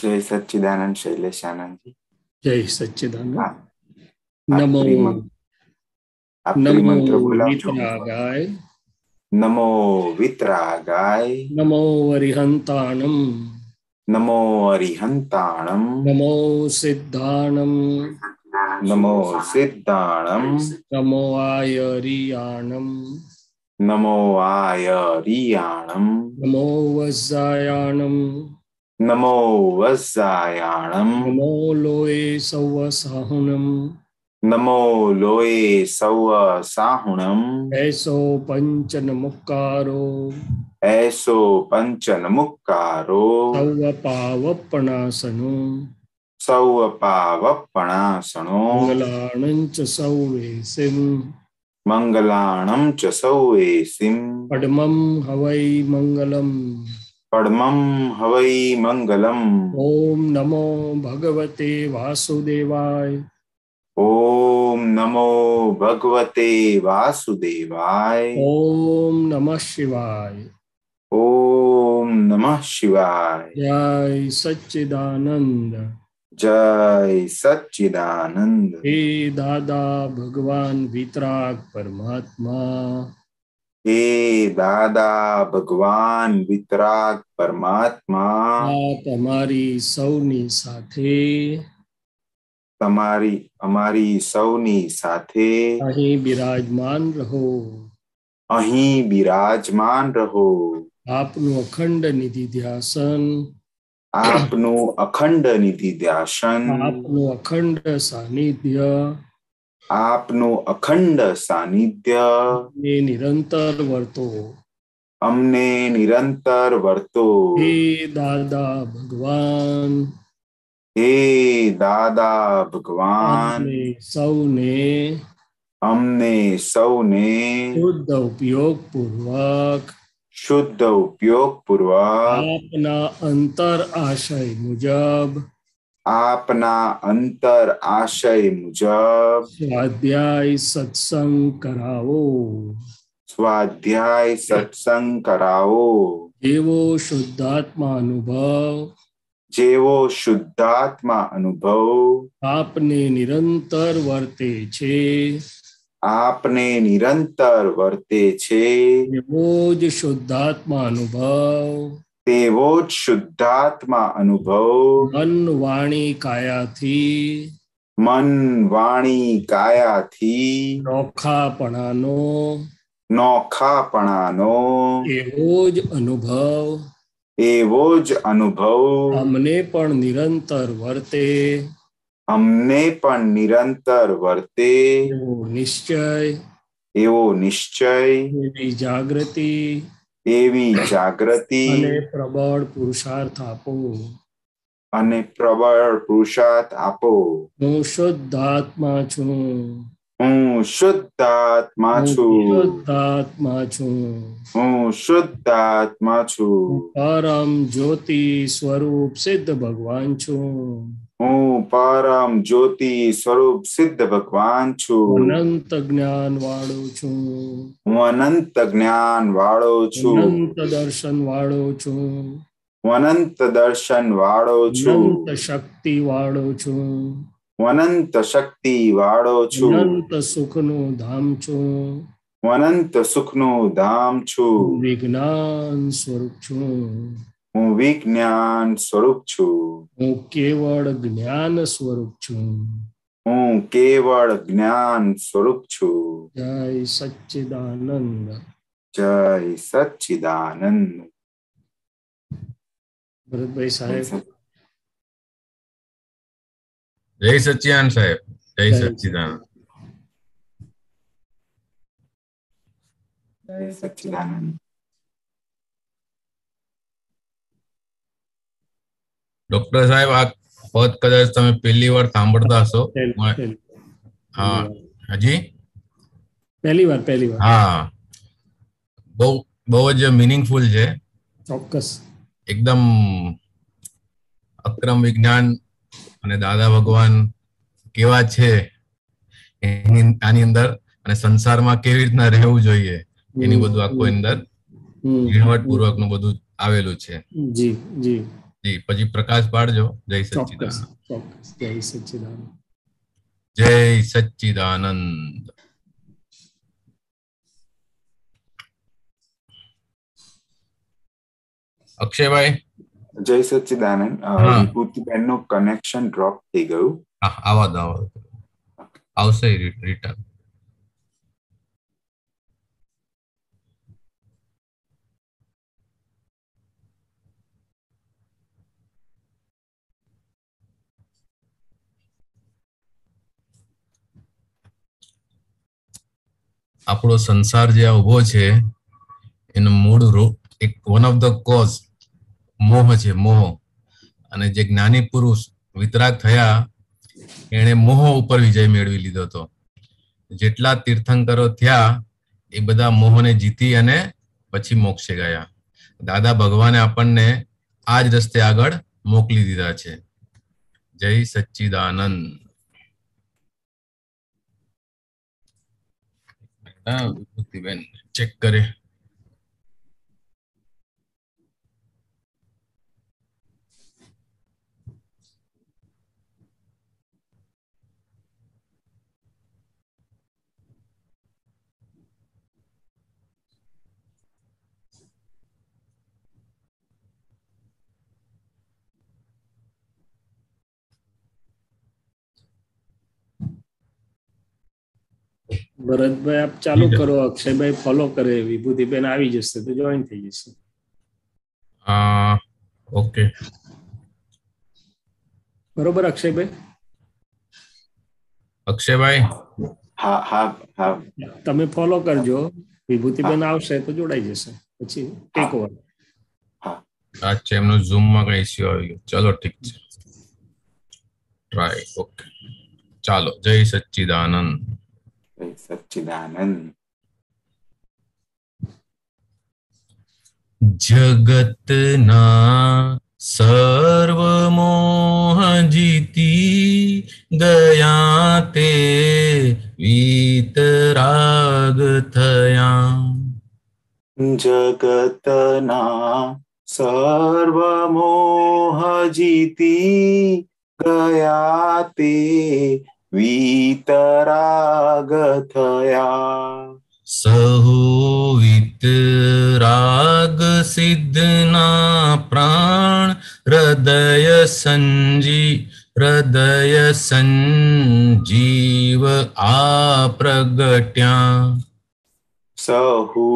जय सच्चिदानंद शैलेश आनंद जी। जय सच्चिदानंद। आप नमो आप नमो त्रिमंत्र बोला जो। वीतरागाय, नमो वितरागाय, नमो अरिहंताणम, नमो अरिहंताणम, नमो सिद्धाणम, नमो सिद्धाणम, नमो आयरियाणम, नमो आयरियाणम, नमो वज्रायाणम, नमो वज्रायाणम, नमो लोये सवसाहुणम, नमो लोये सव साहुणम, ऐसो पंचन मुक्कारो, ऐसो पंचन मुक्कारो, सव पावपणासनो, सौ पावपणासनो, मंगलाणंच सौवेसिम, मंगलाणं च सौवेसिं, पद्मं हवै मंगलम। पद्मं हवै मंगलम्। ओम नमो भगवते वासुदेवाय। ओम नमो भगवते वासुदेवाय। ओम नमः शिवाय। ओम नमः शिवाय। जय सच्चिदानंद। जय सच्चिदानंद। हे दादा भगवान वितराग परमात्मा, हे दादा भगवान वितराग परमात्मा, આપ અમારી સૌની સાથે અમારી સૌની સાથે અહીં બિરાજમાન રહો. અહીં બિરાજમાન રહો. આપનું અખંડ નિધિ ધ્યાસન, આપનું અખંડ નિધિ ધ્યાસન, આપનું અખંડ સાનિધ્ય આપનું અખંડ સાનિધ્ય ને નિરંતર વર્તો. અમને નિરંતર વર્તો. હે દાદા ભગવાન, હે દાદા ભગવાન, અમને સૌને શુદ્ધ ઉપયોગ પૂર્વક શુદ્ધ ઉપયોગ પૂર્વક આપના અંતર આશય મુજબ આપના અંતર આશય મુજબ સ્વાધ્યાય સત્સંગ કરાવો. સ્વાધ્યાય સત્સંગ કરાવો. જેવો શુદ્ધાત્મા અનુભવ જેવો શુદ્ધાત્મા અનુભવ આપને નિરંતર વર્તે છે, આપને નિરંતર વર્તે છે, એવો જ શુદ્ધાત્મા અનુભવ તેવો જ શુદ્ધાત્મા અનુભવ મન વાણી કાયાથી મન વાણી કાયાથી નોખાપણાનો નોખાપણાનો એવો જ અનુભવ અમને પણ નિરંતર વર્તે. અમને પણ નિરંતર વર્તે. એવો નિશ્ચય, એવો નિશ્ચય, એવી જાગૃતિ અને પ્રબળ પુરુષાર્થ આપો. અને પ્રબળ પુરુષાર્થ આપો. હું શુદ્ધ આત્મા છું. હું શુદ્ધ આત્મા છું. શુદ્ધ આત્મા છું. હું શુદ્ધ આત્મા છું. પરમ જ્યોતિ સ્વરૂપ સિદ્ધ ભગવાન છું. હું પરમ જ્યોતિ સ્વરૂપ સિદ્ધ ભગવાન છું. અનંત જ્ઞાન વાળો છું. હું અનંત જ્ઞાન વાળો છું. અનંત દર્શન વાળો છું. હું અનંત દર્શન વાળો છું. અનંત શક્તિ વાળો છું. હું અનંત શક્તિ વાળો છું. અનંત સુખનું ધામ છું. હું અનંત સુખનું ધામ છું. વિજ્ઞાન સ્વરૂપ છું. હું વિજ્ઞાન સ્વરૂપ છું. હું કેવળ જ્ઞાન સ્વરૂપ છું. હું કેવળ જ્ઞાન સ્વરૂપ છું. જય સચ્ચિદાનંદ. જય સચ્ચિદાનંદ. ભરતભાઈ સાહેબ. જય સચ્ચિદાનંદ સાહેબ. જય સચ્ચિદાનંદ. જય સચ્ચિદાનંદ. ડોક્ટર સાહેબ, આ પદ કદાચ તમે પહેલી વાર સાંભળતા હશો. હા, હજી પહેલી વાર. હા, બહુ જ મિનિંગફુલ છે. ચોક્કસ. એકદમ અક્રમ વિજ્ઞાન અને દાદા ભગવાન કેવા છે આની અંદર, અને સંસારમાં કેવી રીતના રહેવું જોઈએ એની બધું આખું અંદર ઝીણવટ પૂર્વક નું બધું આવેલું છે. જી જી. જી પછી પ્રકાશ પાડજો. જય ચોક્કસ સચ્ચિદાનંદ. ચોક્કસ. જય સચ્ચિદાનંદ. જય સચ્ચિદાનંદ. અક્ષયભાઈ. જય સચ્ચિદાનંદ. હા. વિભૂતિબેન નું કનેક્શન ડ્રોપ થઈ ગયું. હા આવા દો આવશે રિટર્ન. આપણો સંસાર જે ઉભો છે એનું મૂળ રૂપ એક વન ઓફ ધ કોઝ મોહ છે, મોહ. અને જે જ્ઞાની પુરુષ વિતરાગ થયા એણે મોહ ઉપર વિજય મેળવી લીધો હતો. જેટલા તીર્થંકરો થયા એ બધા મોહને જીતી અને પછી મોક્ષે ગયા. દાદા ભગવાને આપણને આ જ રસ્તે આગળ મોકલી દીધા છે. જય સચ્ચિદાનંદ. વિભૂતિબેન ચેક કરે. ભરતભાઈ આપ ચાલુ કરો, અક્ષયભાઈ ફોલો કરે, વિભૂતિબેન આવી જશે તો જોઈન થઈ જશે. ઓકે બરોબર અક્ષયભાઈ? અક્ષયભાઈ હા હા હા. તમે ફોલો કરજો, વિભૂતિબેન આવશે તો જોડાઈ જશે, પછી ટેક ઓવર. અચ્છા એમનો ઝૂમ માં કઈ ઇસ્યુ આવી ગયો. ચલો ઠીક છે, ટ્રાય. ઓકે ચાલો. જય સચ્ચિદાનંદ. જય સચ્ચિદાનંદ. જગતના સર્વ મોહ જીતી ગયા તે વીતરાગ થયા. જગતના સર્વ મોહ જીતી ગયા તે વીતરાગ થયા. સહુ વિતરાગ સિદ્ધના પ્રાણ હૃદય સંજીવ આ પ્રગટ્યા. સહુ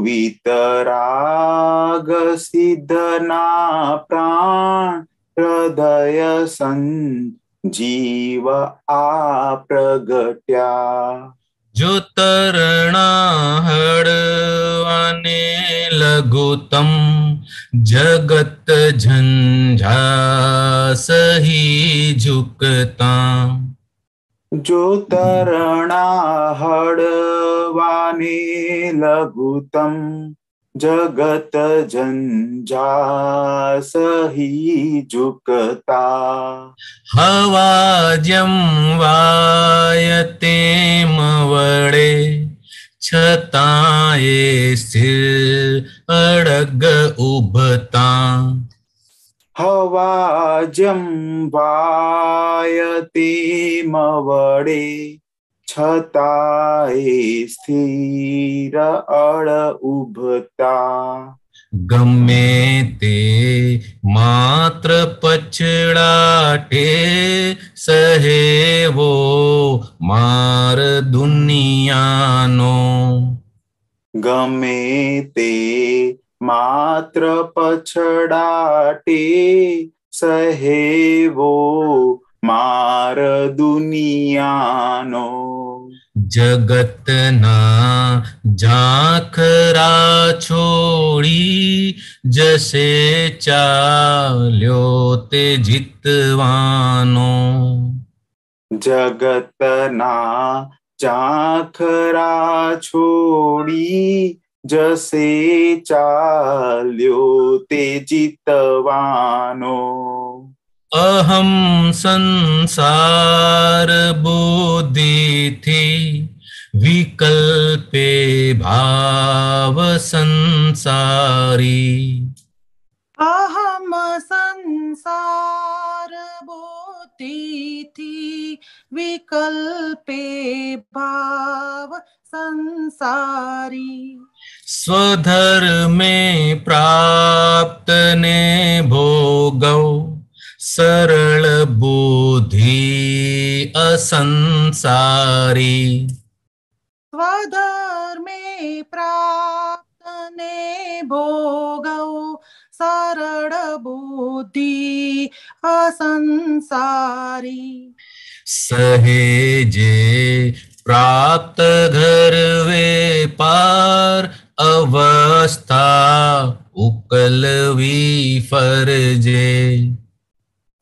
વિતરાગ સિદ્ધના પ્રાણ હૃદય સંજીવ આ પ્રગટ્યા. જો તરણા હળવાને લઘુત્તમ જગત ઝંઝા સહી ઝુકતા. જો તરણા હળવાને લઘુત્તમ જગત ઝંઝા સહી ઝુકતા. હવા જેમ વાય તેમ વળે છતાં એ સ્થિર અડગ ઉભતા. હવા જેમ વાય તેમ વળે છતાંય સ્થિર અળ ઉભતા. ગમે તે માત્ર પછડાટે સહેવો માર દુનિયાનો. ગમે તે માત્ર પછડાટે સહેવો માર દુનિયાનો. જગતના ઝાંખરા છોડી જશે ચાલ્યો તે જીતવાનો. જગતના ઝાંખરા છોડી જશે ચાલ્યો તે જીતવાનો. અહમ સંસાર બુદ્ધિથી વિકલ્પે ભાવ સંસારી. અહમ સંસાર બુદ્ધિથી વિકલ્પે ભાવ સંસારી. स्वधर्मे प्राप्त ने भोगौ सरल बुद्धि असंसारी. સ્વધર્મે પ્રાપ્ત ને ભોગૌ સરળ બુદ્ધિ અસંસારી. सहेजे प्राप्त घर वे पार अवस्था उकलवी फरजे.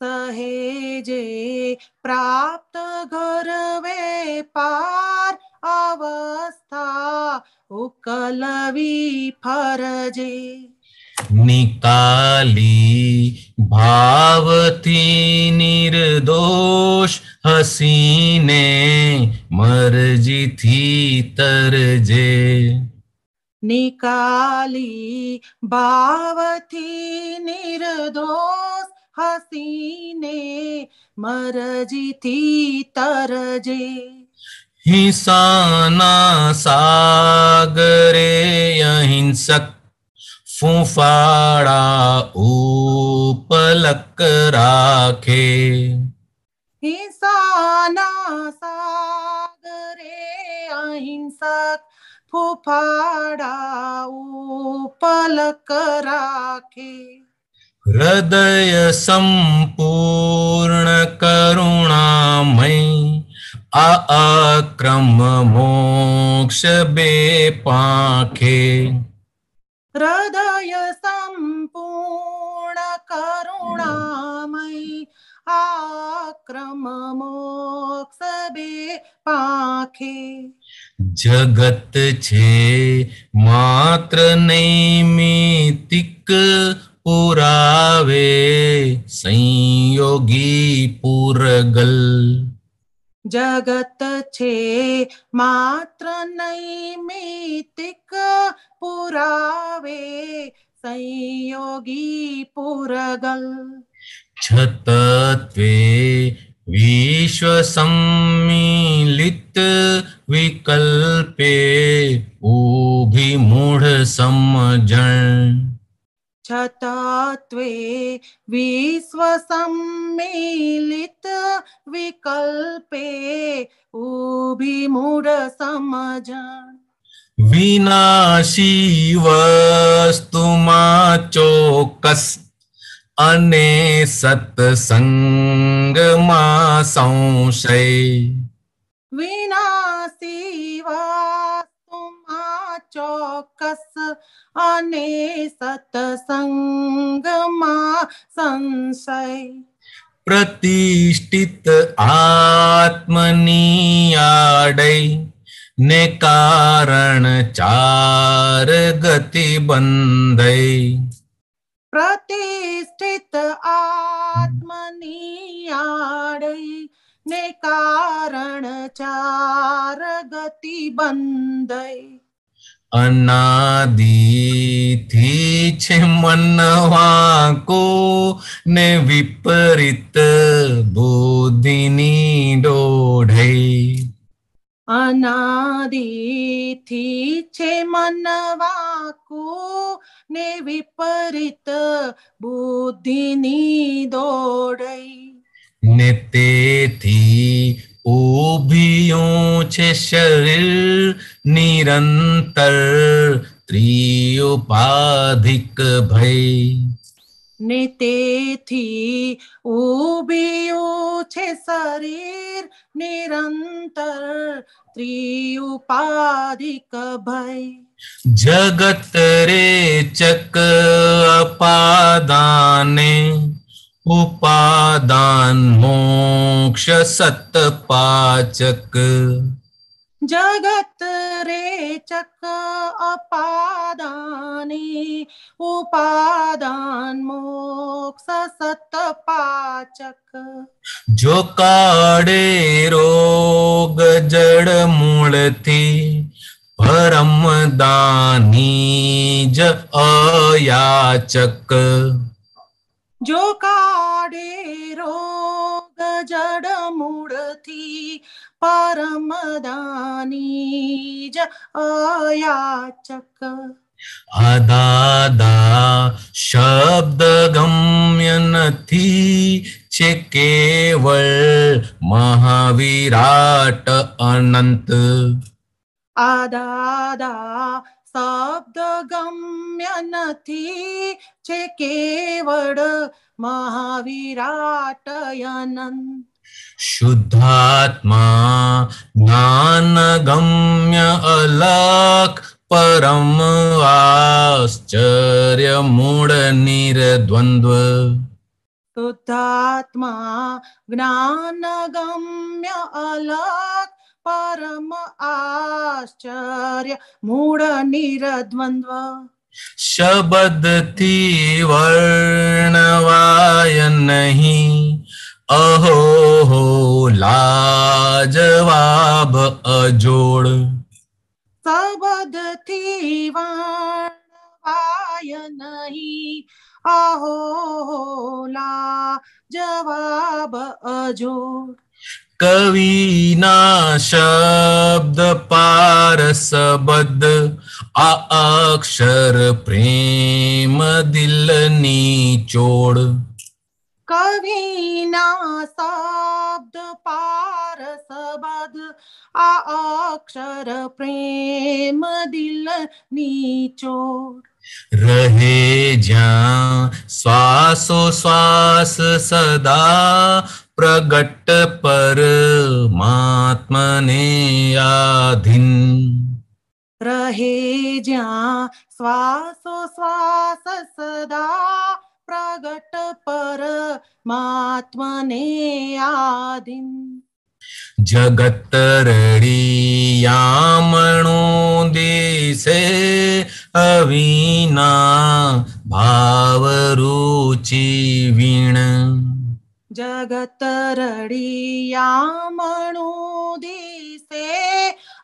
સહેજે પ્રાપ્ત ઘર વેપાર અવસ્થા ઉકલવી ફરજે. निकाली भाव थी निर्दोष हसीने मर्जी थी तरजे. નિકાલી ભાવથી નિર્દોષ હસીને મરજીથી તરજે. हिंसाना सागरे अहिंसक फूफाड़ा उपलक राखे. હિંસાના સાગરે અહિંસક ફૂફાડા ઉપલક રાખે. हृदय संपूर्ण करुणामय अक्रम मोक्ष बे पाखे. હૃદય સંપૂર્ણ કરુણામય આક્રમ મોક્ષ બે પાંખે. जगत छे मात्र नैमितिक पुरावे संयोगी पुरगल. જગત છે માત્ર નૈમિતિક પુરાવે સંયોગી પુરગલ. छतत्वे विश्व सम्मिलित विकल्पे ऊभी मूढ़ समझण. છતત્વે વિશ્વ સમ્મિલિત વિકલ્પે ઊભી મૂઢ સમજણ. विनाशी वस्तुमा चोकस अने सत्संगमा संशय. વિનાશી વાસ્તુમાં ચોક્કસ અને સત્સંગમાં સંશય. प्रतिष्ठित आत्मनी आडै ने कारण चार गति बंधै. પ્રતિષ્ઠિત આત્મની આડઈ ને કારણ ચાર ગતિ બંધઈ. अनादि थी छे मनवाको ने विपरीत बुद्धिनी डोढै. અનાદિથી છે મનવાકુ ને વિપરીત બુદ્ધિની દોડઈ. ने तेथी ऊभियों छे शरीर निरंतर त्रिउपाधिक भय. ને તેથી ઊભિયું છે શરીર નિરંતર ત્રિઉપાધિક ભય. जगत रेचक अपादाने उपादान मोक्ष सतपाचक. જગત રેચક અપાદાની ઉપાદાન મોક્ષ સતપાચક. जो काड़े रोग जड़ मूलथी परम दानी ज अयाचक. जो काढे रोग जड़ मूળ થી પરમદાની જ અયાચક આદાદા શબ્દ ગમ્ય નથી છે કેવળ મહાવિરાટ અનંત. આદાદા શબ્દ ગમ્ય નથી છે કેવળ મહાવિરાટ અનંત. શુદ્ધાત્મા જ્ઞાન ગમ્ય અલખ પરમ આશ્ચર્ય મૂળ નિર્દ્વંદ્વ. શુદ્ધાત્મા જ્ઞાન ગમ્ય અલગ પરમ આશ્ચર્ય મૂળ નિરદ્વંદ્વ. શબ્દથી વર્ણવાય નહીં અહો હો લાજવાબ અજોડ. શબ્દથી વર્ણવાય નહીં અહોલા જવાબ અજોડ. કવિના શબ્દ પારસબદ્ધ આ અક્ષર પ્રેમ દિલની ચોડ. કવિના શબ્દ પારસબદ્ધ આ અક્ષર પ્રેમ દિલની ચોડ. રહે જ્યાં શ્વાસોશ્વાસ સદા પ્રગટ પરમાત્મને આધીન. રહે જ્યાં શ્વાસોશ્વાસ સદા પ્રગટ પરમાત્મને આધીન. જગત રડિયામણો દેશે અવિના ભાવ રુચિ વીણ. જગત રડિયામણો દિશે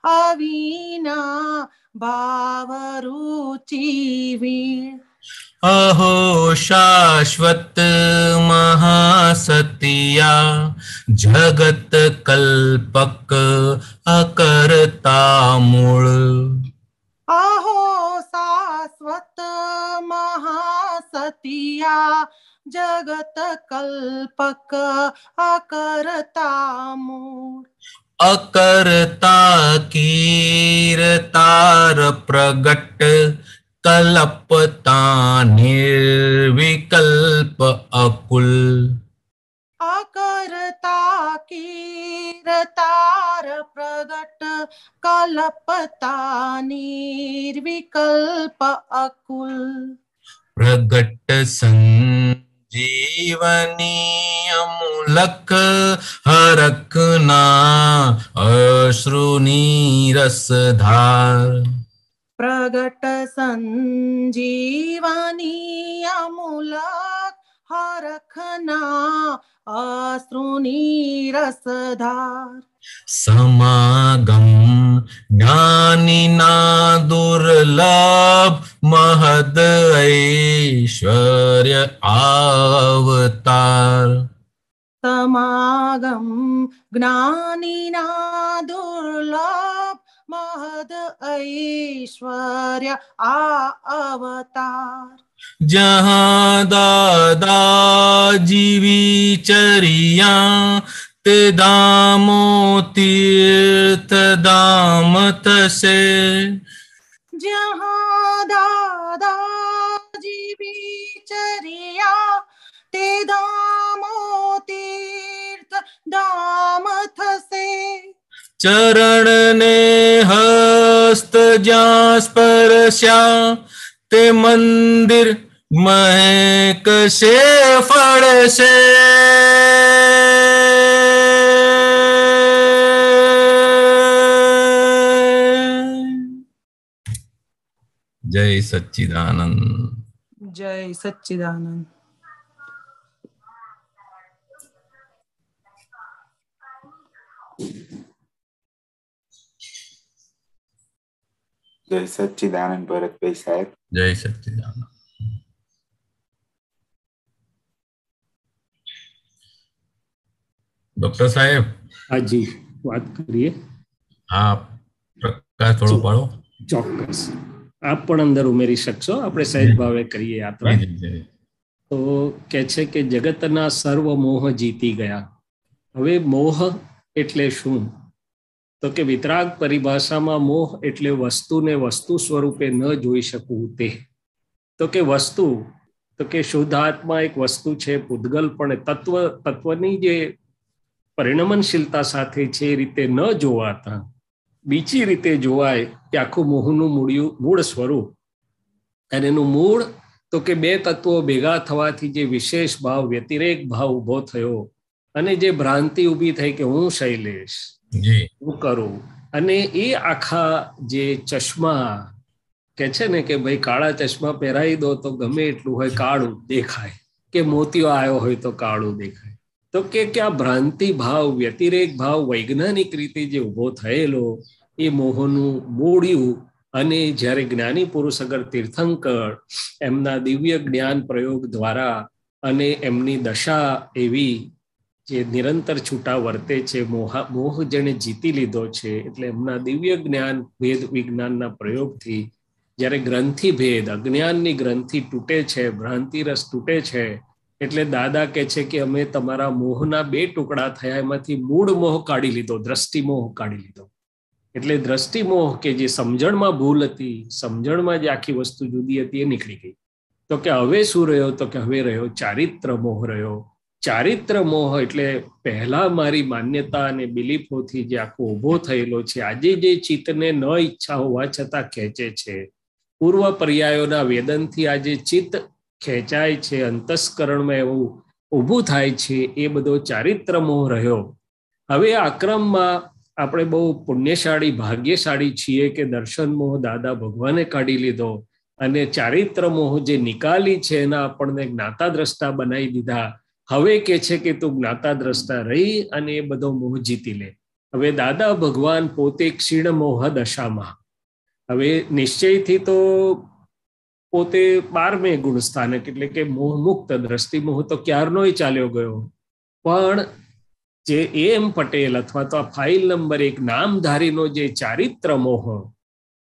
અવિના ભાવ રુચિ વીણ. અહો શાશ્વત મહાસતિયા જગત કલ્પક અકર્તા મૂળ. અહો શાશ્વત મહાસતિયા જગત કલ્પક અકર્તા મૂળ. અકર્તા કીર્તાર પ્રગટ કલ્પતા નિર્વિકલ્પ અકુલ. અકર્તા કીર્તાર પ્રગટ કલ્પતા નિર્વિકલ્પ અકુલ. પ્રગટ સંજીવની અમૂલક હરકના અશ્રુની રસધાર. પ્રગટ સંજીવની અમૂલક હરખના અશ્રુની રસધાર. સમાગમ જ્ઞાનીના દુર્લભ મહદ ઐશ્વર્ય અવતાર. સમાગમ જ્ઞાનીના દુર્લભ મહદ ઐશ્વર્ય આ અવતાર. જહાં દાદાજી વિચરિયા તે ધામો તીર્થ ધામ થશે. જહાં દાદાજી વિચર્યા તે ધામો તીર્થ ધામ થશે. ચરણ ને હસ્ત જ્યાં સ્પર્શ્યા તે મંદિર મહેકશે ફળશે. જય સચ્ચિદાનંદ. જય સચ્ચિદાનંદ. જય સચ્ચિદાનંદ ભરતભાઈ સાહેબ. જય સચ્ચિદાનંદ. ડોક્ટર સાહેબ, હાજી વાત કરીએ. હા, પ્રકાશ થોડો પાડો. ચોક્કસ, આપ પણ અંદર ઉમેરી શકશો. આપણે સહેજ ભાવે કરીએ યાત્રા. તો કે છે કે જગતના સર્વ મોહ જીતી ગયા. હવે મોહ એટલે શું? તો કે વિતરાગ પરિભાષામાં મોહ એટલે વસ્તુને વસ્તુ સ્વરૂપે ન જોઈ શકવું તે. તો કે વસ્તુ, તો કે શુદ્ધ આત્મા એક વસ્તુ છે, પૂતગલ પણ તત્વની જે પરિણમનશીલતા સાથે છે એ રીતે ન જોવાતા બીજી રીતે જોવાય કે આખું મોહનું મૂળ સ્વરૂપ. અને એનું મૂળ તો કે બે તત્વો ભેગા થવાથી જે વિશેષ ભાવ, વ્યતિરેક ભાવ ઉભો થયો અને જે ભ્રાંતિ ઊભી થઈ કે હું શૈલેષ, હું કરું, અને એ આખા જે ચશ્મા કે છે ને કે ભાઈ કાળા ચશ્મા પહેરાવી દો તો ગમે એટલું હોય કાળું દેખાય, કે મોતિયો આવ્યો હોય તો કાળું દેખાય. તો કે આ ભ્રાંતિ ભાવ, વ્યતિરેક ભાવ વૈજ્ઞાનિક રીતે જે ઉભો થયેલો એ મોહનું મૂળિયું. અને જ્યારે જ્ઞાની પુરુષ અગર તીર્થંકર એમના દિવ્ય જ્ઞાન પ્રયોગ દ્વારા અને એમની દશા એવી જે નિરંતર છૂટા વર્તે છે, મોહ જેને જીતી લીધો છે, એટલે એમના દિવ્ય જ્ઞાન ભેદ વિજ્ઞાનના પ્રયોગથી જ્યારે ગ્રંથિ ભેદ, અજ્ઞાનની ગ્રંથિ તૂટે છે, ભ્રાંતિ રસ તૂટે છે, એટલે દાદા કહે છે કે અમે તમારા મોહના 2 ટુકડા થયા, એમાંથી મૂળ મોહ કાઢી લીધો, દ્રષ્ટિ મોહ કાઢી લીધો. એટલે દ્રષ્ટિ મોહ કે જે સમજણમાં ભૂલ હતી, સમજણમાં જે આખી વસ્તુ જુદી હતી એ નીકળી ગઈ. તો કે હવે શું રહ્યો? તો કે હવે રહ્યો ચારિત્ર મોહ રહ્યો. ચારિત્ર મોહ એટલે પહેલા મારી માન્યતા અને બિલીફોથી જે આખો ઉભો થયેલો છે, આજે જે ચિત્તને ન ઈચ્છા હોવા છતાં ખેંચે છે, પૂર્વ પર્યાયોના વેદનથી આજે ચિત્ત ખેંચાય છે, અંતસ્કરણમાં એવું ઊભું થાય છે, એ બધો ચારિત્ર મોહ રહ્યો. હવે આ ક્રમમાં આપણે બહુ પુણ્યશાળી, ભાગ્યશાળી છીએ કે દર્શન મોહ દાદા ભગવાને કાઢી લીધો અને ચારિત્ર મોહ જે નિકાલી છે એના આપણને જ્ઞાતા દ્રષ્ટા બનાવી દીધા. હવે કે છે કે તું જ્ઞાતા દ્રષ્ટા રહી અને એ બધો મોહ જીતી લે. હવે દાદા ભગવાન પોતે ક્ષીણ મોહ દશામાં, હવે નિશ્ચયથી તો પોતે 12મે ગુણ સ્થાનક એટલે કે મોહ મુક્ત, દ્રષ્ટિ મોહ તો ક્યારનોય ચાલ્યો ગયો. પણ જે એમ પટેલ અથવા તો આ ફાઇલ નંબર 1 નામધારીનો જે ચારિત્ર મોહ,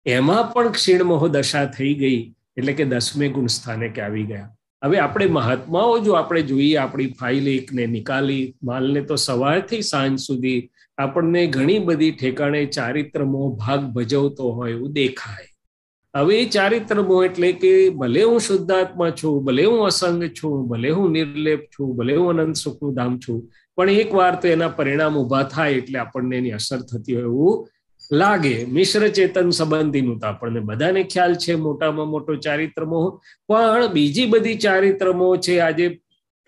એમાં પણ ક્ષીણ મોહ દશા થઈ ગઈ, એટલે કે 10મે ગુણ સ્થાનકે આવી ગયા. હવે આપણે મહાત્માઓ જો આપણે જોઈએ આપણી ફાઇલ 1 ને નિકાલી માલને, તો સવારથી સાંજ સુધી આપણને ઘણી બધી ઠેકાણે ચારિત્ર મોહ ભાગ ભજવતો હોય એવું દેખાય. હવે એ ચારિત્ર મોહ એટલે કે ભલે હું શુદ્ધાત્મા છું, ભલે હું અસંગ છું, ભલે હું નિર્લેપ છું, ભલે હું અનંત સુખનું ધામ છું, પણ એક વાર તો એના પરિણામ ઉભા થાય એટલે આપણને એની અસર થતી હોય એવું લાગે. મિશ્ર ચેતન સંબંધીનું તો આપણને બધાને ખ્યાલ છે, મોટામાં મોટો ચારિત્ર મોહ. પણ બીજી બધી ચારિત્ર મોહ છે, આજે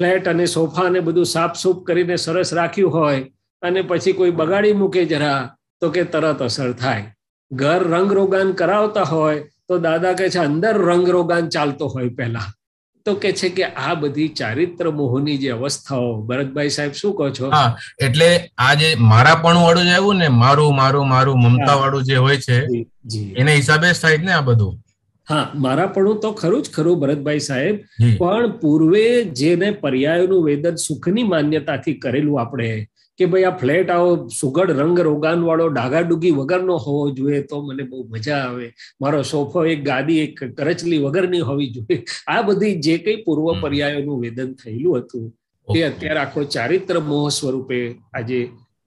ફ્લેટ અને સોફા ને બધું સાફસૂફ કરીને સરસ રાખ્યું હોય અને પછી કોઈ બગાડી મૂકે જરા તો કે તરત અસર થાય. ઘર રંગરોગાન કરાવતા હોય તો દાદા કહે છે અંદર રંગરોગાન ચાલતો હોય પહેલા. તો કે છે કે આ બધી ચારિત્ર મોહની જે અવસ્થાઓ, ભરતભાઈ સાહેબ શું કહો છો? હા, એટલે આ જે મારાપણું વાળું જે આવ્યું ને, મારું મારું મારું મમતા વાળું જે હોય છે, એને હિસાબે જ થાય ને આ બધું. હા, મારાપણું તો ખરું જ ખરું ભરતભાઈ સાહેબ, પણ પૂર્વે જેને પર્યાયોનું વેદન સુખની માન્યતાથી કરેલું આપણે કે ભાઈ આ ફ્લેટ આવો સુગડ રંગ રોગાન વાળો ડાગાડુગી વગરનો હોવો જોઈએ તો મને બહુ મજા આવે, મારો સોફો એક ગાદી એક કરચલી વગરની હોવી જોઈએ, આ બધી જે કંઈ પૂર્વ પર્યાયોનું વેદન થયેલું હતું તે અત્યારે આખો ચારિત્ર મોહ સ્વરૂપે આજે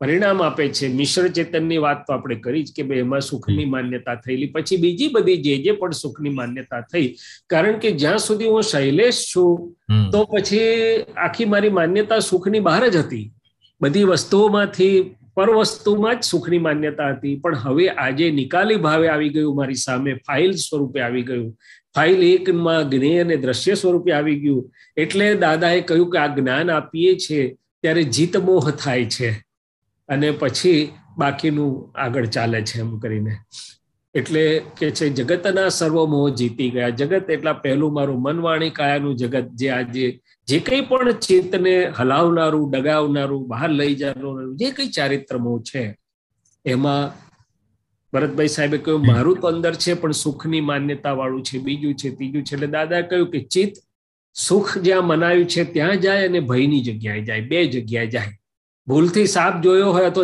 પરિણામ આપે છે. મિશ્ર ચેતનની વાત તો આપણે કરી જ કે ભાઈ એમાં સુખની માન્યતા થયેલી, પછી બીજી બધી જે પણ સુખની માન્યતા થઈ, કારણ કે જ્યાં સુધી હું શૈલેષ છું તો પછી આખી મારી માન્યતા સુખની બહાર જ હતી. બધી વસ્તુઓમાંથી પર વસ્તુમાં જ સુખની માન્યતા હતી, પણ હવે આજે નિકાલી ભાવે આવી ગયું મારી સામે, ફાઇલ સ્વરૂપે આવી ગયું. ફાઇલ 1માં જ્ઞેય અને દ્રશ્ય સ્વરૂપે આવી ગયું. એટલે દાદાએ કહ્યું કે આ જ્ઞાન આપીએ છીએ ત્યારે જીત મોહ થાય છે અને પછી બાકીનું આગળ ચાલે છે એમ કરીને. એટલે કે છે જગતના સર્વ મોહ જીતી ગયા. જગત એટલા પહેલું મારું મન વાણી કાયાનું જગત, જે આજે જે કંઈ પણ ચિત્તને હલાવનારું, ડગાવનારું, બહાર લઈ જનારું જે કંઈ ચારિત્ર મોહ છે એમાં ભરતભાઈ સાહેબે કહ્યું મારું તો અંદર છે પણ સુખની માન્યતા વાળું છે, બીજું છે, ત્રીજું છે. એટલે દાદાએ કહ્યું કે ચિત્ત સુખ જ્યાં મનાયું છે ત્યાં જાય અને ભયની જગ્યાએ જાય, 2 જગ્યાએ જાય. ભૂલથી સાપ જોયો હોય તો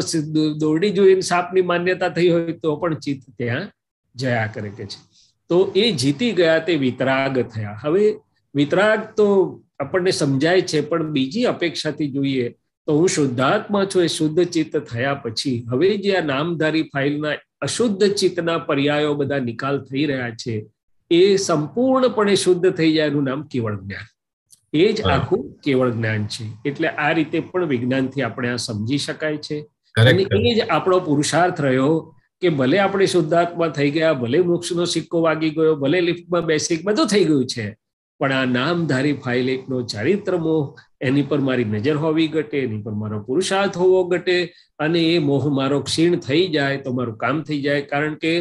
દોરડી જોઈને સાપની માન્યતા થઈ હોય તો પણ ચિત્ત ત્યાં જયા કરે કે છે. તો એ જીતી ગયા, તે વિતરાગ થયા. હવે વિતરાગ તો આપણને સમજાય છે, પણ બીજી અપેક્ષાથી જોઈએ તો હું શુદ્ધાત્મા છું એ શુદ્ધ ચિત્ત થયા પછી હવે જે આ નામધારી ફાઇલના અશુદ્ધ ચિત્તના પર્યાયો બધા નિકાલ થઈ રહ્યા છે એ સંપૂર્ણપણે શુદ્ધ થઈ જાય એનું નામ કેવળ જ્ઞાન. એ જ આખું કેવળ જ્ઞાન છે. એટલે આ રીતે પણ વિજ્ઞાનથી આપણે આ સમજી શકાય છે. અને એ જ આપણો પુરુષાર્થ રહ્યો કે ભલે આપણે શુદ્ધાત્મા થઈ ગયા, ભલે મોક્ષનો સિક્કો વાગી ગયો, ભલે લિફ્ટમાં બેસી બધું થઈ ગયું છે, પણ આ નામધારી ફાઇલ એકનો ચારિત્ર મોહ, એની પર મારી નજર હોવી ઘટે, એની પર મારો પુરુષાર્થ હોવો ઘટે, અને એ મોહ મારો ક્ષીણ થઈ જાય તો મારું કામ થઈ જાય. કારણ કે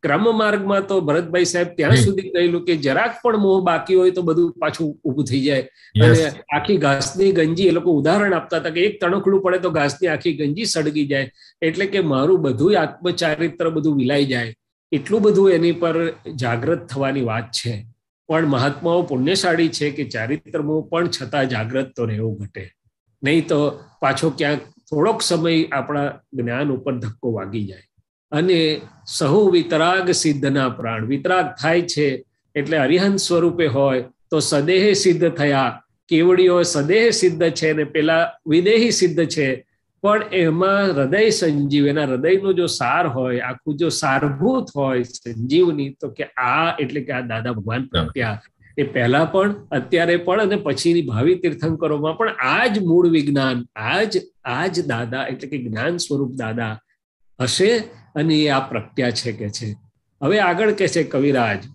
ક્રમ માર્ગમાં તો ભરતભાઈ સાહેબ ત્યાં સુધી કહેલું કે જરાક પણ મોહ બાકી હોય તો બધું પાછું ઊભું થઈ જાય. અને આખી ઘાસની ગંજી, એ લોકો ઉદાહરણ આપતા હતા કે એક તણખલું પડે તો ઘાસની આખી ગંજી સળગી જાય. એટલે કે મારું બધું આત્મચારિત્ર બધું વિલાઈ જાય, એટલું બધું એની પર જાગૃત થવાની વાત છે. પણ મહાત્માઓ પુણ્યશાળી છે કે ચારિત્ર મોહ પણ છતાં જાગૃત તો રહેવું ઘટે, નહીં તો પાછો ક્યાંક થોડોક સમય આપણા જ્ઞાન ઉપર ધક્કો વાગી જાય. અને સહુ વિતરાગ સિદ્ધના પ્રાણ, વિતરાગ થાય છે એટલે અરિહંત સ્વરૂપે હોય તો સદેહે સિદ્ધ થયા. કેવડીઓ સદેહ સિદ્ધ છે ને પેલા વિદેહી સિદ્ધ છે, પણ એમાં હૃદય સંજીવ, એના હૃદયનો જો સાર હોય, આખું જો સારભૂત હોય સંજીવની, તો કે આ એટલે કે આ દાદા ભગવાન પ્રત્યા એ પહેલા પણ, અત્યારે પણ, અને પછીની ભાવિ તીર્થંકરોમાં પણ આ જ મૂળ વિજ્ઞાન, આ જ દાદા એટલે કે જ્ઞાન સ્વરૂપ દાદા હશે. અને એ આ પ્રત્યા છે કે છે. હવે આગળ કે છે કવિરાજ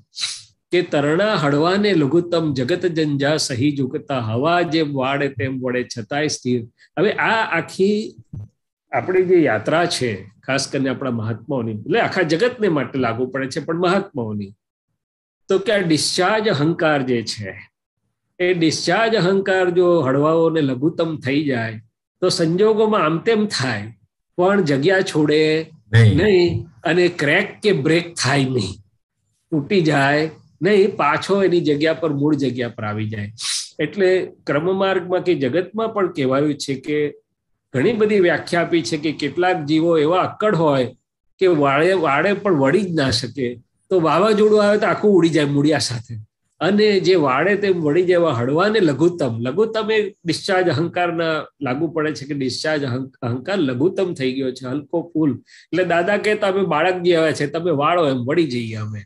કે તરણા હળવાને લઘુત્તમ જગત જંજા સહી ઝુકતા, હવા જેમ વાળે તેમ વળે છતાંય સ્થિર. હવે આ આખી આપણી જે યાત્રા છે, ખાસ કરીને આપણા મહાત્માઓની, એટલે આખા જગતને માટે લાગુ પડે છે, પણ મહાત્માઓની, તો કે આ ડિસ્ચાર્જ અહંકાર જે છે, એ ડિસ્ચાર્જ અહંકાર જો હળવાઓ ને લઘુત્તમ થઈ જાય તો સંજોગોમાં આમ તેમ થાય, પણ જગ્યા છોડે નહીં, અને ક્રેક કે બ્રેક થાય નહીં, તૂટી જાય નહીં, પાછો એની જગ્યા પર, મૂળ જગ્યા પર આવી જાય. એટલે ક્રમમાર્ગમાં કે જગતમાં પણ કહેવાયું છે કે ઘણી બધી વ્યાખ્યા આપી છે કે કેટલાક જીવો એવા અક્કડ હોય કે વાળે પણ વળી જ ના શકે, તો વાવાઝોડું આવે તો આખું ઉડી જાય મૂળિયા સાથે. અને જે વાળે તેમ વળી જાય હળવાને લઘુત્તમ એ ડિસ્ચાર્જ અહંકારના લાગુ પડે છે કે ડિસ્ચાર્જ અહંકાર લઘુત્તમ થઈ ગયો છે, હલકો ફૂલ. એટલે દાદા કહેતા અમે બાળક જે આવે છે તમે વાળો એમ વળી જઈએ અમે.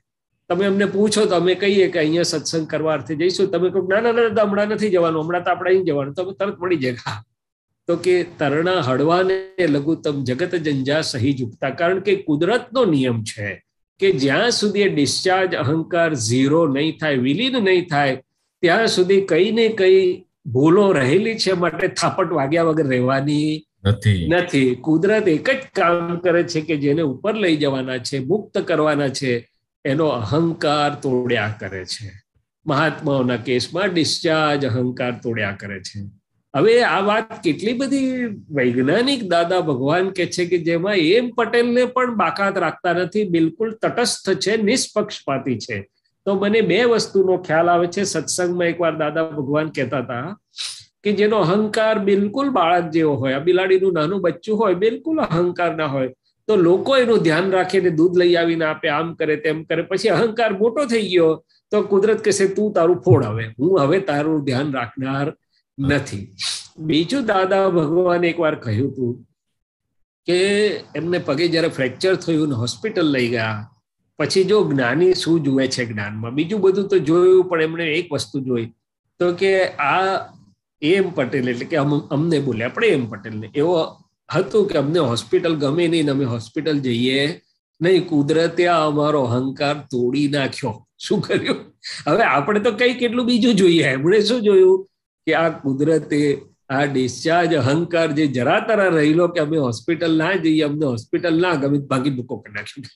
તમે અમને પૂછો તો અમે કહીએ કે અહીંયા સત્સંગ કરવા અર્થે જઈશું, તમે કહો ના દાદા હમણાં નથી જવાનું, હમણાં તો આપણે અહીં જવાનું, તમે તરત વળી જાય. તો કે તરણા હળવાને લઘુત્તમ જગત જંજા સહી ઝુકતા. કારણ કે કુદરતનો નિયમ છે કે જ્યાં સુધી ડિસ્ચાર્જ અહંકાર ઝીરો નહીં થાય, વિલીન નહીં થાય, ત્યાં સુધી કઈ ને કઈ ભૂલો રહેલી છે, માટે થાપટ વાગ્યા વગર રહેવાની નથી. કુદરત એક જ કામ કરે છે કે જેને ઉપર લઈ જવાના છે, મુક્ત કરવાના છે, એનો અહંકાર તોડ્યા કરે છે. મહાત્માઓના કેસમાં ડિસ્ચાર્જ અહંકાર તોડ્યા કરે છે. હવે આ વાત કેટલી બધી વૈજ્ઞાનિક દાદા ભગવાન કે છે કે જેમાં એમ પટેલને પણ બાકાત રાખતા નથી, બિલકુલ તટસ્થ છે, નિષ્પક્ષપાતી છે. તો મને બે વસ્તુનો ખ્યાલ આવે છે. સત્સંગમાં એકવાર દાદા ભગવાન કહેતા હતા કે જેનો અહંકાર બિલકુલ બાળક જેવો હોય, આ બિલાડીનું નાનું બચ્ચું હોય, બિલકુલ અહંકાર ના હોય, તો લોકો એનું ધ્યાન રાખીને દૂધ લઈ આવીને આપે, આમ કરે તેમ કરે. પછી અહંકાર મોટો થઈ ગયો તો કુદરત કહેશે તું તારું ફોડ, હું હવે તારું ધ્યાન રાખનાર નથી. બીજું દાદા ભગવાને એકવાર કહ્યું હતું કે એમને પગે જયારે ફ્રેક્ચર થયું ને હોસ્પિટલ લઈ ગયા, પછી જો જ્ઞાની શું જુએ છે જ્ઞાનમાં, બીજું બધું તો જોયું, પણ એમણે એક વસ્તુ જોઈ, તો કે આ એમ પટેલ એટલે કે અમને બોલે આપણે એમ પટેલને એવો હતું કે અમને હોસ્પિટલ ગમે નહીં, અમે હોસ્પિટલ જઈએ નહીં, કુદરતે અમારો અહંકાર તોડી નાખ્યો. શું કર્યું? હવે આપણે તો કઈ કેટલું બીજું જોઈએ, એમણે શું જોયું કે આ કુદરતે આ ડિસ્ચાર્જ અહંકાર જે જરા તરા રહેલો કે અમે હોસ્પિટલ ના જઈએ, અમને હોસ્પિટલ ના ગમે, ભાગી મૂકો કરી નાખ્યું.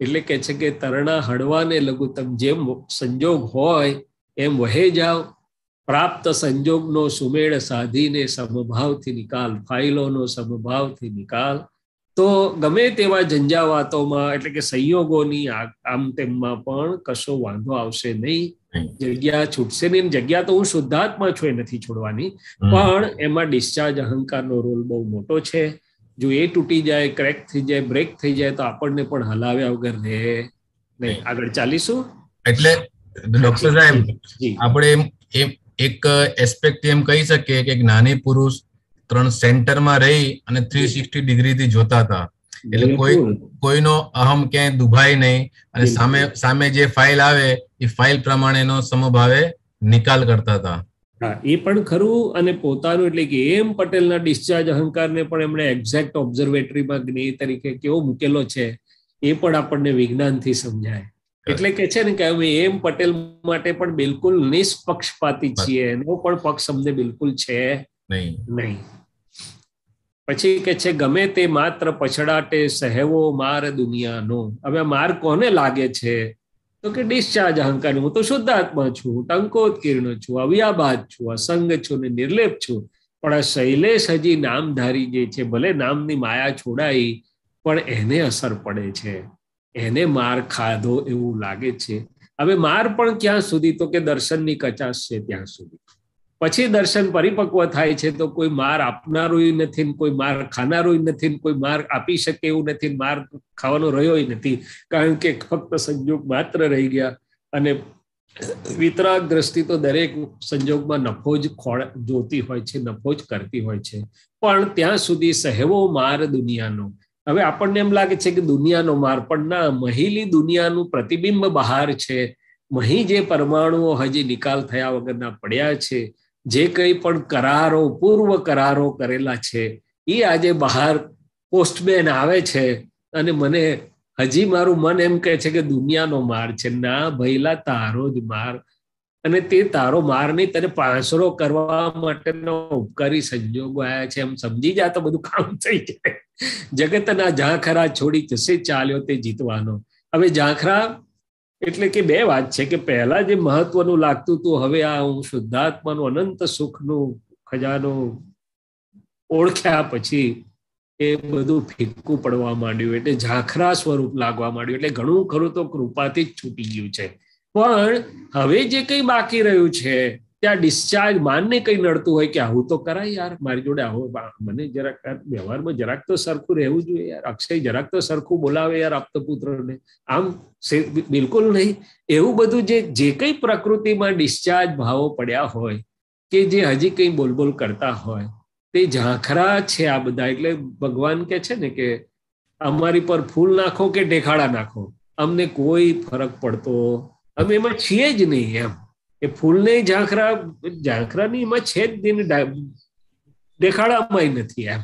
એટલે કે છે કે તરણા હળવાને લઘુત્તમ, જેમ સંજોગ હોય એમ વહે જાઓ, પ્રાપ્ત સંજોગનો સુમેળ સાધીને સમભાવથી નિકાલ, ફાઇલોનો સમભાવથી નિકાલ, તો ગમે તેવા ઝંઝાવાતોમાં એટલે કે સંયોગોની આમ તેમમાં પણ કશો વાંધો આવશે નહીં. જગ્યા છૂટશે નહીં. જગ્યા તો હું શુદ્ધાત્મા છું, એ નથી છોડવાની, પણ એમાં ડિસ્ચાર્જ અહંકારનો રોલ બહુ મોટો છે. જો એ તૂટી જાય, ક્રેક થઈ જાય, બ્રેક થઈ જાય તો આપણને પણ હલાવ્યા વગર રહે નહીં. આગળ ચાલીશું. એટલે ડોક્ટર સાહેબ, આપણે એક એસ્પેક્ટ એમ કહી શકીએ કે જ્ઞાની પુરુષ 3 સેન્ટરમાં રહી અને 360 ડિગ્રીથી જોતા હતા. એટલે કોઈનો અહમ ક્યાંય દુભાય નહીં અને સામે જે ફાઇલ આવે એ ફાઇલ પ્રમાણેનો સમભાવે નિકાલ કરતા હતા. હા, એ પણ ખરું. અને પોતાનું એટલે કે એમ પટેલના ડિસ્ચાર્જ અહંકારને પણ એમણે એક્ઝેક્ટ ઓબ્ઝર્વેટરીમાં જ્ઞેય તરીકે કેવો મૂકેલો છે એ પણ આપણને વિજ્ઞાનથી સમજાય. એટલે કે છે ને કે અમે એમ પટેલ માટે પણ બિલકુલ નિષ્પક્ષપાતી છીએ, એનો પણ પક્ષ અમને બિલકુલ છે નહીં. પછી કે છે ગમે તે માત્ર પછડાટે સહેવો માર દુનિયાનો. હવે માર કોને લાગે છે? તો કે ડિસ્ચાર્જ અહંકાર. હું તો શુદ્ધાત્મા છું, ટંકોત્કીર્ણ છું, અવ્યાબાદ છું, અસંગ છું ને નિર્લેપ છું. પણ આ શૈલેષ હજી નામધારી જે છે, ભલે નામની માયા છોડાઈ પણ એને અસર પડે છે, એને માર ખાધો એવું લાગે છે. હવે માર પણ ક્યાં સુધી? તો કે દર્શનની કચાશ છે ત્યાં સુધી. પછી દર્શન પરિપક્વ થાય છે તો કોઈ માર આપનારું નથી, કોઈ માર ખાનારું નથી, કોઈ માર આપી શકે એવું નથી, માર ખાવાનો રહ્યો નથી, કારણ કે ફક્ત સંજોગ માત્ર રહી ગયા. અને વિતરાગ દ્રષ્ટિ તો દરેક સંજોગમાં નફો જ જોતી હોય છે, નફો જ કરતી હોય છે. પણ ત્યાં સુધી સહેવો માર દુનિયાનો. હવે આપણને એમ લાગે છે કે દુનિયાનો માર, પણ ના, મહિલી દુનિયાનું પ્રતિબિંબ બહાર છે. મહી જે પરમાણુઓ હજી નિકાલ થયા વગરના પડ્યા છે, જે કંઈ પણ કરારો, પૂર્વ કરારો કરેલા છે, એ આજે બહાર પોસ્ટમેન આવે છે અને મને હજી મારું મન એમ કહે છે કે દુનિયાનો માર છે. ના ભઈલા, તારો જ માર. અને તે તારો માર નહીં, તને પાસરો કરવા માટેનો ઉપકારી સંજોગો આવ્યા છે, એમ સમજી જા તો બધું કામ થઈ જાય. જગતના ઝાંખરા છોડી જશે ચાલ્યો તે જીતવાનો. હવે ઝાંખરા એટલે કે બે વાત છે કે પહેલા જે મહત્વનું લાગતું હતું, હવે આ હું શુદ્ધાત્માનું અનંત સુખનું ખજાનો ઓળખ્યા પછી એ બધું ફીક્કું પડવા માંડ્યું, એટલે ઝાંખરા સ્વરૂપ લાગવા માંડ્યું. એટલે ઘણું ખરું તો કૃપાથી જ છૂટી ગયું છે. પણ હવે જે કંઈ બાકી રહ્યું છે ત્યાં ડિસ્ચાર્જ માનને કંઈ નડતું હોય કે આવું તો કરાય યાર, મારી જોડે આવો, મને જરાક વ્યવહારમાં જરાક તો સરખું રહેવું જોઈએ યાર, અક્ષય જરાક તો સરખું બોલાવે યાર આપતો પુત્રને, આમ બિલકુલ નહીં. એવું બધું જે કંઈ પ્રકૃતિમાં ડિસ્ચાર્જ ભાવો પડ્યા હોય કે જે હજી કંઈ બોલબોલ કરતા હોય, તે ઝાંખરા છે આ બધા. એટલે ભગવાન કે છે ને કે અમારી પર ફૂલ નાખો કે ઢેખાડા નાખો, અમને કોઈ ફરક પડતો, અમે એમાં છીએ જ નહીં. એમ એ ફૂલને ઝાંખરાની એમાં છે જ નહીં, દેખાડામાં નથી. એમ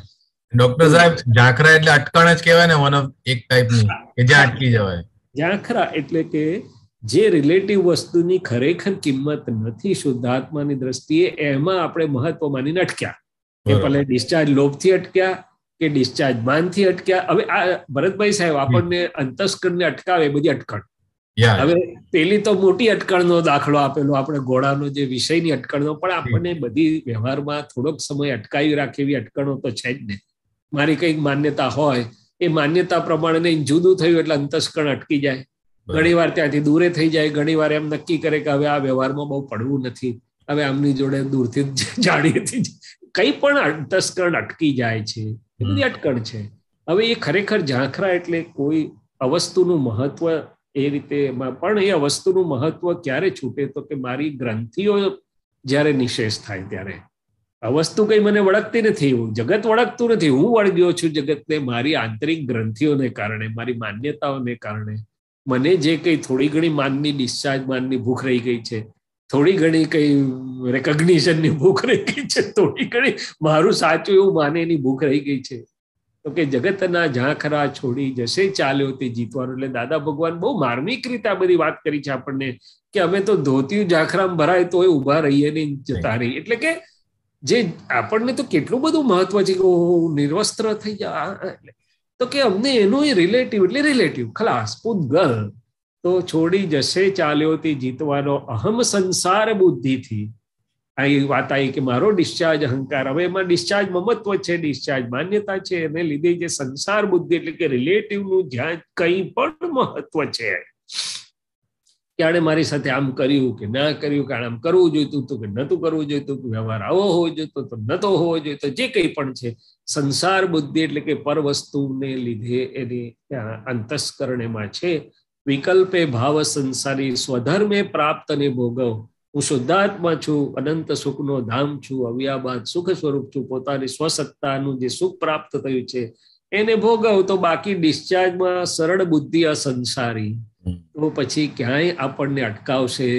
ડોક્ટર સાહેબ, ઝાંખરા એટલે અટકણ જ કહેવાય ને, વન ઓફ એક ટાઈપની કે જ્યાં અટકી જવાય. ઝાંખરા એટલે કે જે રિલેટિવ વસ્તુની ખરેખર કિંમત નથી શુદ્ધાત્માની દ્રષ્ટિએ, એમાં આપણે મહત્વ માનીને અટક્યા. કે ભલે ડિસ્ચાર્જ લોભથી અટક્યા કે ડિસ્ચાર્જ માનથી અટક્યા. હવે આ ભરતભાઈ સાહેબ આપણને અંતસ્કરણને અટકાવે બધી અટકણ. હવે પેલી તો મોટી અટકણનો દાખલો આપેલો આપણે, ઘોડાનો જે વિષયની અટકણનો, પણ આપણને બધી વ્યવહારમાં થોડોક સમય અટકાવી રાખે એવી અટકણો તો છે જ ને. મારી કંઈક માન્યતા હોય, એ માન્યતા પ્રમાણે જુદું થયું એટલે અંતસ્કરણ અટકી જાય, ઘણી વાર ત્યાંથી દૂરે થઈ જાય, ઘણી વાર એમ નક્કી કરે કે હવે આ વ્યવહારમાં બહુ પડવું નથી, હવે આમની જોડે દૂરથી જાણીથી કંઈ પણ અંતસ્કરણ અટકી જાય છે. એ બધી અટકણ છે. હવે એ ખરેખર ઝાંખરા એટલે કોઈ અવસ્તુનું મહત્વ એ રીતે, પણ એ વસ્તુનું મહત્વ ક્યારે છૂટે? તો કે મારી ગ્રંથિઓ જ્યારે નિશેષ થાય ત્યારે. આ વસ્તુ કઈ મને વળગતી નથી, જગત વળગતું નથી, હું વળગ્યો છું જગતને મારી આંતરિક ગ્રંથિઓને કારણે, મારી માન્યતાઓને કારણે. મને જે કંઈ થોડી ઘણી માનની ડિસ્ચાર્જ માનની ભૂખ રહી ગઈ છે, થોડી ઘણી કંઈ રેકોગ્નિશનની ભૂખ રહી ગઈ છે, થોડી ઘણી મારું સાચું એવું માને એની ભૂખ રહી ગઈ છે, તો કે જગતના ઝાંખરા છોડી જશે ચાલ્યો તે જીતવાનું. એટલે દાદા ભગવાન બહુ માર્મિક રીતે આ બધી વાત કરી છે આપણને કે અમે તો ધોતિયું ઝાંખરામાં ભરાય તો એ ઉભા રહીએ નહીં, જતા રહી. એટલે કે જે આપણને તો કેટલું બધું મહત્વ છે કે નિર્વસ્ત્ર થઈ જાય, તો કે અમને એનું રિલેટિવ એટલે રિલેટિવ ખલાસ પૂતગલ તો છોડી જશે ચાલ્યો તે જીતવાનો અહમ સંસાર બુદ્ધિથી. અહીં વાત આવી કે મારો ડિસ્ચાર્જ અહંકાર, હવે એમાં ડિસ્ચાર્જ મમત્વ છે, ડિસ્ચાર્જ માન્યતા છે, એને લીધે જે સંસાર બુદ્ધિ એટલે કે રિલેટિવનું જ્યાં કંઈ પણ મહત્વ છે કે આણે મારી સાથે આમ કર્યું કે ના કર્યું, કે આણે આમ કરવું જોઈતું હતું કે નહોતું કરવું જોઈતું, વ્યવહાર આવો હોવો જોઈતો તો નતો હોવો જોઈતો, જે કંઈ પણ છે સંસાર બુદ્ધિ એટલે કે પર વસ્તુને લીધે એની અંતસ્કરણ એમાં છે. વિકલ્પે ભાવ સંસારી સ્વધર્મે પ્રાપ્ત ને ભોગવ. હું શુદ્ધાત્મા છું, અનંત સુખનો ધામ છું, અવ્યાબાદ સુખ સ્વરૂપ છું, પોતાની સ્વસત્તાનું જે સુખ પ્રાપ્ત થયું છે એને ભોગવ. તો બાકી ડિસ્ચાર્જમાં સરળ બુદ્ધિ આ સંસારી, તો પછી ક્યાંય આપણને અટકાવશે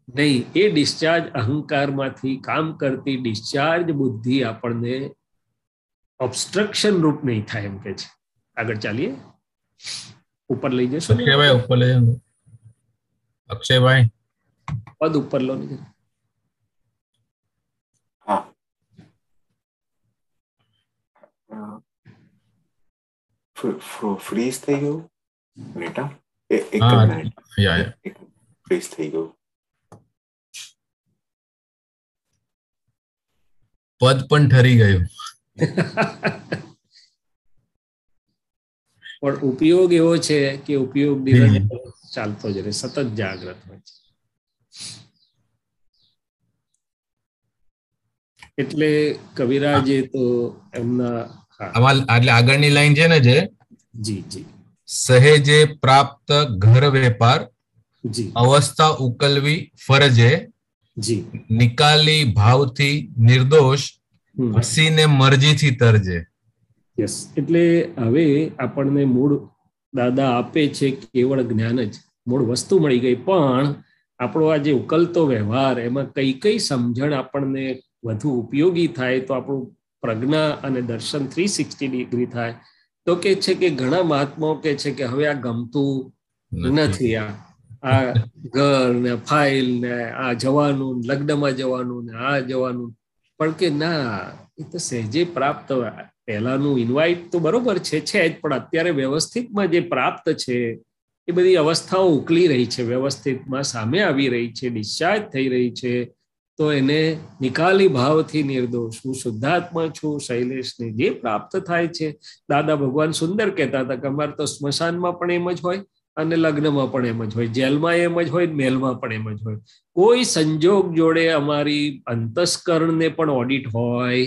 નહીં. એ ડિસ્ચાર્જ અહંકારમાંથી કામ કરતી ડિસ્ચાર્જ બુદ્ધિ આપણને ઓબ્સ્ટ્રક્શન રૂપ નહીં થાય એમ કે છે. આગળ ચાલીએ, ઉપર લઈ જશો અક્ષયભાઈ, ઉપર લઈ જાઓ. અક્ષયભાઈ પદ ઉપર લો ને. હા, ફ્રીઝ થઈ ગયું મિનિટ. એક મિનિટ, ફ્રીઝ થઈ ગયું. પદ પણ ઠરી ગયું. પણ ઉપયોગ એવો છે કે ઉપયોગ દિવસ ચાલતો જ રહે, સતત જાગ્રત હોય છે. એટલે કવિરાજે તો એમના એટલે આગળની લાઈન છે ને, જે જી જી સહેજે પ્રાપ્ત ઘર વેપાર જી અવસ્થા ઉકલવી ફરજે જી નિકાલી ભાવથી નિર્દોષ હસીને મરજીથી તરજે. યસ, એટલે હવે આપણને મૂળ દાદા આપે છે કેવળ જ્ઞાન જ, મૂળ વસ્તુ મળી ગઈ, પણ આપણો આ જે ઉકલતો વ્યવહાર એમાં કઈ કઈ સમજણ આપણને વધુ ઉપયોગી થાય તો આપણું પ્રજ્ઞા અને દર્શન 360 ડિગ્રી થાય. તો કે છે કે ઘણા મહાત્માઓ કે છે કે હવે આ ગમતું નથી, આ ઘર ને ફાઇલ ને આ જવાનું, લગ્નમાં જવાનું ને આ જવાનું, પણ કે ના, એ તો સહેજે પ્રાપ્ત. પહેલાનું ઇન્વાઇટ તો બરોબર છે જ, પણ અત્યારે વ્યવસ્થિતમાં જે પ્રાપ્ત છે એ બધી અવસ્થાઓ ઉકલી રહી છે, વ્યવસ્થિતમાં સામે આવી રહી છે, ડિસ્ચાર્જ થઈ રહી છે. તો એને નિકાલી ભાવથી નિર્દોષ, હું શુદ્ધાત્મા છું, શૈલેષને જે પ્રાપ્ત થાય છે. દાદા ભગવાન સુંદર કહેતા હતા કે અમારે તો સ્મશાનમાં પણ એમ જ હોય અને લગ્નમાં પણ એમ જ હોય, જેલમાં એમ જ હોય, મહેલમાં પણ એમ જ હોય. કોઈ સંજોગ જોડે અમારી અંતસ્કરણને પણ ઓડિટ હોય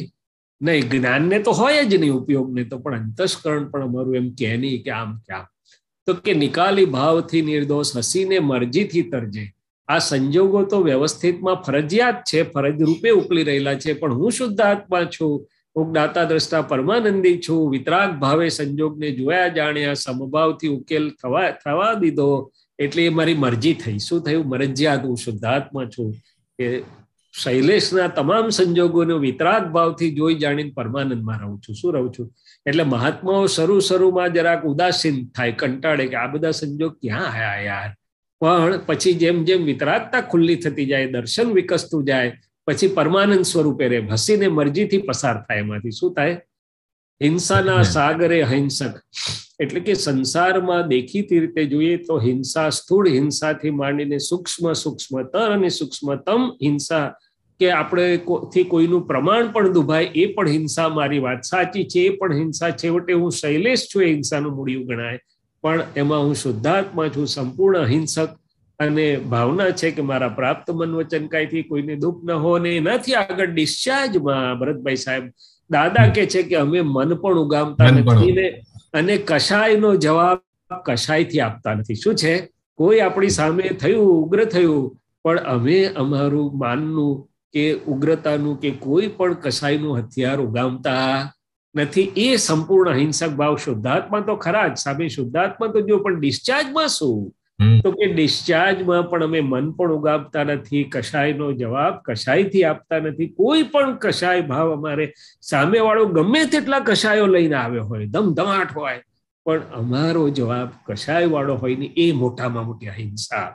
નહીં. જ્ઞાનને તો હોય જ નહીં, ઉપયોગને તો, પણ અંતસ્કરણ પણ અમારું એમ કે નહીં કે આમ ક્યાં. તો કે નિકાલી ભાવથી નિર્દોષ હસીને મરજીથી તરજે. આ સંજોગો તો વ્યવસ્થિતમાં ફરજિયાત છે, ફરજ રૂપે ઉકલી રહેલા છે, પણ હું શુદ્ધાત્મા છું, હું જ્ઞાતા દ્રષ્ટા પરમાનંદી છું, વિતરાગ ભાવે સંજોગને જોયા જાણ્યા, સમભાવથી ઉકેલ થવા દીધો, એટલે એ મારી મરજી થઈ. શું થયું? મરજિયાત હું શુદ્ધાત્મા છું, કે શૈલેષના તમામ સંજોગોનો વિતરાગ ભાવથી જોઈ જાણીને પરમાનંદમાં રહું છું. શું રહું છું? એટલે મહાત્માઓ શરૂમાં જરાક ઉદાસીન થાય, કંટાળે કે આ બધા સંજોગ ક્યાં આયા યાર. પણ પછી જેમ જેમ વિતરાગતા ખુલ્લી થતી જાય, દર્શન વિકસતું જાય, પછી પરમાનંદ સ્વરૂપે રે, હસીને મરજીથી પસાર થાય. એમાંથી શું થાય? હિંસાના સાગરે અહિંસક. એટલે કે સંસારમાં દેખીતી રીતે જોઈએ તો હિંસા, સ્થૂળ હિંસાથી માંડીને સૂક્ષ્મતર અને સૂક્ષ્મતમ હિંસા, કે આપણે થી કોઈનું પ્રમાણ પણ દુભાય એ પણ હિંસા. મારી વાત સાચી છે એ પણ હિંસા. છેવટે હું શૈલેષ છું એ હિંસાનું મૂળિયું ગણાય, પણ એમાં હું શુદ્ધાત્મા છું, સંપૂર્ણ અહિંસક. અને ભાવના છે કે મારા પ્રાપ્ત મન વચન કાંઈથી કોઈને દુઃખ ન હો. ને એનાથી આગળ ડિસ્ચાર્જમાં ભરતભાઈ સાહેબ દાદા કે છે કે અમે મન પણ ઉગામતા નથી ને, અને કશાયનો જવાબ કશાયથી આપતા નથી. શું છે? કોઈ આપણી સામે થયું, ઉગ્ર થયું, પણ અમે અમારું માનનું કે ઉગ્રતાનું કે કોઈ પણ કશાયનું હથિયાર ઉગામતા નથી. એ સંપૂર્ણ અહિંસક ભાવ. શુદ્ધાત્મા તો ખરા જ, સામે શુદ્ધાત્મા તો જો, પણ ડિસ્ચાર્જમાં શું? તો કે ડિસ્ચાર્જમાં પણ અમે મન પણ ઉગામતા નથી, કશાયનો જવાબ કશાયથી આપતા નથી. કોઈ પણ કશાય ભાવ અમારે સામેવાળો ગમે તેટલા કશાયો લઈને આવ્યો હોય, ધમધમાટ હોય, પણ અમારો જવાબ કશાય વાળો હોય ને, એ મોટામાં મોટી અહિંસા.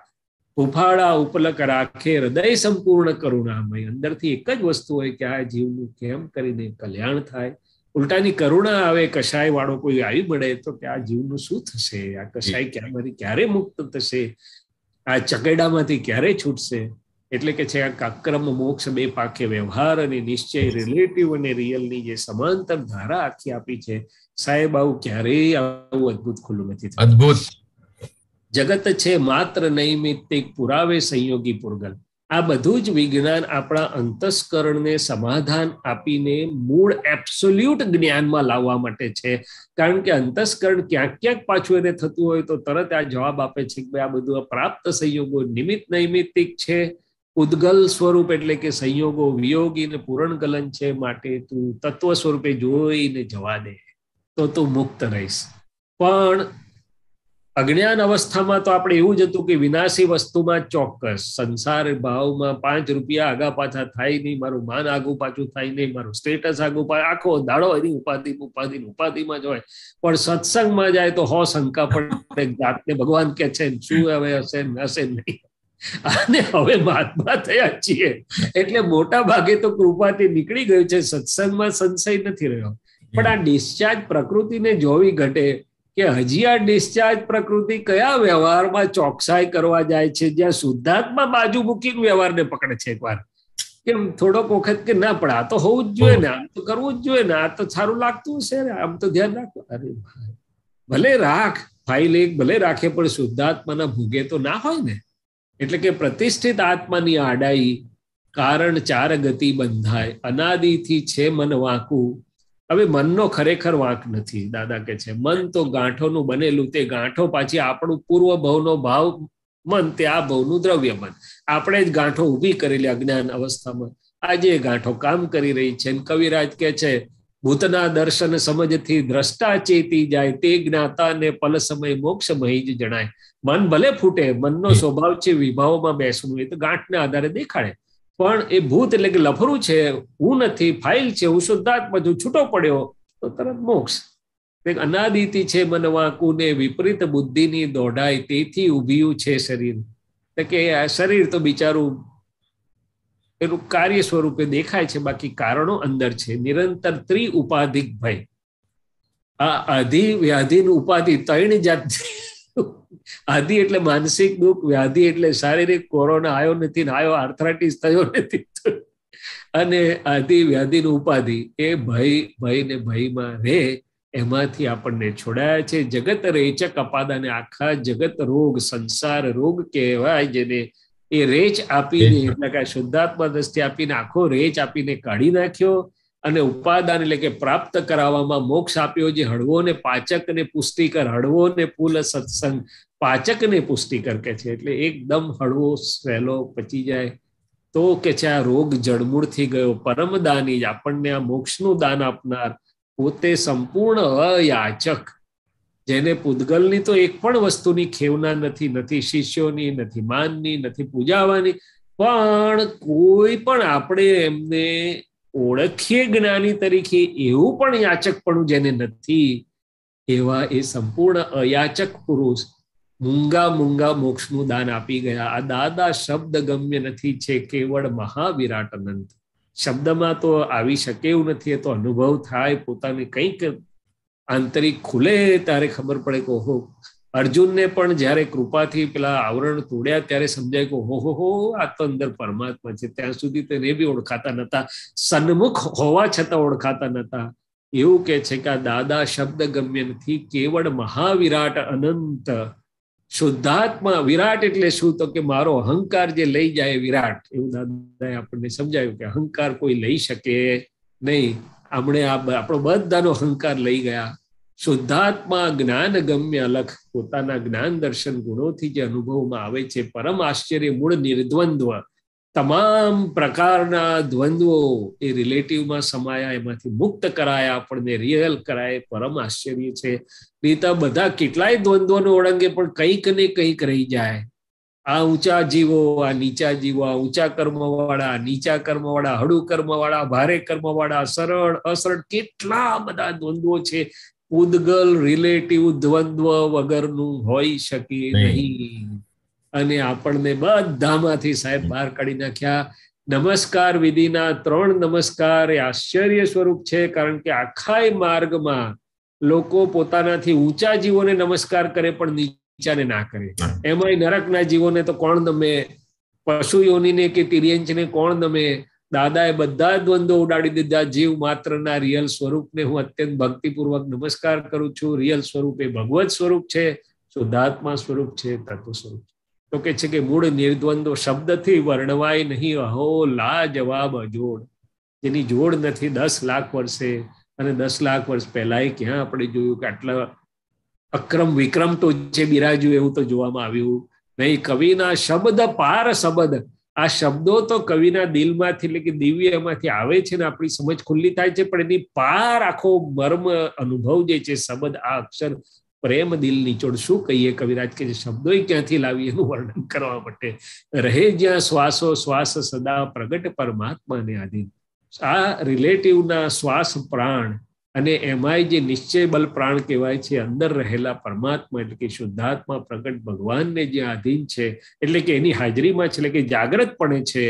ઉફાળા ઉપલક રાખે હૃદય સંપૂર્ણ કરુણામય. અંદરથી એક જ વસ્તુ હોય કે આ જીવનું કેમ કરીને કલ્યાણ થાય. ઉલટાની કરુણા આવે, કશાય વાળો કોઈ આવી મળે તો કે આ જીવનું શું થશે, આ કશાય ક્યારે મુક્ત થશે, આ ચકેડામાંથી ક્યારે છૂટશે. એટલે કે છે આ અક્રમ મોક્ષ બે પાકે વ્યવહાર અને નિશ્ચય, રિલેટિવ અને રિયલની જે સમાંતર ધારા આખી આપી છે સાહેબ, આવું ક્યારેય આવું અદભુત ખુલ્લું નથી થતું. અદભુત. જગત છે માત્ર નૈમિત્તિક, પુરાવે સંયોગી પૂર્ગલ. આ બધું જ વિજ્ઞાન આપણા અંતસ્કરણને સમાધાન આપીને મૂળ એબ્સોલ્યુટ જ્ઞાનમાં લાવવા માટે છે. કારણ કે અંતસ્કરણ ક્યાંક ક્યાંક પાછું એને થતું હોય તો તરત આ જવાબ આપે છે કે આ બધું પ્રાપ્ત સંયોગો નિમિત્ત નૈમિત્તિક છે, ઉદ્ગલ સ્વરૂપ એટલે કે સંયોગો વિયોગી ને પૂરણગલન છે, માટે તું તત્વ સ્વરૂપે જોઈને જવા દે તો તું મુક્ત રહીશ. પણ અજ્ઞાન અવસ્થામાં તો આપણે એવું જ હતું કે વિનાશી વસ્તુમાં ચોક્કસ સંસાર ભાવમાં 5 રૂપિયા આગા પાછા થાય નહીં, મારું માન આગું પાછું થાય નહીં, મારું સ્ટેટસ આગું પાછું, આખો દાડો એની ઉપાધિમાં જ હોય. પણ સત્સંગમાં જાય તો શંકા પડે જાતને ભગવાન કે છે શું હવે હશે નહીં. અને હવે મહાત્મા થયા છીએ એટલે મોટા ભાગે તો કૃપાથી નીકળી ગયું છે, સત્સંગમાં સંશય નથી રહ્યો. પણ આ ડિસ્ચાર્જ પ્રકૃતિને જોવી ઘટે કે હજી આ ડિસ્ચાર્જ પ્રકૃતિ કયા વ્યવહારમાં ચોકસાઈ કરવા જાય છે, જ્યાં શુદ્ધાત્મા બાજુ મૂકીને વ્યવહારને પકડે છે. એકવાર કેમ થોડોક વખત કે ના પણ આ તો હોવું જ જોઈએ ને, આમ તો કરવું જ જોઈએ ને, આ તો સારું લાગતું હશે ને, આમ તો ધ્યાન રાખવું. અરે ભાઈ ભલે રાખ, ફાઇલ એક ભલે રાખે પણ શુદ્ધાત્માના ભૂગે તો ના હોય ને. એટલે કે પ્રતિષ્ઠિત આત્માની આડાઈ કારણ 4 ગતિ બંધાય, અનાદિથી છે મન વાંકું. હવે મનનો ખરેખર વાંક નથી. દાદા કે છે મન તો ગાંઠોનું બનેલું, તે ગાંઠો પાછી આપણું પૂર્વ ભવનો ભાવ મન, તે આ ભવનું દ્રવ્ય મન. આપણે જ ગાંઠો ઊભી કરેલી અજ્ઞાન અવસ્થામાં. આજે ગાંઠો કામ કરી રહી છે. કવિરાજ કે છે ભૂતના દર્શન સમજથી દ્રષ્ટા ચેતી જાય, તે જ્ઞાતા ને પલ સમય મોક્ષ મહી જ જણાય. મન ભલે ફૂટે, મનનો સ્વભાવ છે વિભાવમાં બેસવું, એ તો ગાંઠને આધારે દેખાડે. પણ એ ભૂત એટલે કે લફરું છે, હું નથી, ફાઇલ છે, હું શુદ્ધાત્મા છું, છૂટો પડ્યો તો તરત મોક્ષ. અનાદિતિ છે મન વાંકું ને વિપરીત બુદ્ધિની દોઢાય, તેથી ઉભ્યું છે શરીર. એટલે કે આ શરીર તો બિચારું એનું કાર્ય સ્વરૂપે દેખાય છે, બાકી કારણો અંદર છે. નિરંતર ઉપાધિક ભય, આ આધિ વ્યાધિ ઉપાધિ 3 જાત. આધિ એટલે માનસિક દુઃખ, વ્યાધિ એટલે શારીરિક, કોરોના આવ્યો નથી ને આવ્યો, આર્થરાઇટિસ થયો નથી, અને આધિ વ્યાધિનું ઉપાધિ એ ભય ને ભયમાં રહે, એમાંથી આપણને છોડાયા છે. જગત રેચક અપાદાને, આખા જગત રોગ, સંસાર રોગ કહેવાય જેને, એ રેચ આપીને એટલે કે શુદ્ધાત્મા દ્રષ્ટિ આપીને આખો રેચ આપીને કાઢી નાખ્યો. અને ઉપાદાન એટલે કે પ્રાપ્ત કરાવવામાં મોક્ષ આપ્યો, જે હળવો ને પાચક ને પુષ્ટિકર. હળવો ને ફૂલ સત્સંગ, પાચક ને પુષ્ટિકર કે છે. એટલે એકદમ હળવો સહેલો પચી જાય તો કે છે આ રોગ જડમૂળથી ગયો. પરમદાની જ આપણને આ મોક્ષનું દાન આપનાર, પોતે સંપૂર્ણ અયાચક, જેને પૂતગલની તો એક પણ વસ્તુની ખેવના નથી, નથી શિષ્યોની, નથી માનની, નથી પૂજાવાની, પણ કોઈ પણ આપણે એમને ઓળખીએ જ્ઞાની તરીકે એવું પણ યાચકપણું જેને નથી, એવા એ સંપૂર્ણ અયાચક પુરુષ મૂંગા મોક્ષનું દાન આપી ગયા. આ દાદા શબ્દ ગમ્ય નથી, છે કેવળ મહાવિરાટ અનંત. શબ્દમાં તો આવી શકે એવું નથી, એ તો અનુભવ થાય, પોતાને કંઈક આંતરિક ખુલે ત્યારે ખબર પડે કે ઓહો. અર્જુનને પણ જ્યારે કૃપાથી પેલા આવરણ તોડ્યા ત્યારે સમજાય કે હો આ તો અંદર પરમાત્મા છે. ત્યાં સુધી તેને બી ઓળખાતા નતા, સન્મુખ હોવા છતાં ઓળખાતા નતા. એવું કે છે કે આ દાદા શબ્દ ગમ્ય નથી, કેવળ મહાવિરાટ અનંત શુદ્ધાત્મા. વિરાટ એટલે શું? તો કે મારો અહંકાર જે લઈ જાય વિરાટ. એવું દાદાએ આપણને સમજાયું કે અહંકાર કોઈ લઈ શકે નહીં. આપણે આપણો બધાનો અહંકાર લઈ ગયા. શુદ્ધાત્મા જ્ઞાન ગમ્ય અલખ, પોતાના જ્ઞાન દર્શન ગુણોથી જે અનુભવમાં આવે છે, પરમ આશ્ચર્ય મૂળ નિર્દ્વંદ્વ. તમામ પ્રકારના દ્વંદ્વો એ રિલેટિવમાં સમાયા, એમાંથી મુક્ત કરાયા, આપણને રિયલ કરાય, પરમ આશ્ચર્ય છે. નહીં તો બધા કેટલાય દ્વંદ્વોને ઓળંગે પણ કંઈક ને કંઈક રહી જાય. આ ઊંચા જીવો, આ નીચા જીવો, આ ઊંચા કર્મવાળા, નીચા કર્મવાળા, હળુ કર્મવાળા, ભારે કર્મવાળા, સરળ અસરળ, કેટલા બધા દ્વંદ્વો છે. પૂતગલ રિલેટિવ દ્વંદ્વ વગરનું હોઈ શકે નહીં. અને આપણને બધામાંથી સાહેબ બહાર કાઢી નાખ્યા. નમસ્કાર વિધિના 3 નમસ્કાર એ આશ્ચર્ય સ્વરૂપ છે. કારણ કે આખા માર્ગમાં લોકો પોતાનાથી ઊંચા જીવોને નમસ્કાર કરે પણ નીચાને ના કરે. એમાંય નરકના જીવોને તો કોણ નમે, પશુ યોનીને કે તિર્યંચને કોણ નમે. દાદાએ બધા દ્વંદ્વો ઉડાડી દીધા. જીવ માત્રના રિયલ સ્વરૂપને હું અત્યંત ભક્તિપૂર્વક નમસ્કાર કરું છું. રિયલ સ્વરૂપ એ ભગવત સ્વરૂપ છે. શુદ્ધાત્મા સ્વરૂપ છે, તત્વ સ્વરૂપ છે. તો કે છે કે મૂળ નિર્દ્વંદ્વ શબ્દથી વર્ણવાય નહીં, અહો લા જવાબ અજોડ. જેની જોડ નથી 10 લાખ વર્ષે અને 10 લાખ વર્ષ પહેલા ક્યાં આપણે જોયું કે આટલા અક્રમ વિક્રમ તો જે બિરાજ્યું એવું તો જોવામાં આવ્યું નહીં. કવિના શબ્દ પાર શબ્દ, આ શબ્દો તો કવિના દિલમાંથી એટલે કે દિવ્યમાંથી આવે છે ને આપણી સમજ ખુલ્લી થાય છે, પણ એની પાર આખો મર્મ અનુભવ જે છે શબ્દ, આ અક્ષર પ્રેમ દિલ નીચોડ. શું કહીએ કવિરાજ કે જે શબ્દો ક્યાંથી લાવી એનું વર્ણન કરવા માટે. રહે જ્યાં શ્વાસો શ્વાસ સદા પ્રગટ પરમાત્માને આધીન. આ રિલેટિવના શ્વાસ પ્રાણ અને એમાંય જે નિશ્ચય બલ પ્રાણ કહેવાય છે, અંદર રહેલા પરમાત્મા એટલે કે શુદ્ધાત્મા પ્રગટ ભગવાનને જે આધીન છે, એટલે કે એની હાજરીમાં છે, એટલે કે જાગ્રતપણે છે.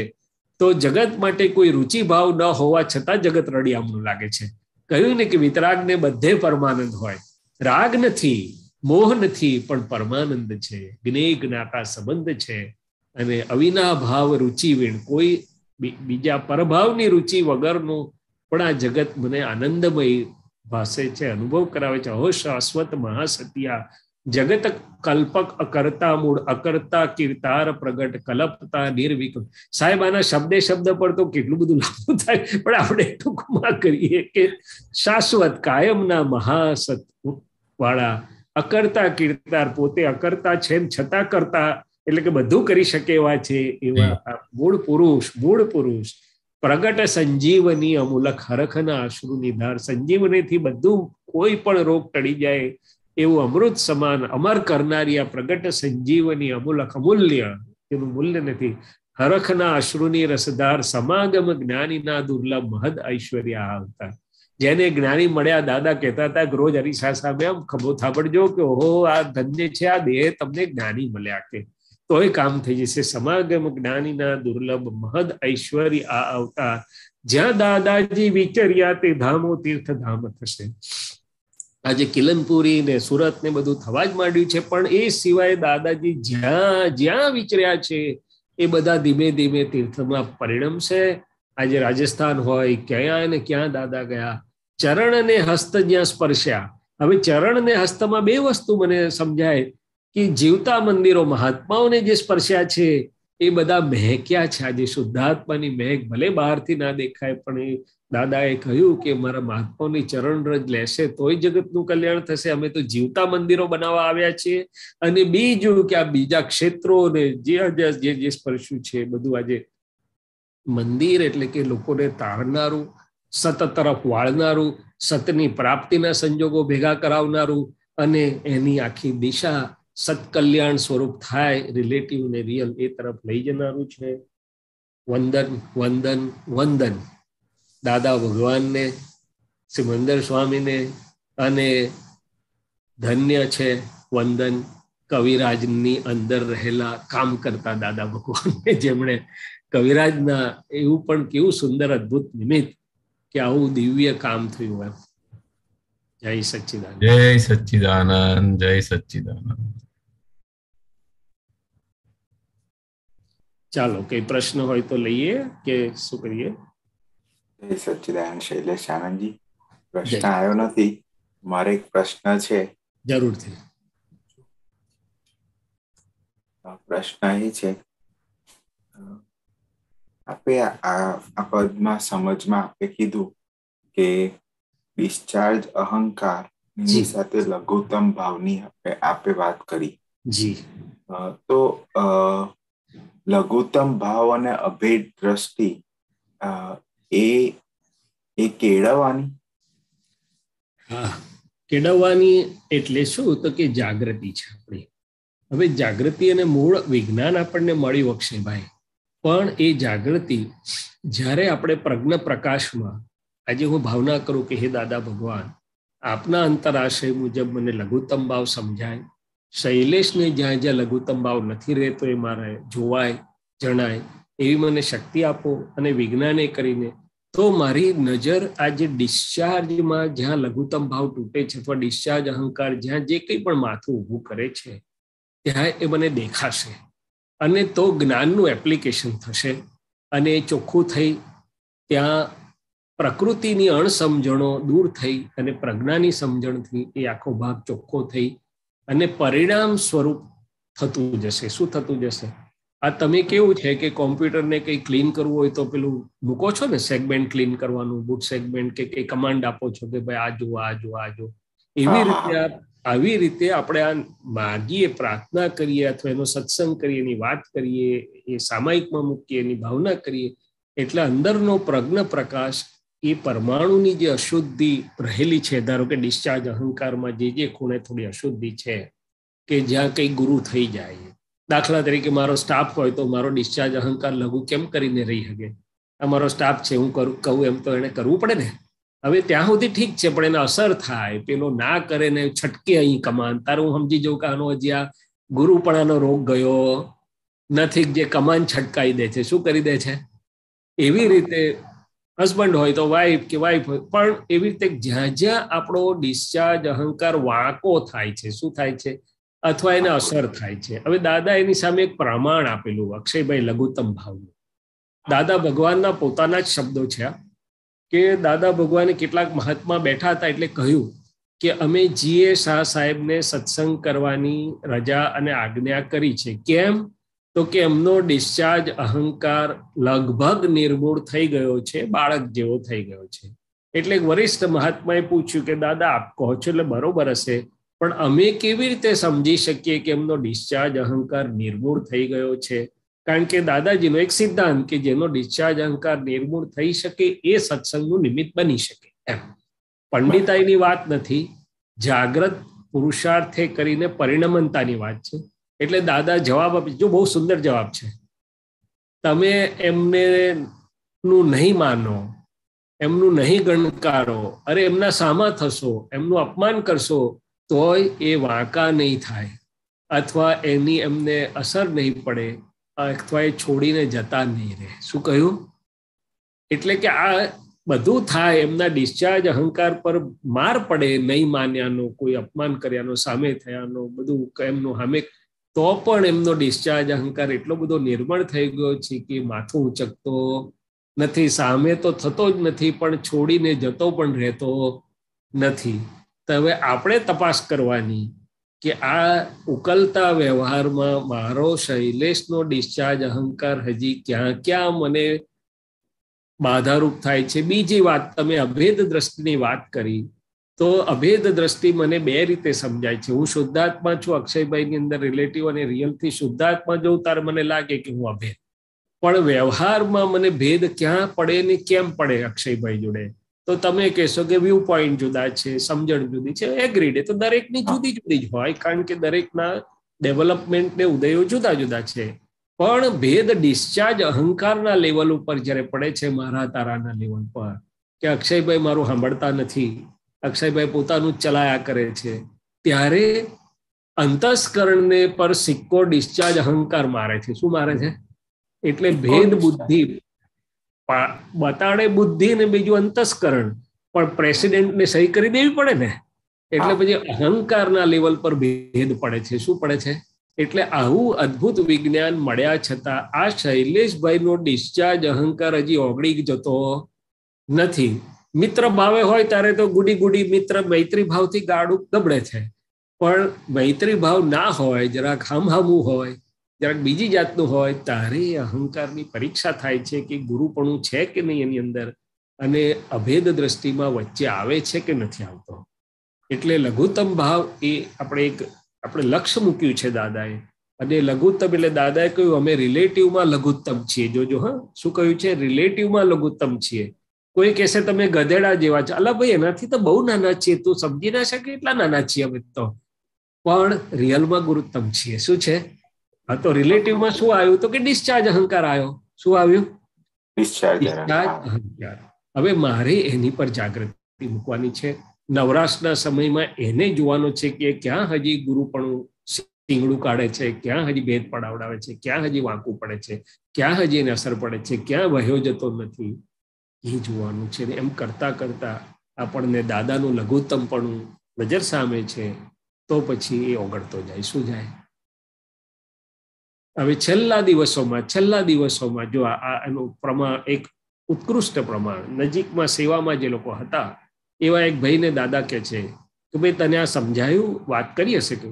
તો જગત માટે કોઈ રુચિ ભાવ ન હોવા છતાં જગત રડિયામણું લાગે છે. કહ્યું ને કે વિતરાગને બધે પરમાનંદ હોય, રાગ નથી, મોહ નથી, પણ પરમાનંદ છે, જ્ઞેય જ્ઞાતા સંબંધ છે. અને અવિના ભાવ રુચિ વીણ, કોઈ બીજા પરભાવની રુચિ વગરનું પણ આ જગત મને આનંદમય ભાસે છે, અનુભવ કરાવે છે. અહો શાશ્વત મહાસત્યા જગત કલ્પક અકર્તા મૂળ, અકર્તા કીર્તાર પ્રગટ કલ્પતા નિર્વિકલ્પ. સાહેબ આના શબ્દે શબ્દ પર તો કેટલું બધું લાગુ થાય, પણ આપણે ટૂંકમાં કરીએ કે શાશ્વત કાયમના મહાસત વાળા, અકર્તા કીર્તાર, પોતે અકર્તા છે છતાં કરતા એટલે કે બધું કરી શકે એવા છે, એવા મૂળ પુરુષ પ્રગટ સંજીવની અમૂલક હરખના અશ્રુની ધાર. સંજીવનીથી બધું કોઈ પણ રોગ ટળી જાય એવું અમૃત સમાન અમર કરનારી આ પ્રગટ સંજીવની અમૂલક, અમૂલ્ય, એનું મૂલ્ય નથી, હરખના અશ્રુની રસધાર, સમાગમ જ્ઞાનીના દુર્લભ મહદ ઐશ્વર્ય આવતા. જેને જ્ઞાની મળ્યા, દાદા કહેતા હતા કે રોજ હરીસા સામે આમ ખભો થાબડજો કે ઓહો આ ધન્ય છે આ દેહ, તમને જ્ઞાની મળ્યા કે તો એ કામ થઈ જશે. સમાગમ જ્ઞાનીના દુર્લભ મહદ ઐશ્વર્ય આ આવતા. જ્યાં દાદાજી વિચર્યા તે ધામો તીર્થ ધામ થશે. આજે કિલનપુરી ને સુરત ને બધું થવા જ માંડ્યું છે, પણ એ સિવાય દાદાજી જ્યાં વિચર્યા છે એ બધા ધીમે ધીમે તીર્થમાં પરિણમશે. આજે રાજસ્થાન હોય, ક્યાં ને ક્યાં દાદા ગયા. ચરણ ને હસ્ત જ્યાં સ્પર્શ્યા. હવે ચરણ ને હસ્તમાં બે વસ્તુ મને સમજાય કે જીવતા મંદિરો મહાત્માઓને જે સ્પર્શ્યા છે એ બધા મહેક્યા છે. આજે શુદ્ધાત્માની મહેક ભલે બહારથી ના દેખાય, પણ એ દાદાએ કહ્યું કે મારા મહાત્માઓની ચરણ રજ લેશે તોય જગતનું કલ્યાણ થશે. અમે તો જીવતા મંદિરો બનાવવા આવ્યા છીએ. અને બીજું કે આ બીજા ક્ષેત્રોને જે સ્પર્શ્યું છે બધું આજે મંદિર એટલે કે લોકોને તારનારું, સત તરફ વાળનારું, સતની પ્રાપ્તિના સંજોગો ભેગા કરાવનારું અને એની આખી દિશા સત્કલ્યાણ સ્વરૂપ થાય, રિલેટિવ ને રિયલ એ તરફ લઈ જનારું છે. વંદન વંદન વંદન દાદા ભગવાનને, સિમંદર સ્વામીને, અને ધન્ય છે વંદન કવિરાજની અંદર રહેલા કામ કરતા દાદા ભગવાનને, જેમણે કવિરાજના એવું પણ કેવું સુંદર અદ્ભુત નિમિત્ત કે આવું દિવ્ય કામ થયું એમ. જય સચ્ચિદાનંદ. જય સચ્ચિદાનંદ. જય સચ્ચિદાનંદ. ચાલો કઈ પ્રશ્ન હોય તો લઈએ કે શું કરીએ? જય સચ્ચિદાનંદ. શૈલેષ આનંદજી, પ્રશ્ન આવ્યો નથી, મારે એક પ્રશ્ન છે. જરૂરથી. પ્રશ્ન એ છે, આપે આ પદમાં સમજમાં આપે કીધું કે ડિસ્ચાર્જ અહંકાર ની સાથે લઘુત્તમ ભાવની આપે વાત કરી. જી. તો લઘુત્તમ ભાવ અને અભેદ દ્રષ્ટિ એ કેળવવાની? હા, કેળવવાની એટલે શું? તો કે જાગૃતિ છે આપણી. હવે જાગૃતિ અને મૂળ વિજ્ઞાન આપણને મળ્યું અક્ષયભાઈ, પણ એ જાગૃતિ જ્યારે આપણે પ્રજ્ઞ પ્રકાશમાં, આજે હું ભાવના કરું કે હે દાદા ભગવાન, આપના અંતરાશય મુજબ મને લઘુત્તમ ભાવ સમજાય, શૈલેષને જ્યાં જ્યાં લઘુત્તમ ભાવ નથી રહેતો એ મારે જોવાય, જણાય, એવી મને શક્તિ આપો. અને વિજ્ઞાને કરીને તો મારી નજર આજે ડિસ્ચાર્જમાં જ્યાં લઘુત્તમ ભાવ તૂટે છે અથવા ડિસ્ચાર્જ અહંકાર જ્યાં જે કંઈ પણ માથું ઊભું કરે છે ત્યાં એ મને દેખાશે. અને તો જ્ઞાનનું એપ્લિકેશન થશે અને ચોખ્ખું થઈ ત્યાં પ્રકૃતિની અણસમજણો દૂર થઈ અને પ્રજ્ઞાની સમજણથી એ આખો ભાગ ચોખ્ખો થઈ અને પરિણામ સ્વરૂપ થતું જશે. શું થતું જશે? આ તમે કેવું છે કે કોમ્પ્યુટરને કંઈ ક્લીન કરવું હોય તો પેલું મૂકો છો ને, સેગમેન્ટ ક્લીન કરવાનું, બુટ સેગમેન્ટ કે કંઈ કમાન્ડ આપો છો કે ભાઈ આ જુઓ, આ જુઓ, આ જુઓ. આવી રીતે આપણે આ માગીએ, પ્રાર્થના કરીએ અથવા એનો સત્સંગ કરીએ, એની વાત કરીએ, એ સામાયિકમાં મૂકીએ, એની ભાવના કરીએ, એટલે અંદરનો પ્રજ્ઞ પ્રકાશ, એ પરમાણુની જે અશુદ્ધિ રહેલી છે, ધારો કે ડિસ્ચાર્જ અહંકારમાં જે ખૂણે થોડી અશુદ્ધિ છે કે જ્યાં કંઈ ગુરુ થઈ જાય, દાખલા તરીકે મારો સ્ટાફ હોય તો મારો ડિસ્ચાર્જ અહંકાર લઘુ કેમ કરીને રહી શકે? અમારો સ્ટાફ છે, હું કહું એમ તો એને કરવું પડે ને. હવે ત્યાં સુધી ઠીક છે, પણ એને અસર થાય, પેલો ના કરે ને છટકે અહીં કમાન, તારે હું સમજી જાઉં કે આનો હજી આ ગુરુપણાનો રોગ ગયો નથી, જે કમાન છટકાઈ દે છે. શું કરી દે છે? એવી રીતે હસબન્ડ હોય તો વાઈફ કે વાઈફ હોય, પણ એવી રીતે જ્યાં જ્યાં આપણો ડિસ્ચાર્જ અહંકાર વાંકો થાય છે, શું થાય છે? અથવા એને અસર થાય છે. હવે દાદા એની સામે એક પ્રમાણ આપેલું, અક્ષયભાઈ, લઘુત્તમ ભાવનું. દાદા ભગવાનના પોતાના જ શબ્દો છે કે દાદા ભગવાને કેટલાક મહાત્મા બેઠા હતા એટલે કહ્યું કે અમે જીએ શાહ સાહેબને સત્સંગ કરવાની રજા અને આજ્ઞા કરી છે. કેમ? તો કે એમનો ડિસ્ચાર્જ અહંકાર લગભગ નિર્મૂળ થઈ ગયો છે, બાળક જેવો થઈ ગયો છે. એટલે વરિષ્ઠ મહાત્માએ પૂછ્યું કે દાદા આપ કહો છો એટલે બરોબર હશે, પણ અમે કેવી રીતે સમજી શકીએ કે એમનો ડિસ્ચાર્જ અહંકાર નિર્મૂળ થઈ ગયો છે? કારણ કે દાદાજીનો એક સિદ્ધાંત કે જેનો ડિસ્ચાર્જ અહંકાર નિર્મૂળ થઈ શકે એ સત્સંગનું નિમિત્ત બની શકે. એમ પંડિતાઈની વાત નથી, જાગ્રત પુરુષાર્થે કરીને પરિણમનતાની વાત છે. એટલે દાદા જવાબ આપે, જો બહુ સુંદર જવાબ છે. તમે એમને નું નહીં માનો, એમનું નહીં ગણકારો, અરે એમના સામા થશો, એમનું અપમાન કરશો, તોય એ વાંકા નહીં થાય, અથવા એની એમને અસર નહીં પડે, અથવા એ છોડીને જતા નહીં રહે. શું કહ્યું? એટલે કે આ બધું થાય, એમના ડિસ્ચાર્જ અહંકાર પર માર પડે, નહીં માન્યાનો, કોઈ અપમાન કર્યાનો, સામે થયાનો, બધું એમનું સામે, તો પણ એમનો ડિસ્ચાર્જ અહંકાર એટલો બધો નિર્મળ થઈ ગયો છે કે માથું ઉચકતો નથી, સામે તો થતો જ નથી, પણ છોડીને જતો પણ રહેતો નથી. તો હવે આપણે તપાસ કરવાની કે આ ઉકલતા વ્યવહારમાં મારો શૈલેષનો ડિસ્ચાર્જ અહંકાર હજી ક્યાં ક્યાં મને બાધારૂપ થાય છે. બીજી વાત, તમે અભેદ દ્રષ્ટિની વાત કરી, તો અભેદ દ્રષ્ટિ મને બે રીતે સમજાય છે. હું શુદ્ધાત્મા છું, અક્ષયભાઈની અંદર રિલેટિવ અને રિયલથી શુદ્ધાત્મા જોઉં ત્યારે મને લાગે કે હું અભેદ, પણ વ્યવહારમાં મને ભેદ ક્યાં પડે ને કેમ પડે અક્ષયભાઈ જોડે? તો તમે કહેશો કે વ્યૂ પોઈન્ટ જુદા છે, સમજણ જુદી છે. એગ્રીડ, તો દરેકની જુદી જુદી જ હોય, કારણ કે દરેકના ડેવલપમેન્ટ ને ઉદયો જુદા જુદા છે. પણ ભેદ ડિસ્ચાર્જ અહંકારના લેવલ ઉપર જ્યારે પડે છે, મારા તારાના લેવલ પર, કે અક્ષયભાઈ મારું સાંભળતા નથી, અક્ષયભાઈ પોતાનું જ ચલાયા કરે છે, ત્યારે અંતસ્કરણને પર સિક્કો ડિસ્ચાર્જ અહંકાર મારે છે. શું મારે છે? એટલે ભેદ બુદ્ધિ બતાડે, બુદ્ધિ ને બીજું અંતસ્કરણ, પણ પ્રેસિડેન્ટને સહી કરી દેવી પડે ને, એટલે પછી અહંકારના લેવલ પર ભેદ પડે છે. શું પડે છે? એટલે આવું અદ્ભુત વિજ્ઞાન મળ્યા છતાં આ શૈલેષભાઈનો ડિસ્ચાર્જ અહંકાર હજી ઓગળી જતો નથી. મિત્ર ભાવે હોય ત્યારે તો ગુડી ગુડી મિત્ર મૈત્રી ભાવથી ગાડું ગબડે છે, પણ મૈત્રી ભાવ ના હોય, જરાક હામહામું હોય, જરાક બીજી જાતનું હોય, ત્યારે અહંકારની પરીક્ષા થાય છે કે ગુરુપણું છે કે નહીં એની અંદર, અને અભેદ દ્રષ્ટિમાં વચ્ચે આવે છે કે નથી આવતો. એટલે લઘુત્તમ ભાવ એ આપણે લક્ષ્ય મૂક્યું છે દાદાએ. અને લઘુત્તમ એટલે દાદાએ કહ્યું અમે રિલેટિવમાં લઘુત્તમ છીએ. જોજો હા, શું કહ્યું છે? રિલેટિવમાં લઘુત્તમ છીએ. કોઈ કહેશે તમે ગધેડા જેવા છે, અલા ભાઈ એનાથી તો બહુ નાના છીએ, તું સમજી ના શકે એટલા નાના છીએ અમે તો, પણ રિયલમાં ગુરુત્તમ છીએ. શું છે? હા, તો રિલેટિવમાં શું આવ્યું? તો કે ડિસ્ચાર્જ અહંકાર આવ્યો. શું આવ્યું? ડિસ્ચાર્જ અહંકાર. હવે મારે એની પર જાગૃતિ મૂકવાની છે. નવરાશના સમયમાં એને જોવાનો છે કે ક્યાં હજી ગુરુપણું ટીંગડું કાઢે છે, ક્યાં હજી ભેદ પડાવડાવે છે, ક્યાં હજી વાંકું પડે છે, ક્યાં હજી એને અસર પડે છે, ક્યાં વહ્યો જતો નથી, એ જોવાનું છે. એમ કરતા કરતા આપણને દાદાનું લઘુત્તમપણું નજર સામે છે, તો પછી એ ઓગળતો જાય. શું જાય? હવે છેલ્લા દિવસોમાં જો એનું પ્રમાણ, એક ઉત્કૃષ્ટ પ્રમાણ, નજીકમાં સેવામાં જે લોકો હતા એવા એક ભાઈને દાદા કહે છે કે ભાઈ તને આ સમજાયું, વાત કરી હશે કે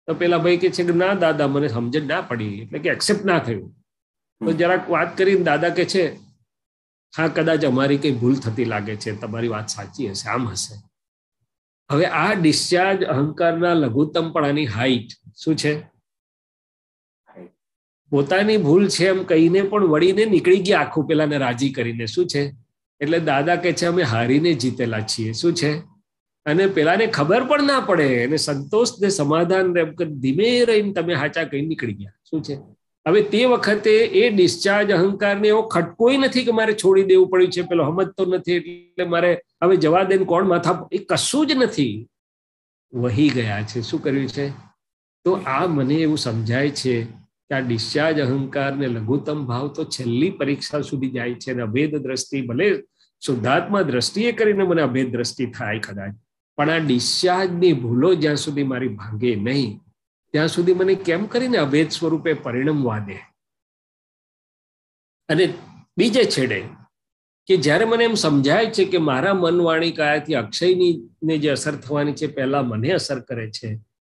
તો પેલા ભાઈ કે છે કે ના દાદા મને સમજણ ના પડી, એટલે કે એક્સેપ્ટ ના થયું. તો જરાક વાત કરીને દાદા કે છે હા કદાચ અમારી કઈ ભૂલ થતી લાગે છે, તમારી વાત સાચી હશે, આમ હશે. હવે આ ડિસ્ચાર્જ અહંકારના લઘુત્તમપણાની હાઈટ શું છે? પોતાની ભૂલ છે એમ કહીને પણ વળીને નીકળી ગયા આખું પેલાને રાજી કરીને. શું છે? એટલે દાદા કે છે અમે હારીને જીતેલા છીએ. શું છે? અને પેલાને ખબર પણ ના પડે, અને સંતોષ ને સમાધાન ધીમે રહીને તમે હાચા કઈ નીકળી ગયા. શું છે? હવે તે વખતે એ ડિસ્ચાર્જ અહંકારને એવો ખટકોય નથી કે મારે છોડી દેવું પડ્યું છે, પેલો સમજતો નથી એટલે મારે હવે જવા દે કોણ માથા, એ કશું જ નથી. વહી ગયા છે. શું કર્યું છે? તો આ મને એવું સમજાય છે કે આ ડિસ્ચાર્જ અહંકાર ને લઘુત્તમ ભાવ તો છેલ્લી પરીક્ષા સુધી જાય છે. અને અભેદ દ્રષ્ટિ ભલે શુદ્ધાત્મા દ્રષ્ટિએ કરીને મને અભેદ દ્રષ્ટિ થાય કદાચ, પણ આ ડિસ્ચાર્જની ભૂલો જ્યાં સુધી મારી ભાંગે નહીં ત્યાં સુધી મને કેમ કરીને અભેદ સ્વરૂપે પરિણમવા દે. અને બીજે છેડે કે જ્યારે મને એમ સમજાય છે કે મારા મન વાણી કાયાથી અક્ષયની ને જે અસર થવાની છે પહેલા મને અસર કરે છે,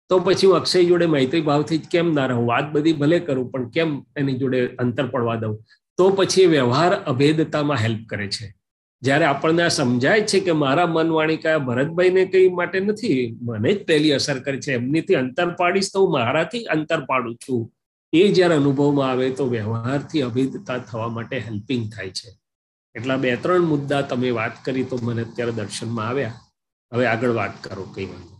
તો પછી હું અક્ષય જોડે મૈત્રી ભાવથી જ કેમ ના રહું? વાત બધી ભલે કરું પણ કેમ એની જોડે અંતર પડવા દઉં? તો પછી વ્યવહાર અભેદતામાં હેલ્પ કરે છે. જ્યારે આપણને આ સમજાય છે કે મારા મન વાણી કાયા ભરતભાઈને કઈ માટે નથી, મને જ પહેલી અસર કરે છે, એમનીથી અંતર પાડીશ તો હું મારાથી અંતર પાડું છું, એ જ્યારે અનુભવમાં આવે તો વ્યવહારથી અભેદતા થવા માટે હેલ્પિંગ થાય છે. એટલા 2-3 મુદ્દા તમે વાત કરી તો મને અત્યારે દર્શનમાં આવ્યા. હવે આગળ વાત કરો. કઈ વાંધો.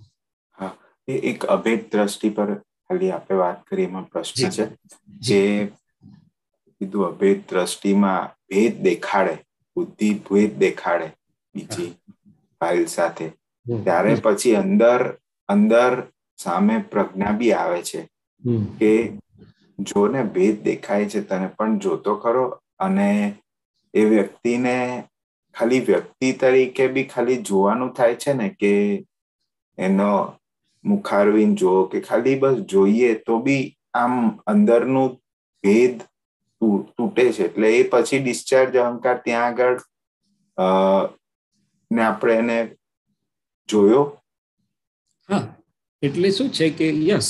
હા, એ એક અભેદ દ્રષ્ટિ પર ખાલી આપણે વાત કરી, એમાં પ્રશ્ન છે જે કીધું અભેદ દ્રષ્ટિમાં ભેદ દેખાડે, બુદ્ધિ ભેદ દેખાડે બીજી ફાઇલ સાથે, ત્યારે પછી અંદર સામે પ્રજ્ઞા બી આવે છે કે જો ને ભેદ દેખાય છે તને પણ જોતો ખરો, અને એ વ્યક્તિને ખાલી વ્યક્તિ તરીકે બી ખાલી જોવાનું થાય છે ને, કે એનો મુખારવીન જો કે ખાલી બસ જોઈએ તો બી આમ અંદરનું ભેદ તૂટે છે. એટલે એ પછી ડિસ્ચાર્જ અહંકાર ત્યાં આગળ ને આપણે એને જોયો. હા, એટલે શું છે કે યસ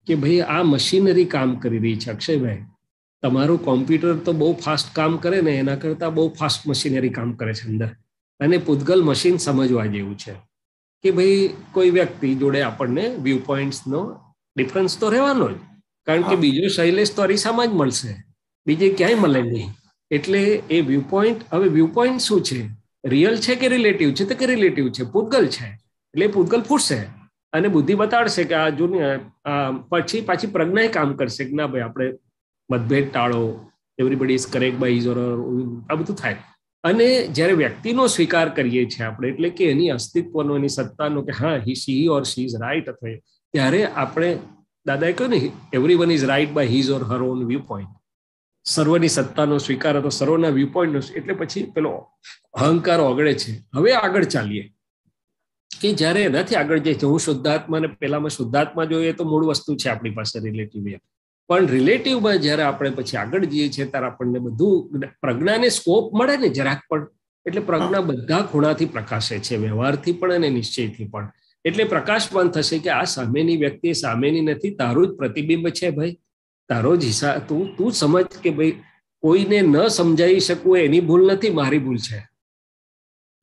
કે ભાઈ આ મશીનરી કામ કરી રહી છે. અક્ષયભાઈ, તમારું કોમ્પ્યુટર તો બહુ ફાસ્ટ કામ કરે ને એના કરતા બહુ ફાસ્ટ મશીનરી કામ કરે છે અંદર. અને પૂતગલ મશીન સમજવા જેવું છે કે ભાઈ કોઈ વ્યક્તિ જોડે આપણને વ્યૂ પોઈન્ટ્સનો ડિફરન્સ તો રહેવાનો જ, કારણ કે બીજો શૈલેષ તો અરીસામાં જ મળશે, બીજે ક્યાંય મળે નહીં. એટલે એ વ્યૂ પોઈન્ટ, હવે વ્યૂ પોઈન્ટ શું છે? રિયલ છે કે રિલેટિવ છે? તો કે રિલેટિવ છે, પૂતગલ છે. એટલે પૂતગલ ફૂટશે અને બુદ્ધિ બતાડશે કે આ જૂની, પછી પાછી પ્રજ્ઞા કામ કરશે કે ના ભાઈ આપણે મતભેદ ટાળો, everybody is correct by his or her, આ બધું થાય. અને જ્યારે વ્યક્તિનો સ્વીકાર કરીએ છીએ આપણે, એટલે કે એની અસ્તિત્વનો, એની સત્તાનો, કે હા હી ઓર શી ઇઝ રાઈટ, અથવા ત્યારે આપણે દાદાએ કહ્યું ને everyone is right by his or her own view point, સર્વની સત્તાનો સ્વીકાર હતો, સર્વના વ્યૂ પોઈન્ટનો, એટલે પછી પેલો અહંકાર ઓગળે છે. હવે આગળ ચાલીએ કે જ્યારે એનાથી આગળ જાય છે, હું શુદ્ધાત્મા ને પેલામાં શુદ્ધાત્મા જોઈએ તો મૂળ વસ્તુ છે આપણી પાસે રિલેટિવ, પણ રિલેટિવમાં જ્યારે આપણે પછી આગળ જઈએ છીએ ત્યારે આપણને બધું પ્રજ્ઞાને સ્કોપ મળે ને જરાક પણ. એટલે પ્રજ્ઞા બધા ખૂણાથી પ્રકાશે છે, વ્યવહારથી પણ અને નિશ્ચયથી પણ. એટલે પ્રકાશવાન થશે કે આ સામેની વ્યક્તિ સામેની નથી, તારું જ પ્રતિબિંબ છે ભાઈ, તારો જ હિસાબ. તું સમજ કે ભાઈ કોઈને ન સમજાવી શકવું એની ભૂલ નથી, મારી ભૂલ છે.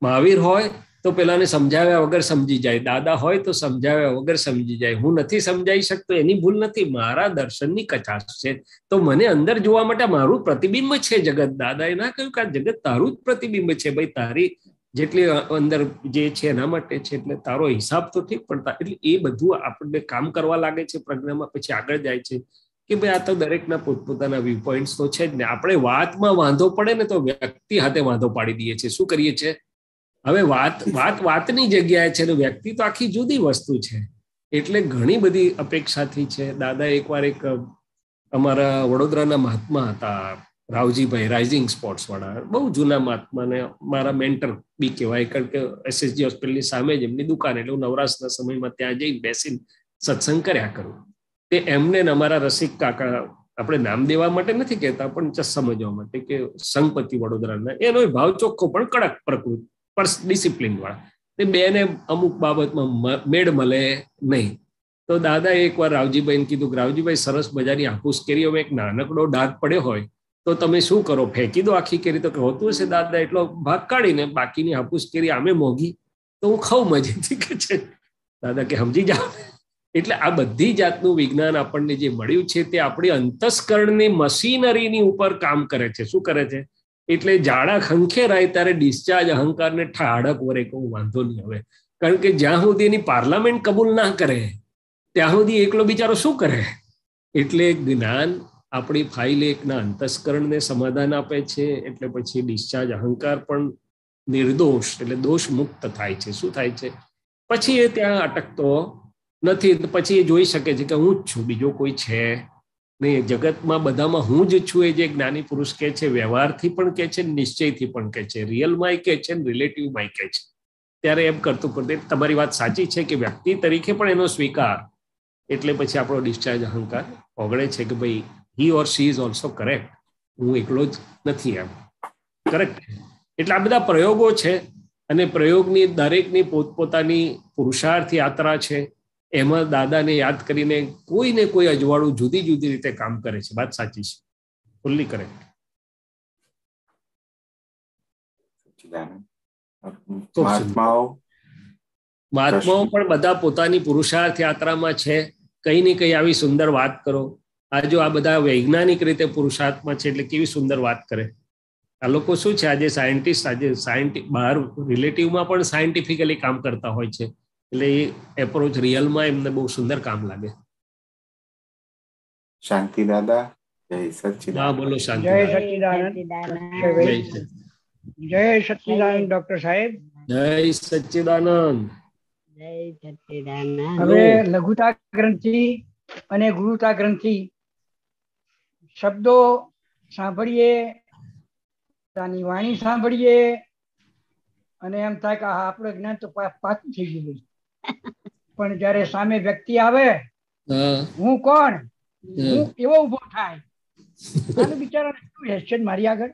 મહાવીર હોય તો પેલાને સમજાવ્યા વગર સમજી જાય, દાદા હોય તો સમજાવ્યા વગર સમજી જાય. હું નથી સમજાવી શકતો એની ભૂલ નથી, મારા દર્શનની કચાશ છે. તો મને અંદર જોવા માટે મારું પ્રતિબિંબ છે જગત. દાદાએ ના કહ્યું કે આ જગત તારું જ પ્રતિબિંબ છે ભાઈ, તારી જેટલી અંદર જે છે એના માટે છે, એટલે તારો હિસાબ તો ઠીક, પણ એટલે એ બધું આપણને કામ કરવા લાગે છે પ્રજ્ઞામાં. પછી આગળ જાય છે કે ભાઈ આ તો દરેકના પોતપોતાના વ્યૂ પોઈન્ટ્સ તો છે જ ને. આપણે વાતમાં વાંધો પડે ને તો વ્યક્તિ હાથે વાંધો પાડી દઈએ છીએ. શું કરીએ છીએ? હવે વાતની જગ્યાએ છે, વ્યક્તિ તો આખી જુદી વસ્તુ છે. એટલે ઘણી બધી અપેક્ષાથી છે. દાદા એકવાર એક અમારા વડોદરાના મહાત્મા હતા, રાવજીભાઈ, રાઇઝિંગ સ્પોર્ટ્સ વાળા, બહુ જૂના મહાત્મા ને મારા મેન્ટર બી કહેવાય, કારણ કે SSG હોસ્પિટલની સામે જ એમની દુકાન, એટલે હું નવરાશના સમયમાં ત્યાં જઈને બેસીને સત્સંગ કર્યા કરું. તે એમને અમારા રસિક કાકા, આપણે નામ દેવા માટે નથી કહેતા પણ સમજવા માટે, કે સંગપતિ વડોદરાના, એનો ભાવ ચોખ્ખો પણ કડક પ્રકૃતિ, ડિસિપ્લિન વાળા. તે બેને અમુક બાબતમાં મેળ મળે નહીં. તો દાદાએ એકવાર રાવજીભાઈને કીધું, રાવજીભાઈ સરસ મજાની હાફૂસ કેરી, હવે એક નાનકડો ડાઘ પડ્યો હોય તો તમે શું કરો, ફેંકી દો આખી કેરી? તો હોતું હશે દાદા, એટલો ભાગ કાઢીને બાકીની હાફૂસ કેરી આમે મોંઘી તો હું ખાઉં મજેથી કે છે. દાદા કે સમજી જાઓ. એટલે આ બધી જાતનું વિજ્ઞાન આપણને જે મળ્યું છે તે આપણી અંતસ્કરણની મશીનરીની ઉપર કામ કરે છે. શું કરે છે? એટલે જાડા ખંખેરાય ત્યારે ડિસ્ચાર્જ અહંકારને ઠાડક વરે કહું વાંધો નહીં હવે, કારણ કે જ્યાં સુધી એની પાર્લામેન્ટ કબૂલ ના કરે ત્યાં સુધી એકલો બિચારો શું કરે? એટલે જ્ઞાન આપણી ફાઇલ એકના અંતસ્કરણને સમાધાન આપે છે. એટલે પછી ડિસ્ચાર્જ અહંકાર પણ નિર્દોષ એટલે દોષ મુક્ત થાય છે. શું થાય છે? પછી એ ત્યાં અટકતો નથી. પછી એ જોઈ શકે છે કે હું જ છું, બીજો કોઈ છે નહીં. જગતમાં બધામાં હું જ છું એ જે જ્ઞાની પુરુષ કહે છે, વ્યવહારથી પણ કહે છે, નિશ્ચયથી પણ કહે છે, રિયલમાં કહે છે, રિલેટિવમાં કહે છે. ત્યારે એમ કરતું કરતું તમારી વાત સાચી છે કે વ્યક્તિ તરીકે પણ એનો સ્વીકાર, એટલે પછી આપણો ડિસ્ચાર્જ અહંકાર ઓગળે છે કે ભાઈ હી ઓર શી ઇઝ ઓલ્સો કરેક્ટ, હું એકલો જ નથી એમ. કરેક્ટ. એટલે આ બધા પ્રયોગો છે અને પ્રયોગની દરેકની પોતપોતાની પુરુષાર્થ યાત્રા છે. એમાં દાદાને યાદ કરીને કોઈને કોઈ અજવાળું જુદી જુદી રીતે કામ કરે છે. વાત સાચી છે, ફુલ્લી કરેક્ટ. મહાત્માઓ પણ બધા પોતાની પુરુષાર્થ યાત્રામાં છે. કઈ ને કઈ આવી સુંદર વાત કરો. આ જો આ બધા વૈજ્ઞાનિક રીતે પુરુષાર્થમાં છે એટલે કેવી સુંદર વાત કરે. આ લોકો શું છે, આજે સાયન્ટિસ્ટ બહાર રિલેટિવમાં પણ સાયન્ટિફિકલી કામ કરતા હોય છે. એટલે એ એપ્રોચ રિયલમાં એમને બહુ સુંદર કામ લાગે. શાંતિ દાદા, જય સચ્ચિદાનંદ. હા બોલો શાંતિ. જય સચ્ચિદાનંદ. જય સચ્ચિદાનંદ ડોક્ટર સાહેબ. જય સચ્ચિદાનંદ. જય સચ્ચિદાનંદ. હવે લઘુતા ગ્રંથિ અને ગુરુતા ગ્રંથિ શબ્દો સાંભળીએ, તાની વાણી સાંભળીએ અને એમ થાય કે આપણું જ્ઞાન તો પાછું થઈ ગયું. પણ જયારે સામે વ્યક્તિ આવે, હું કોણ, હું એવો ઉભો થાય, આનું બિચારાને શું રહેશે મારી આગળ.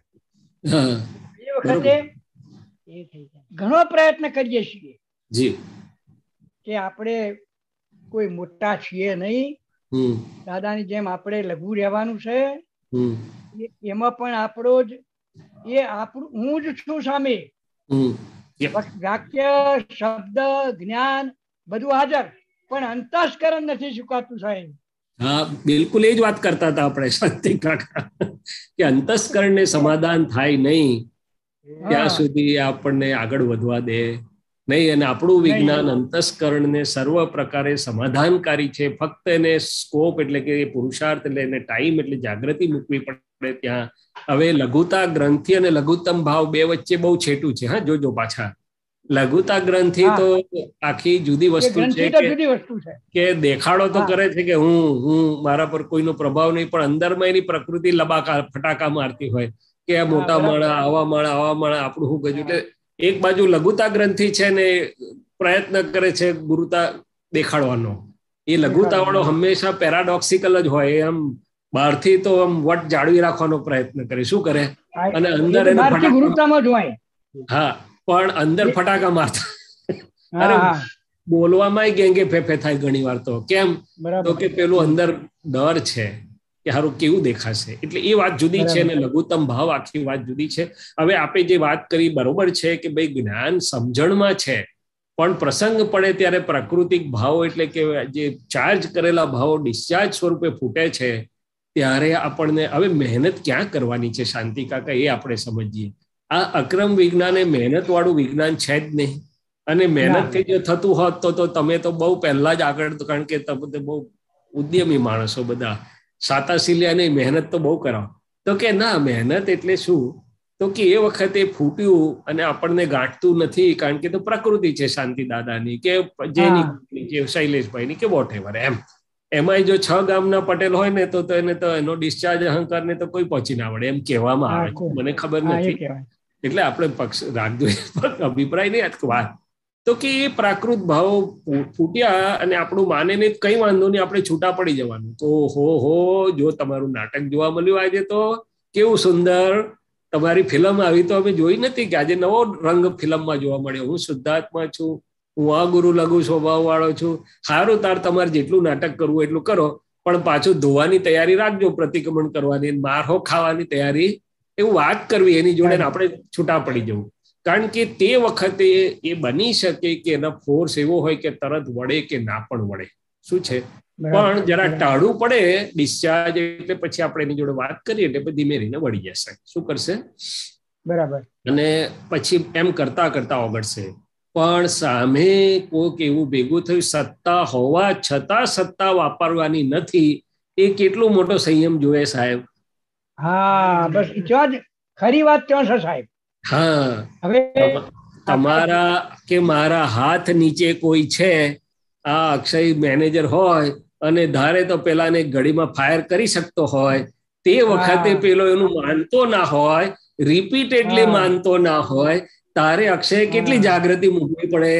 એ વખતે ઘણો પ્રયત્ન કરીએ છીએ કે આપણે કોઈ મોટા છીએ નહીં, દાદાની જેમ આપણે લઘુ રહેવાનું છે. એમાં પણ આપણો જ એ આપણું હું જ છું સામે. વાક્ય, શબ્દ, જ્ઞાન બધું હાજર, પણ અંતસ્કરણ નથી સુકાતું સાહેબ. હા બિલકુલ, એ જ વાત કરતા હતા આપણે શાંતિ કાકા કે અંતસ્કરણને સમાધાન થાય નહીં ત્યાં સુધી આપણને આગળ વધવા દે નહીં. અને આપણું વિજ્ઞાન અંતસ્કરણને સર્વ પ્રકારે સમાધાનકારી છે. ફક્ત એને સ્કોપ એટલે કે પુરુષાર્થ એટલે એને ટાઈમ એટલે જાગૃતિ મૂકવી પડે ત્યાં. હવે લઘુતા ગ્રંથિ અને લઘુત્તમ ભાવ બે વચ્ચે બહુ છેટું છે. હા જોજો પાછા, લઘુતા ગ્રંથિ તો આખી જુદી વસ્તુ છે કે દેખાડો તો કરે છે કે હું મારા પર કોઈનો પ્રભાવ નહીં, પણ અંદરમાં એની પ્રકૃતિ લબાકા ફટાકા મારતી હોય કે આ મોટા માળા, આવા માળા, આવા માળા, આપણું શું ગયું. એટલે એક બાજુ લઘુતા ગ્રંથિ છે ને પ્રયત્ન કરે છે ગુરુતા દેખાડવાનો. એ લઘુતા વાળો હંમેશા પેરાડોક્સિકલ જ હોય. આમ બહારથી તો આમ વટ જાળવી રાખવાનો પ્રયત્ન કરે. શું કરે? અને અંદર હા પણ અંદર ફટાકા મારતા. અરે બોલવામાં ગેંગે ફેફે થાય ઘણી વાર. તો કેમ? તો કે પેલું અંદર ડર છે કે હારું કેવું દેખાશે. એટલે એ વાત જુદી છે ને લઘુત્તમ ભાવ આખી વાત જુદી છે. હવે આપણે જે વાત કરી બરોબર છે કે ભાઈ જ્ઞાન સમજણમાં છે, પણ પ્રસંગ પડે ત્યારે પ્રાકૃતિક ભાવો એટલે કે જે ચાર્જ કરેલા ભાવો ડિસ્ચાર્જ સ્વરૂપે ફૂટે છે ત્યારે આપણને હવે મહેનત ક્યાં કરવાની છે શાંતિ કાકા, એ આપણે સમજીએ. આ અક્રમ વિજ્ઞાન એ મહેનત વાળું વિજ્ઞાન છે જ નહીં. અને મહેનતથી જો થતું હોત તો તમે તો બહુ પહેલા જ આગળ, કારણ કે તમે બહુ ઉદ્યમી માણસો બધા, સાતાશીલ્યાની મહેનત તો બહુ કરાવો. તો કે ના મહેનત એટલે શું? તો કે એ વખતે ફૂટ્યું અને આપણને ગાંઠતું નથી, કારણ કે તો પ્રકૃતિ છે શાંતિ દાદાની કે જેની શૈલેષભાઈની કે વોટ એવર એમ. એમાંય જો 6 ગામના પટેલ હોય ને તો એને તો એનો ડિસ્ચાર્જ અહંકાર ને તો કોઈ પહોંચી ના વળે એમ કહેવામાં આવે. મને ખબર નથી, એટલે આપણે પક્ષ રાખજો અભિપ્રાય નહીં વાત. તો કે એ પ્રાકૃત ભાવો ફૂટ્યા અને આપણું માને ને કઈ વાંધો નહીં, આપણે છૂટા પડી જવાનું. તો હો જો તમારું નાટક જોવા મળ્યું આજે તો કેવું સુંદર, તમારી ફિલ્મ આવી તો અમે જોઈ નથી કે આજે નવો રંગ ફિલ્મમાં જોવા મળ્યો. હું શુદ્ધાત્મા છું, હું આ ગુરુ લઘુ સ્વભાવ વાળો છું, સારું તાર તમારે જેટલું નાટક કરવું એટલું કરો, પણ પાછું ધોવાની તૈયારી રાખજો, પ્રતિક્રમણ કરવાની, મારો ખાવાની તૈયારી, એવું વાત કરવી એની જોડે આપણે છૂટા પડી જવું. કારણ કે તે વખતે એ બની શકે કે એનો ફોર્સ એવો હોય કે તરત વળે કે ના પણ વળે. શું છે, પણ જરા ટાળું પડે ડિસ્ચાર્જ એટલે પછી આપણે એની જોડે વાત કરીએ એટલે ધીમે ધીમે વળી જશે. શું કરશે? બરાબર. અને પછી એમ કરતા કરતા ઓગળશે. પણ સામે કોઈક એવું ભેગું થયું, સત્તા હોવા છતાં સત્તા વાપરવાની નથી, એ કેટલો મોટો સંયમ જોઈએ સાહેબ. હા, બસ ત્યાં જ ખરી વાત ત્યાં છે સાહેબ. હા, હવે તમારા કે મારા હાથ નીચે કોઈ છે, આ અક્ષય મેનેજર હોય અને ધારે તો પેલાને ઘડીમાં ફાયર કરી શકતો હોય, તે વખતે પેલો એનું માનતો ના હોય, રિપીટેડલી માનતો ના હોય, તારે અક્ષય કેટલી જાગૃતિ મૂકવી પડે.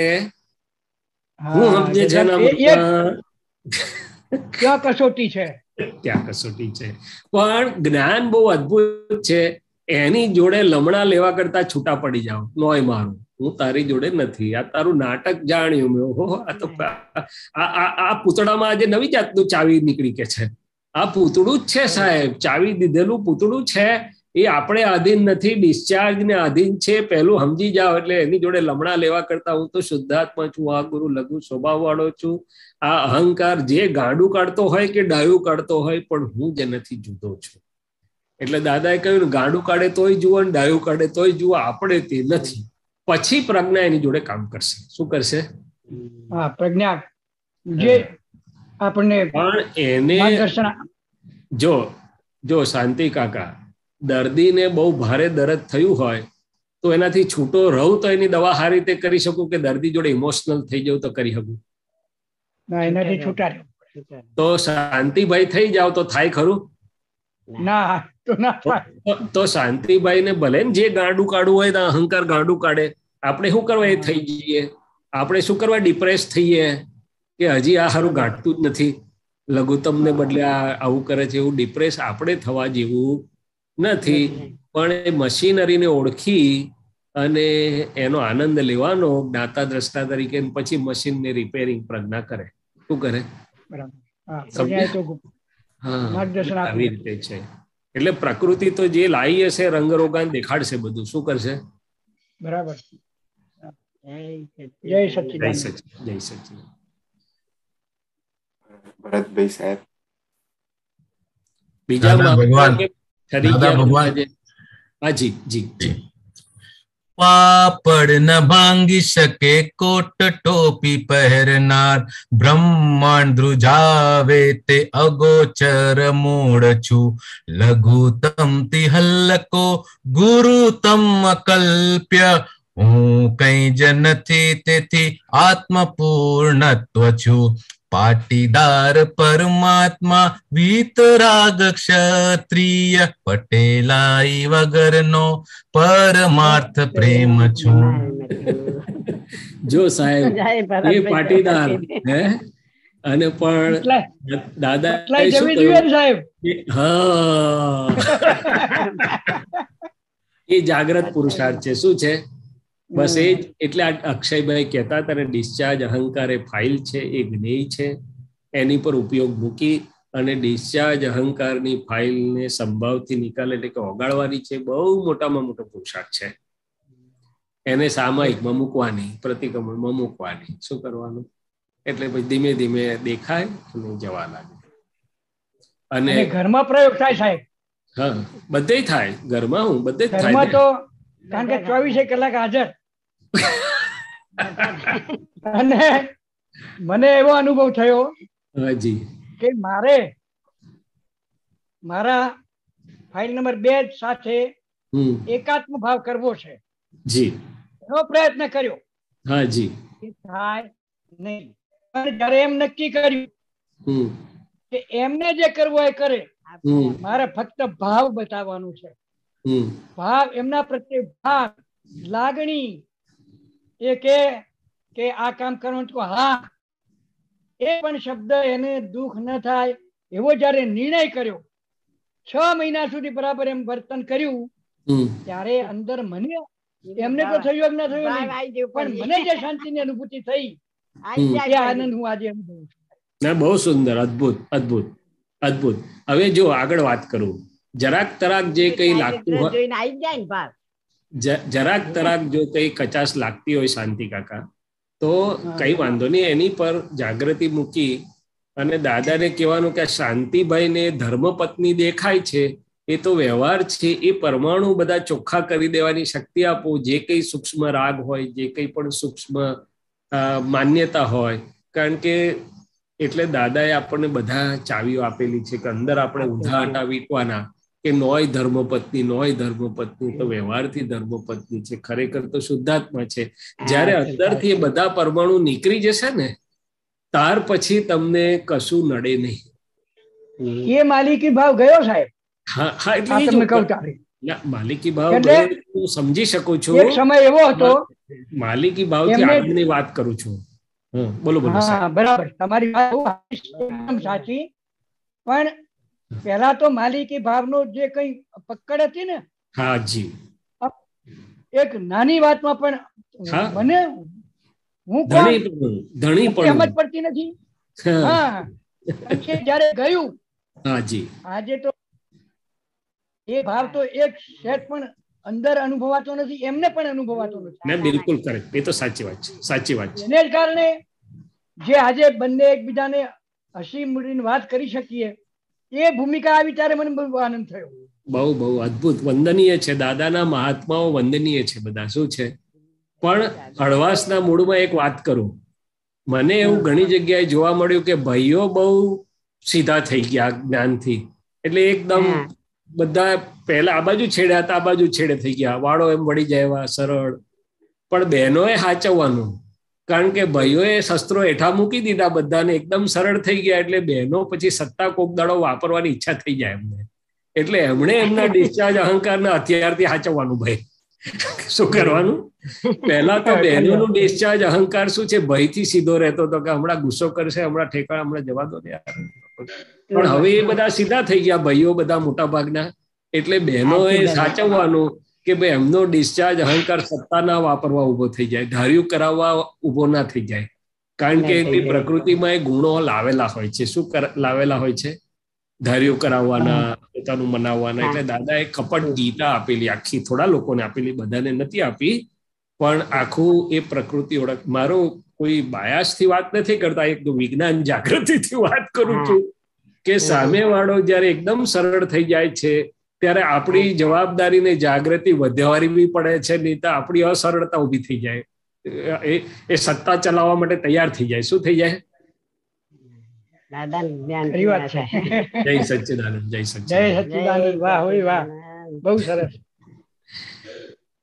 હું સમજે છે ત્યાં કસોટી છે, ત્યાં કસોટી છે. પણ જ્ઞાન બહુ અદ્ભુત છે, એની જોડે લમણા લેવા કરતા છૂટા પડી જાઓ. નોય મારું, હું તારી જોડે નથી, આ તારું નાટક જાણ્યું મેં. ઓહો, આ તો આ પૂતળામાં આજે નવી જાતનું ચાવી નીકળી કે છે. આ પૂતળું જ છે સાહેબ, ચાવી દીધેલું પૂતળું છે. એ આપણે આધીન નથી, ડિસ્ચાર્જ ને આધીન છે. પહેલું સમજી જાઓ એટલે એની જોડે લમણા લેવા કરતા હું તો શુદ્ધાત્મા છું, આ ગુરુ લઘુ સ્વભાવ વાળો છું. આ અહંકાર જે ગાંડું કાઢતો હોય કે ડાયું કાઢતો હોય, પણ હું જે નથી જુદો છું. એટલે દાદાએ કહ્યું, ગાંડું કાઢે તોય જુઓ ને ડાયું કાઢે તોય જુઓ, આપણે તે નથી. પછી પ્રજ્ઞા એની જોડે કામ કરશે. શું કરશે? હા, પ્રજ્ઞા જે આપણને પણ એને જો શાંતિ કાકા, દર્દીને બહુ ભારે દર્દ થયું હોય તો એનાથી છૂટો રહું તો એની દવા સારી રીતે કરી શકું, કે દર્દી જોડે ઇમોશનલ થઈ જવું તો કરી શકું? એનાથી છૂટા તો શાંતિભાઈ થઈ જાવ તો થાય ખરું? ના, તો શાંતિભાઈ ને ભલે જે ગાંડું કાઢવું હોય તો અહંકાર ગાંડું કાઢે, આપણે શું કરવા એ થઈ જઈએ? આપણે શું કરવા ડિપ્રેસ થઈએ કે હજી આ સારું ગાંઠતું જ નથી, લઘુત્તમ ને બદલે આવું કરે છે? એવું ડિપ્રેસ આપણે થવા જેવું નથી. પણ એ મશીનરીને ઓળખી અને એનો આનંદ લેવાનો જ્ઞાતા દ્રષ્ટા તરીકે, પછી મશીનને રિપેરિંગ પ્રજ્ઞા કરે. શું કરે? આવી રીતે છે. એટલે પ્રકૃતિ તો જે લાવી હશે રંગરોગાન દેખાડશે બધું. શું કરશે? બરાબર. જય સચ્ચિદાનંદ. જય સચ્ચિદાનંદ. ભરતભાઈ સાહેબ, બીજા ભગવાન હાજી જી. પાપડ ન ભાંગી શકે કોટ ટોપી પહેરનાર, બ્રહ્માંડ ધ્રુજાવે તે અગોચર મૂળ છું. લઘુતમ તિ હલ્લકો ગુરુતમ અકલ્પ્ય, હું કઈ જ નથી તેથી આત્મપૂર્ણત્વ છું. પાટીદાર પરમાત્મા વિતરાગ ક્ષત્રિય, પટેલાઈ વગરનો પરમાર્થ પ્રેમ છું. જો સાહેબ એ પાટીદાર હે, અને પણ દાદા શું કહ્યું? હા, એ જાગ્રત પુરુષાર્થ છે. શું છે? બસ એ જ. એટલે અક્ષયભાઈ કહેતા હતા ને, ડિસ્ચાર્જ અહંકાર એ ફાઇલ છે, એ જ્ઞેય છે, એની પર ઉપયોગ મૂકી અને ડિસ્ચાર્જ અહંકારની ફાઇલને સંભાવથી નિકાલ એટલે કે ઓગાળવાની છે. બહુ મોટામાં મોટો પુરુષાર્થ છે. એને સામાયિકમાં મૂકવાની, પ્રતિક્રમણમાં મૂકવાની. શું કરવાનું? એટલે પછી ધીમે ધીમે દેખાય અને જવા લાગે. અને ઘરમાં પ્રયોગ થાય સાહેબ. હા, બધે થાય. ઘરમાં હું બધે જ થાય તો, કારણ કે 24 કલાક હાજર. અને મને એવો અનુભવ થયો કે મારે મારા ફાઇલ નંબર 2 સાથે એકાત્મ ભાવ કરવો છે. જી, એનો પ્રયત્ન કર્યો. હા જી. થાય નહીં. જયારે એમ નક્કી કર્યું કે એમને જે કરવું એ કરે, મારે ફક્ત ભાવ બતાવવાનું છે. ભાવ, એમના પ્રત્યે ભાવ, લાગણી, એ કે આ કામ કરવાનું તો હા, એ પણ શબ્દ એને દુઃખ ન થાય એવો જયારે નિર્ણય કર્યો, 6 મહિના સુધી બરાબર એમ વર્તન કર્યું, ત્યારે અંદર મને એમને તો થયું ના થયું નહીં, પણ મને જે શાંતિની અનુભૂતિ થઈ એ આનંદ હું આજે અનુભવું છું. ના, બહુ સુંદર, અદ્ભુત અદ્ભુત અદ્ભુત. હવે જો આગળ વાત કરું, જરાક તરાક જે કઈ લાગતું હોય, જરાક તરાક જો કઈ કચાશ લાગતી હોય શાંતિ કાકા, તો કઈ વાંધો નહીં, એની પર જાગૃતિ મૂકી અને દાદાને કહેવાનું કે શાંતિભાઈ ને ધર્મપત્ની દેખાય છે, એ તો વ્યવહાર છે, એ પરમાણુ બધા ચોખ્ખા કરી દેવાની શક્તિ આપો. જે કઈ સૂક્ષ્મ રાગ હોય, જે કઈ પણ સૂક્ષ્મ માન્યતા હોય, કારણ કે એટલે દાદાએ આપણને બધા ચાવીઓ આપેલી છે કે અંદર આપણે ઊંધા આટા વીટવાના કે નોય ધર્મપત્ની, નોય ધર્મપત્ની, તો વ્યવહારથી ધર્મપત્ની છે, ખરેખર તો શુદ્ધાત્મા છે. જ્યારે અંદરથી એ બધા પરમાણુ નીકળી જશે ને, ત્યાર પછી તમને કશું નડે નહીં. એ માલિકી ભાવ ગયો સાહેબ. હા, એટલે માલિકી ભાવ હું સમજી શકું છું. એક સમય એવો હતો, માલિકી ભાવથી આગળની વાત કરું છું. બોલો બોલો. હા, બરાબર, તમારી વાત એકદમ સાચી. પણ પહેલા તો માલિકી ભાવનો જે કઈ પકડ હતી ને, હા જી, એક નાની વાતમાં પણ મને હું ધણી પણ સમજ પડતી નથી. હા, જયારે ગયું, હા જી, આજે તો એ ભાવ તો એક સેટ પણ અંદર અનુભવાતો નથી, એમને પણ અનુભવાતો નથી. ના, બિલકુલ કરેક્ટ, એ તો સાચી વાત છે, સાચી વાત છે. એને જ કારણે જે આજે બંને એકબીજાને હસી મૂડીને વાત કરી શકીએ, એ ભૂમિકા આવી ત્યારે મને બહુ આનંદ થયો. બહુ બહુ અદ્ભુત, વંદનીય છે. દાદાના મહાત્માઓ વંદનીય છે બધા. શું છે, પણ હળવાશના મૂળમાં એક વાત કરું, મને એવું ઘણી જગ્યાએ જોવા મળ્યું કે ભાઈઓ બહુ સીધા થઈ ગયા જ્ઞાનથી. એટલે એકદમ બધા પહેલા આ બાજુ છેડે હતા, આ બાજુ છેડે થઈ ગયા, વાળો એમ વળી જાય એવા સરળ. પણ બહેનોએ સાચવવાનું, કારણ કે ભાઈઓએ શસ્ત્રો હેઠા મૂકી દીધા બધાને, એકદમ સરળ થઈ ગયા. એટલે બહેનો પછી સત્તા કોકદાડો વાપરવાની ઈચ્છા થઈ જાય એમને. એટલે એમણે એમના ડિસ્ચાર્જ અહંકારના હથિયારથી સાચવવાનું. ભાઈ શું કરવાનું? પહેલા તો બહેનોનું ડિસ્ચાર્જ અહંકાર શું છે, ભયથી સીધો રહેતો હતો કે હમણાં ગુસ્સો કરશે, હમણાં ઠેકાણા, હમણાં જવા દો યાર. પણ હવે એ બધા સીધા થઈ ગયા ભાઈઓ બધા મોટા ભાગના. એટલે બહેનોએ સાચવવાનું કે ભાઈ એમનો ડિસ્ચાર્જ અહંકાર સત્તા ના વાપરવા ઉભો થઈ જાય, ધાર્યું કરાવવા ઉભો ના થઈ જાય. કારણ કે એની પ્રકૃતિમાં એ ગુણો લાવેલા હોય છે. શું લાવેલા હોય છે? ધાર્યું કરાવવાના, પોતાનું મનાવવાના. એટલે દાદાએ કપટ ગીતા આપેલી આખી, થોડા લોકોને આપેલી, બધાને નથી આપી, પણ આખું એ પ્રકૃતિ ઓળખ. મારો કોઈ બાયાસથી વાત નથી કરતા, એક વિજ્ઞાન જાગૃતિથી વાત કરું છું કે સામેવાળો જ્યારે એકદમ સરળ થઈ જાય છે ત્યારે આપણી જવાબદારીને જાગૃતિ વધારવી પડે છે, નહીં તો આપણી અસરળતા ઊભી થઈ જાય. એ સત્તા ચલાવવા માટે તૈયાર થઈ જાય. શું થઈ જાય? જય સચ્ચિદાનંદ, જય સચ્ચિદાનંદ. વાહ વાહ, બહુ સરસ.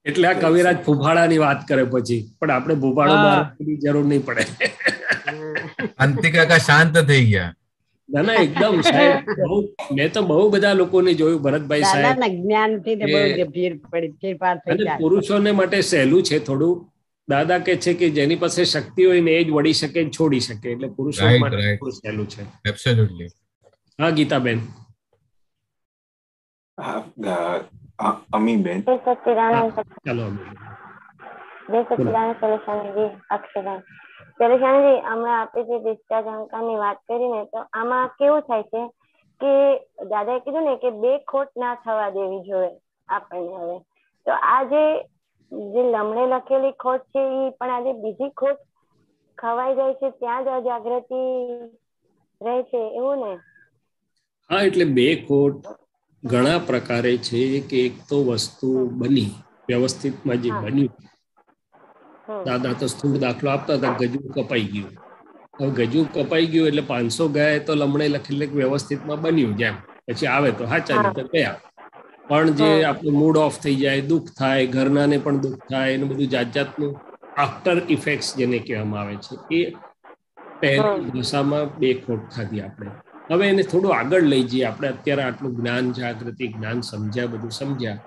એટલે આ કવિરાજ ફૂફાડાની વાત કરે પછી, પણ આપણે ફૂફાડો મારવાની જરૂર નહીં પડે. અંતિક કાકા શાંત થઈ ગયા. ના ના, એકદમ સાહેબ. મેં તો બહુ બધા લોકોને જોયું, ભરતભાઈ સાહેબ, પુરુષોને માટે સહેલું છે થોડું. દાદા કે છે કે જેની પાસે શક્તિ હોય ને એ જ વળી શકે, છોડી શકે. એટલે પુરુષો માટે સહેલું છે. એબ્સોલ્યુટલી. હા ગીતાબેન. અમીબેન. ચાલો પરેશાનજી, હમણાં આપણે જે ડિસ્ચાર્જ અહંકારની વાત કરીને, તો આમાં કેવું થાય છે કે દાદાએ કીધું ને કે બે ખોટ ના થવા દેવી જોઈએ આપણને. હવે તો આ જે લમણે લખેલી ખોટ છે એ પણ આજે બીજી ખોટ ખવાઈ જાય છે, ત્યાં જ અજાગૃતિ રહે છે, એવું ને? હા, એટલે બે ખોટ ઘણા પ્રકારે છે કે એક તો વસ્તુ બની વ્યવસ્થિતમાં જે બન્યું. દાદા તો સ્થૂળ દાખલો આપતા હતા, ગજુ કપાઈ ગયું. હવે ગજુ કપાઈ ગયું એટલે 500 ગયા તો લમણે લખેલ વ્યવસ્થિતમાં બન્યું, જેમ પછી આવે તો હાચા, નહીં તો ગયા. પણ જે આપણું મૂડ ઓફ થઈ જાય, દુઃખ થાય, ઘરનાને પણ દુઃખ થાય, એનું બધું જાત જાતનું આફ્ટર ઇફેક્ટ્સ જેને કહેવામાં આવે છે, એ પહેલી ભાષામાં બે ખોટ ખાધી આપણે. હવે એને થોડું આગળ લઈ જઈએ આપણે. અત્યારે આટલું જ્ઞાન જાગૃતિ, જ્ઞાન સમજ્યા, બધું સમજ્યા,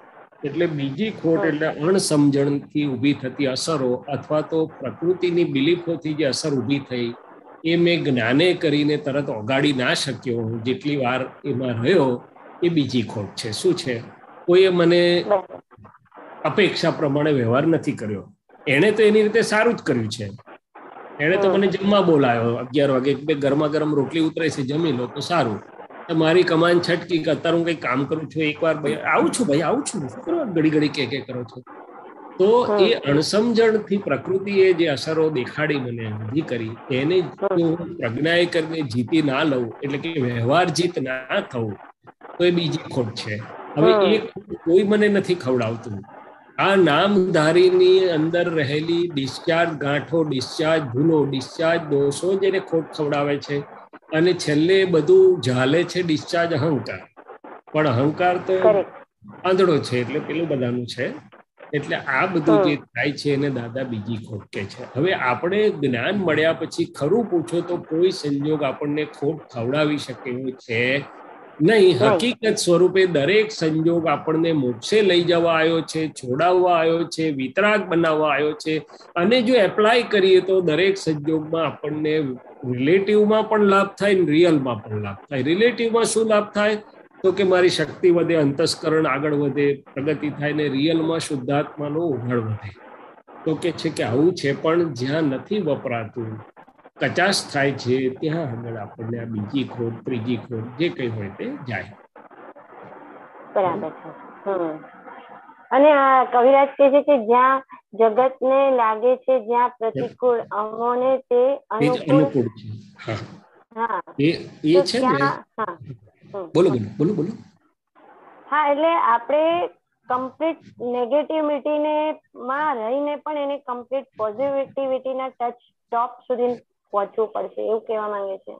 એટલે બીજી ખોટ એટલે અણસમજણથી ઊભી થતી અસરો અથવા તો પ્રકૃતિની બિલીફોથી જે અસર ઊભી થઈ એ મેં જ્ઞાને કરીને તરત ઓગાળી ના શક્યો. જેટલી વાર એમાં રહ્યો એ બીજી ખોટ છે. શું છે? કોઈએ મને અપેક્ષા પ્રમાણે વ્યવહાર નથી કર્યો. એણે તો એની રીતે સારું જ કર્યું છે. એણે તો મને જમવા બોલાયો 11 વાગે, બે ગરમા ગરમ રોટલી ઉતરે છે, જમી લો તો સારું. મારી કમાન છટકી કે અત્યારે હું કઈ કામ કરું છું, એકવાર ભાઈ આવું છું, શું કરો ઘડી ઘડી કે કરો છો? તો એ અણસમજણથી પ્રકૃતિએ જે અસરો દેખાડી મને ઊભી કરી, એને જો હું પ્રજ્ઞાએ કરીને જીતી ના લઉં, એટલે કે વ્યવહાર જીત ના થવું, તો એ બીજી ખોટ છે. હવે એ કોઈ મને નથી ખવડાવતું. આ નામધારીની અંદર રહેલી ડિસ્ચાર્જ ગાંઠો, ડિસ્ચાર્જ ભૂલો, ડિસ્ચાર્જ દોષો જેને ખોટ ખવડાવે છે. અને છેલ્લે બધું ઝાલે છે ડિસ્ચાર્જ અહંકાર. પણ અહંકાર તો આંધળો છે, એટલે પેલું બધાનું છે. એટલે આ બધું જે થાય છે એને દાદા બીજી ખોટ કે છે. હવે આપણે જ્ઞાન મળ્યા પછી ખરું પૂછો તો કોઈ સંજોગ આપણને ખોટ ખવડાવી શકે એવું છે નહીં. હકીકત સ્વરૂપે દરેક સંજોગ આપણને મોક્ષે લઈ જવા આવ્યો છે, છોડાવવા આવ્યો છે, વિતરાગ બનાવવા આવ્યો છે. અને જો એપ્લાય કરીએ તો દરેક સંજોગમાં આપણને રિલેટિવમાં પણ લાભ થાય ને રિયલમાં પણ લાભ થાય. રિલેટિવમાં શું લાભ થાય? તો કે મારી શક્તિ વધે, અંતસ્કરણ આગળ વધે, પ્રગતિ થાય, ને રિયલમાં શુદ્ધાત્માનો ઉઘાડ વધે. તો કે છે કે આવું છે, પણ જ્યાં નથી વપરાતું, કચાશ થાય છે, ત્યાં આગળ આપણને આ બીજી ખોટ, ત્રીજી ખોટ જે કઈ હોય તે જાય. બરાબર છે. અને આ કવિરાજ કહે છે કે જ્યાં જગતને લાગે છે, જ્યાં પ્રતિકૂળ, અમોને તે અનુકૂળ છે. હા, એ છે ને. બોલો. હા, એટલે આપણે કમ્પ્લીટ નેગેટિવિટીને માં રહીને પણ એને કમ્પ્લીટ પોઝિટિવિટીના ટોપ સુધી પહોંચવું પડશે, એવું કહેવા માંગે છે.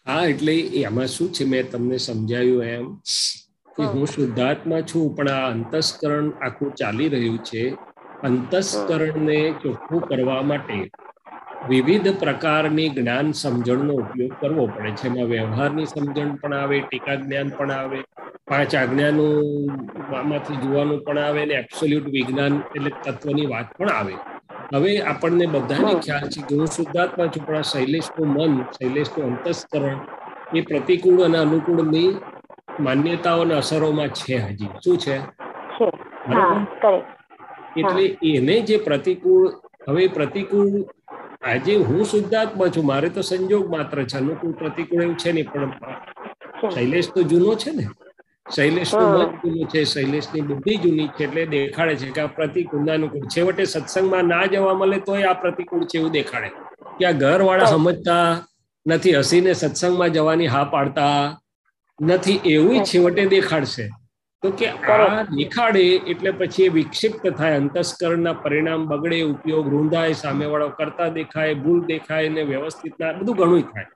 હા, એટલે એમાં શું છે, મેં તમને સમજાવ્યું એમ કે હું શુદ્ધાત્મા છું, પણ આ અંતસ્કરણ આખું ચાલી રહ્યું છે. અંતસ્કરણને ચોખ્ખું કરવા માટે વિવિધ પ્રકારની જ્ઞાન સમજણનો ઉપયોગ કરવો પડે છે. એમાં વ્યવહારની સમજણ પણ આવે, ટીકા જ્ઞાન પણ આવે, 5 આજ્ઞાનું માંથી જોવાનું પણ આવે, ને એબ્સોલ્યુટ વિજ્ઞાન એટલે તત્વની વાત પણ આવે. હવે આપણને બધાને ખ્યાલ છે કે હું શુદ્ધાત્મા છું, પણ આ શૈલેષનું મન, શૈલેષનું અંતસ્કરણ એ પ્રતિકૂળ અને અનુકૂળની માન્યતાઓ અને અસરોમાં છે. હજી શું છે? એટલે એને જે પ્રતિકૂળ, હવે પ્રતિકૂળ, આજે હું શુદ્ધાત્મા છું, મારે તો સંજોગ માત્ર છે, અનુકૂળ પ્રતિકૂળ એવું છે નહીં. પણ શૈલેષ તો જૂનો છે ને, શૈલેષનું મન જૂનું છે, શૈલેષની બુદ્ધિ જૂની છે, એટલે દેખાડે છે કે આ પ્રતિકૂળ અનુકૂળ. છેવટે સત્સંગમાં ના જવા મળે તોય આ પ્રતિકૂળ છે એવું દેખાડે કે આ ઘરવાળા સમજતા નથી, હસીને સત્સંગમાં જવાની હા પાડતા નથી, એવું છેવટે દેખાડશે. તો કે આ દેખાડે એટલે પછી વિક્ષિપ્ત થાય, અંતસ્કરણના પરિણામ બગડે, ઉપયોગ રૂંધાય, સામેવાળો કરતા દેખાય, ભૂલ દેખાય, ને વ્યવસ્થિત ના બધું ઘણું થાય.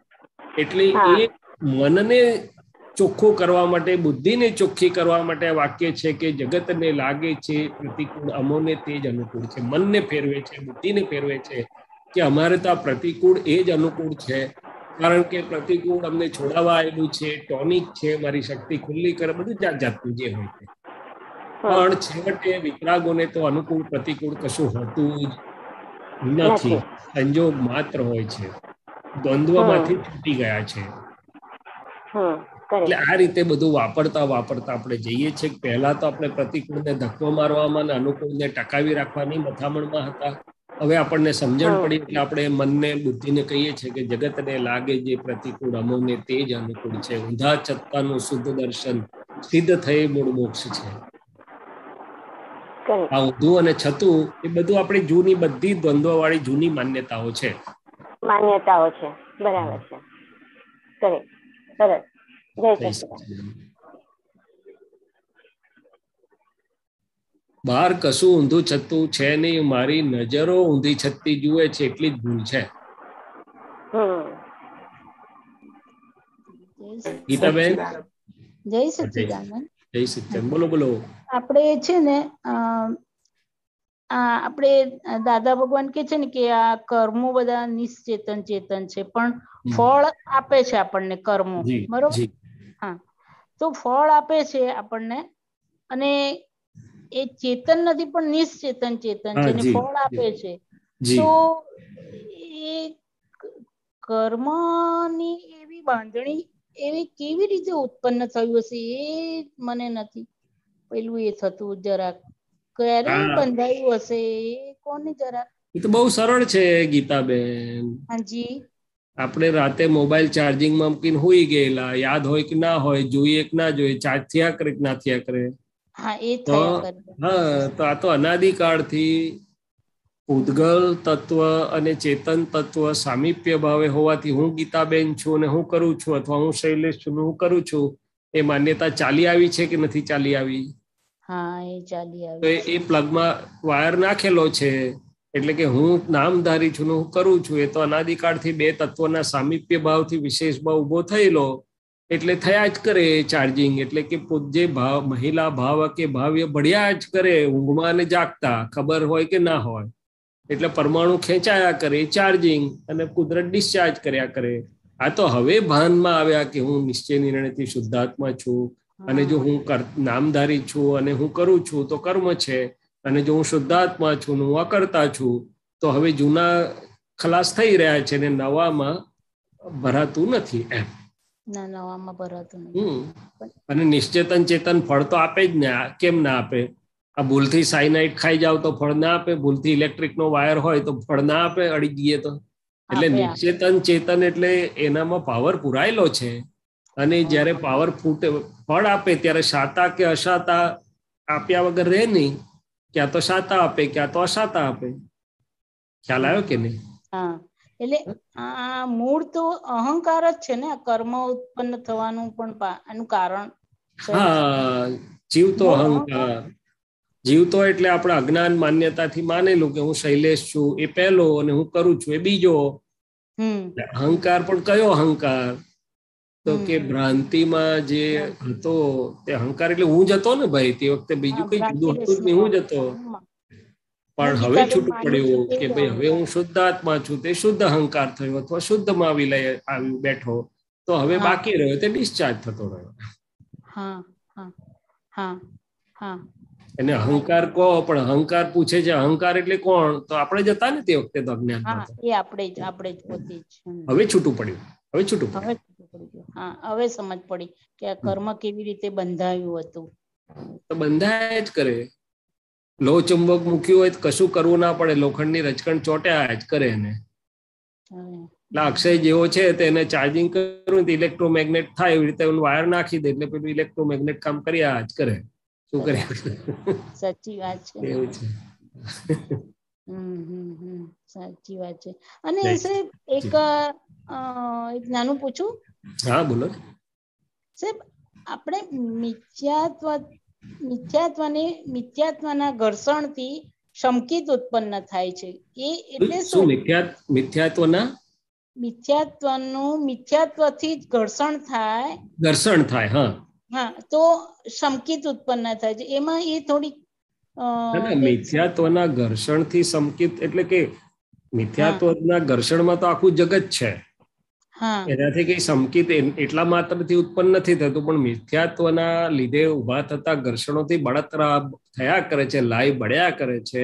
એટલે એ મનને ચોખ્ખું કરવા માટે, બુદ્ધિને ચોખ્ખી કરવા માટે આ વાક્ય છે કે જગતને લાગે છે પ્રતિકૂળ, અમોને તે જ અનુકૂળ છે. મનને ફેરવે છે, બુદ્ધિને ફેરવે છે કે અમારે તો આ પ્રતિકૂળ એ જ અનુકૂળ છે, કારણ કે પ્રતિકૂળ અમને છોડાવવા આવેલું છે, ટોનિક છે, મારી શક્તિ ખુલ્લી કરે, બધું જાત જાતનું જે હોય છે. પણ છેવટે વિતરાગોને તો અનુકૂળ પ્રતિકૂળ કશું હોતું જ નથી, સંજોગ માત્ર હોય છે, દ્વંદ્વમાંથી છૂટી ગયા છે. એટલે આ રીતે બધું વાપરતા આપણે જઈએ છીએ. પહેલા તો આપણે પ્રતિકૂળને ધક્કો મારવામાં અને અનુકૂળને ટકાવી રાખવાની મથામણમાં હતા. હવે આપણને સમજણ પડી એટલે આપણે મનને, બુદ્ધિને કહીએ છીએ કે જગતને લાગે જે પ્રતિકૂળ, અમોને તે જ અનુકૂળ છે. ઊંધા છત્તાનું શુદ્ધ દર્શન સિદ્ધ થઈ મૂળ મોક્ષ છે. આ ઊંધું અને છતું એ બધું આપણી જૂની, બધી દ્વંદ્વવાળી જૂની માન્યતાઓ છે. બરાબર છે. સરસ. જય સચિદાનંદ. બહાર કશું ઊંધું છતું છે નહીં, મારી નજરો ઊંધી છત્તી જુએ છે, એટલી જ ભૂલ છે. ગીતાબેન, જય સચિદાનંદ. જય સચિદાનંદ. બોલો. આપણે છે ને આપણે દાદા ભગવાન કે છે ને કે આ કર્મો બધા નિશ્ચેતન ચેતન છે, પણ ફળ આપે છે આપણને કર્મો, બરોબર? હા, તો ફળ આપે છે આપણને, અને એ ચેતન નથી પણ નિશ્ચેતન ચેતન છે, ને ફળ આપે છે. તો એ કર્મની એવી બાંધણી એવી કેવી રીતે ઉત્પન્ન થયું હશે એ મને નથી પેલું એ થતું જરાક ક્યારે બંધાયું હશે કોને જરા? એ તો બહુ સરળ છે ગીતાબેન. હાજી. આપણે રાતે મોબાઈલ ચાર્જિંગમાં મૂકીને હુઈ ગયેલા, યાદ હોય કે ના હોય, જોઈએ કે ના જોઈએ, ચાર્જ થયા કરે કે ના થયા કરે. હા, એ થયા કરે. હા, તો આ તો અનાદિકાળથી ઉદ્ગલ તત્વ અને ચેતન તત્વ સામીપ્ય ભાવે હોવાથી હું ગીતાબેન છું અને હું કરું છું, અથવા હું શૈલેષ છું હું કરું છું, એ માન્યતા ચાલી આવી છે કે નથી ચાલી આવી? હા, એ ચાલી આવી. તો એ પ્લગમાં વાયર નાખેલો છે, એટલે કે હું નામધારી છું હું કરું છું. એ તો અનાદિકાળથી બે તત્વના સામીપ્ય ભાવથી વિશેષ ભાવ ઉભો થયેલો, એટલે થયા જ કરે ચાર્જિંગ. એટલે કે જે ભાવ મહિલા ભાવ કે ભાવ્ય બળ્યા જ કરે ઊંઘમાં અને જાગતા, ખબર હોય કે ના હોય. એટલે પરમાણુ ખેંચાયા કરે ચાર્જિંગ, અને કુદરત ડિસ્ચાર્જ કર્યા કરે. આ તો હવે ભાનમાં આવ્યા કે હું નિશ્ચય નિર્ણયથી શુદ્ધાત્મા છું, અને જો હું નામધારી છું અને હું કરું છું તો કર્મ છે, અને જો હું શુદ્ધાત્મા છું હું અકર્તા છું, તો હવે જૂના ખલાસ થઈ રહ્યા છે ને નવામાં ભરાતું નથી એમ. નવામાં ભરાતું નથી. અને નિશ્ચેતન ચેતન ફળ તો આપે જ ને, કેમ ના આપે? આ ભૂલથી સાયનાઇડ ખાઈ જાવ તો ફળ ના આપે, ભૂલથી ઇલેક્ટ્રિક નો વાયર હોય તો ફળ ના આપે, અડી ગઈએ તો. એટલે નિશ્ચેતન ચેતન એટલે એનામાં પાવર પુરાયેલો છે, અને જયારે પાવર ફૂટે ફળ આપે ત્યારે શાતા કે અશાતા આપ્યા વગર રહે નહીં. ક્યાં તો શાતા આપે, ક્યાં તો અશાતા આપે. ખ્યાલ આવ્યો કે નહીં? હા, એટલે આ મૂળ તો અહંકાર જ છે ને, કર્મ ઉત્પન્ન થવાનું પણ એનું કારણ. હા, જીવતો અહંકાર. જીવતો એટલે આપણે અજ્ઞાન માન્યતાથી માનેલું કે હું શૈલેષ છું એ પહેલો, અને હું કરું છું એ બીજો. અહંકાર પણ કયો અહંકાર? તો કે ભ્રાંતિમાં જે હતો તે અહંકાર એટલે હું જ હતો ને ભાઈ. તે વખતે બીજું કઈ જુદું હતું જ નહીં, હું જ હતો. પણ હવે છૂટું પડ્યું કે ભાઈ હવે હું શુદ્ધ આત્મા છું, તે શુદ્ધ અહંકાર થયો, અથવા શુદ્ધ માં આવી બેઠો, તો હવે બાકી રહ્યો તે ડિસ્ચાર્જ થતો રહ્યો. એને અહંકાર કહો, પણ અહંકાર પૂછે છે અહંકાર એટલે કોણ? તો આપણે જ હતા ને તે વખતે તો અજ્ઞાન. હવે છૂટું પડ્યું, હવે છૂટું પડ્યું. હા, હવે સમજ પડી કે આ કર્મ કેવી રીતે બંધાયું હતું. તો બંધાય જ કરે. લોહ ચુંબક મૂક્યું હોય તો કશું કરવું ના પડે, લોખંડની રચકણ ચોટ્યા જ કરે એને. એટલે અક્ષય જેવો છે તેને ચાર્જિંગ કરવું તો ઇલેક્ટ્રોમેગ્નેટ થાય, એવી રીતે વાયર નાખી દે એટલે પેલું ઇલેક્ટ્રોમેગ્નેટ કામ કર્યા જ કરે. શું કરે? સાચી વાત છે. એવું છે. સાચી વાત છે. અને સાહેબ એક નાનું પૂછું? હા, બોલો સાહેબ. આપણે મિથ્યાત્વના ઘર્ષણથી સંકિત ઉત્પન્ન થાય છે, એ એટલે શું? મિથ્યાત્વથી જ ઘર્ષણ થાય. હા, તો સંકિત ઉત્પન્ન થાય છે. એમાં એ થોડી મિથ્યાત્વના ઘર્ષણથી સંકિત એટલે કે મિથ્યાત્વના ઘર્ષણમાં તો આખું જગત છે. એનાથી કઈ સંકિત એટલા માત્રથી ઉત્પન્ન નથી થતું, પણ મિથ્યાત્વના લીધે ઉભા થતા ઘર્ષણોથી બળતરા થયા કરે છે, લાઈ બળ્યા કરે છે,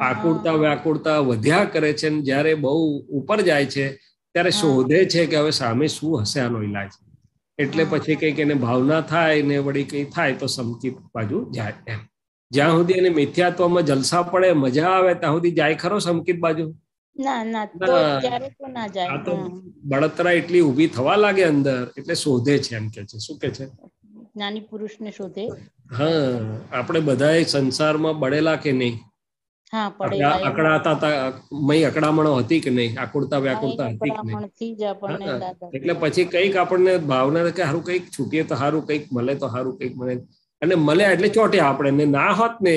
આકુળતા વ્યાકુળતા વધ્યા કરે છે. જયારે બહુ ઉપર જાય છે ત્યારે શોધે છે કે હવે સામે શું હશે આનો ઈલાજ. એટલે પછી કઈક એને ભાવના થાય ને વળી કઈ થાય તો સંકિત બાજુ જાય એમ. જ્યાં સુધી એને મિથ્યાત્વમાં જલસા પડે, મજા આવે, ત્યાં સુધી જાય ખરો સંકિત બાજુ? બળતરા એટલી ઉભી થવા લાગે અંદર, એટલે શોધે છે એમ કે છે. શું કે છે? જ્ઞાની પુરુષને શોધે. હા, આપણે બધા સંસારમાં બળેલા કે નહીં? અકળામણો હતી કે નહીં? આકુળતા વ્યાકુળતા હતી કે નહીં? એટલે પછી કઈક આપણને ભાવના કે હારું કઈક છૂટીએ તો હારું, કઈક મળે તો હારું, કઈક મળે. અને મળ્યા એટલે ચોટ્યા આપણે. ના હોત ને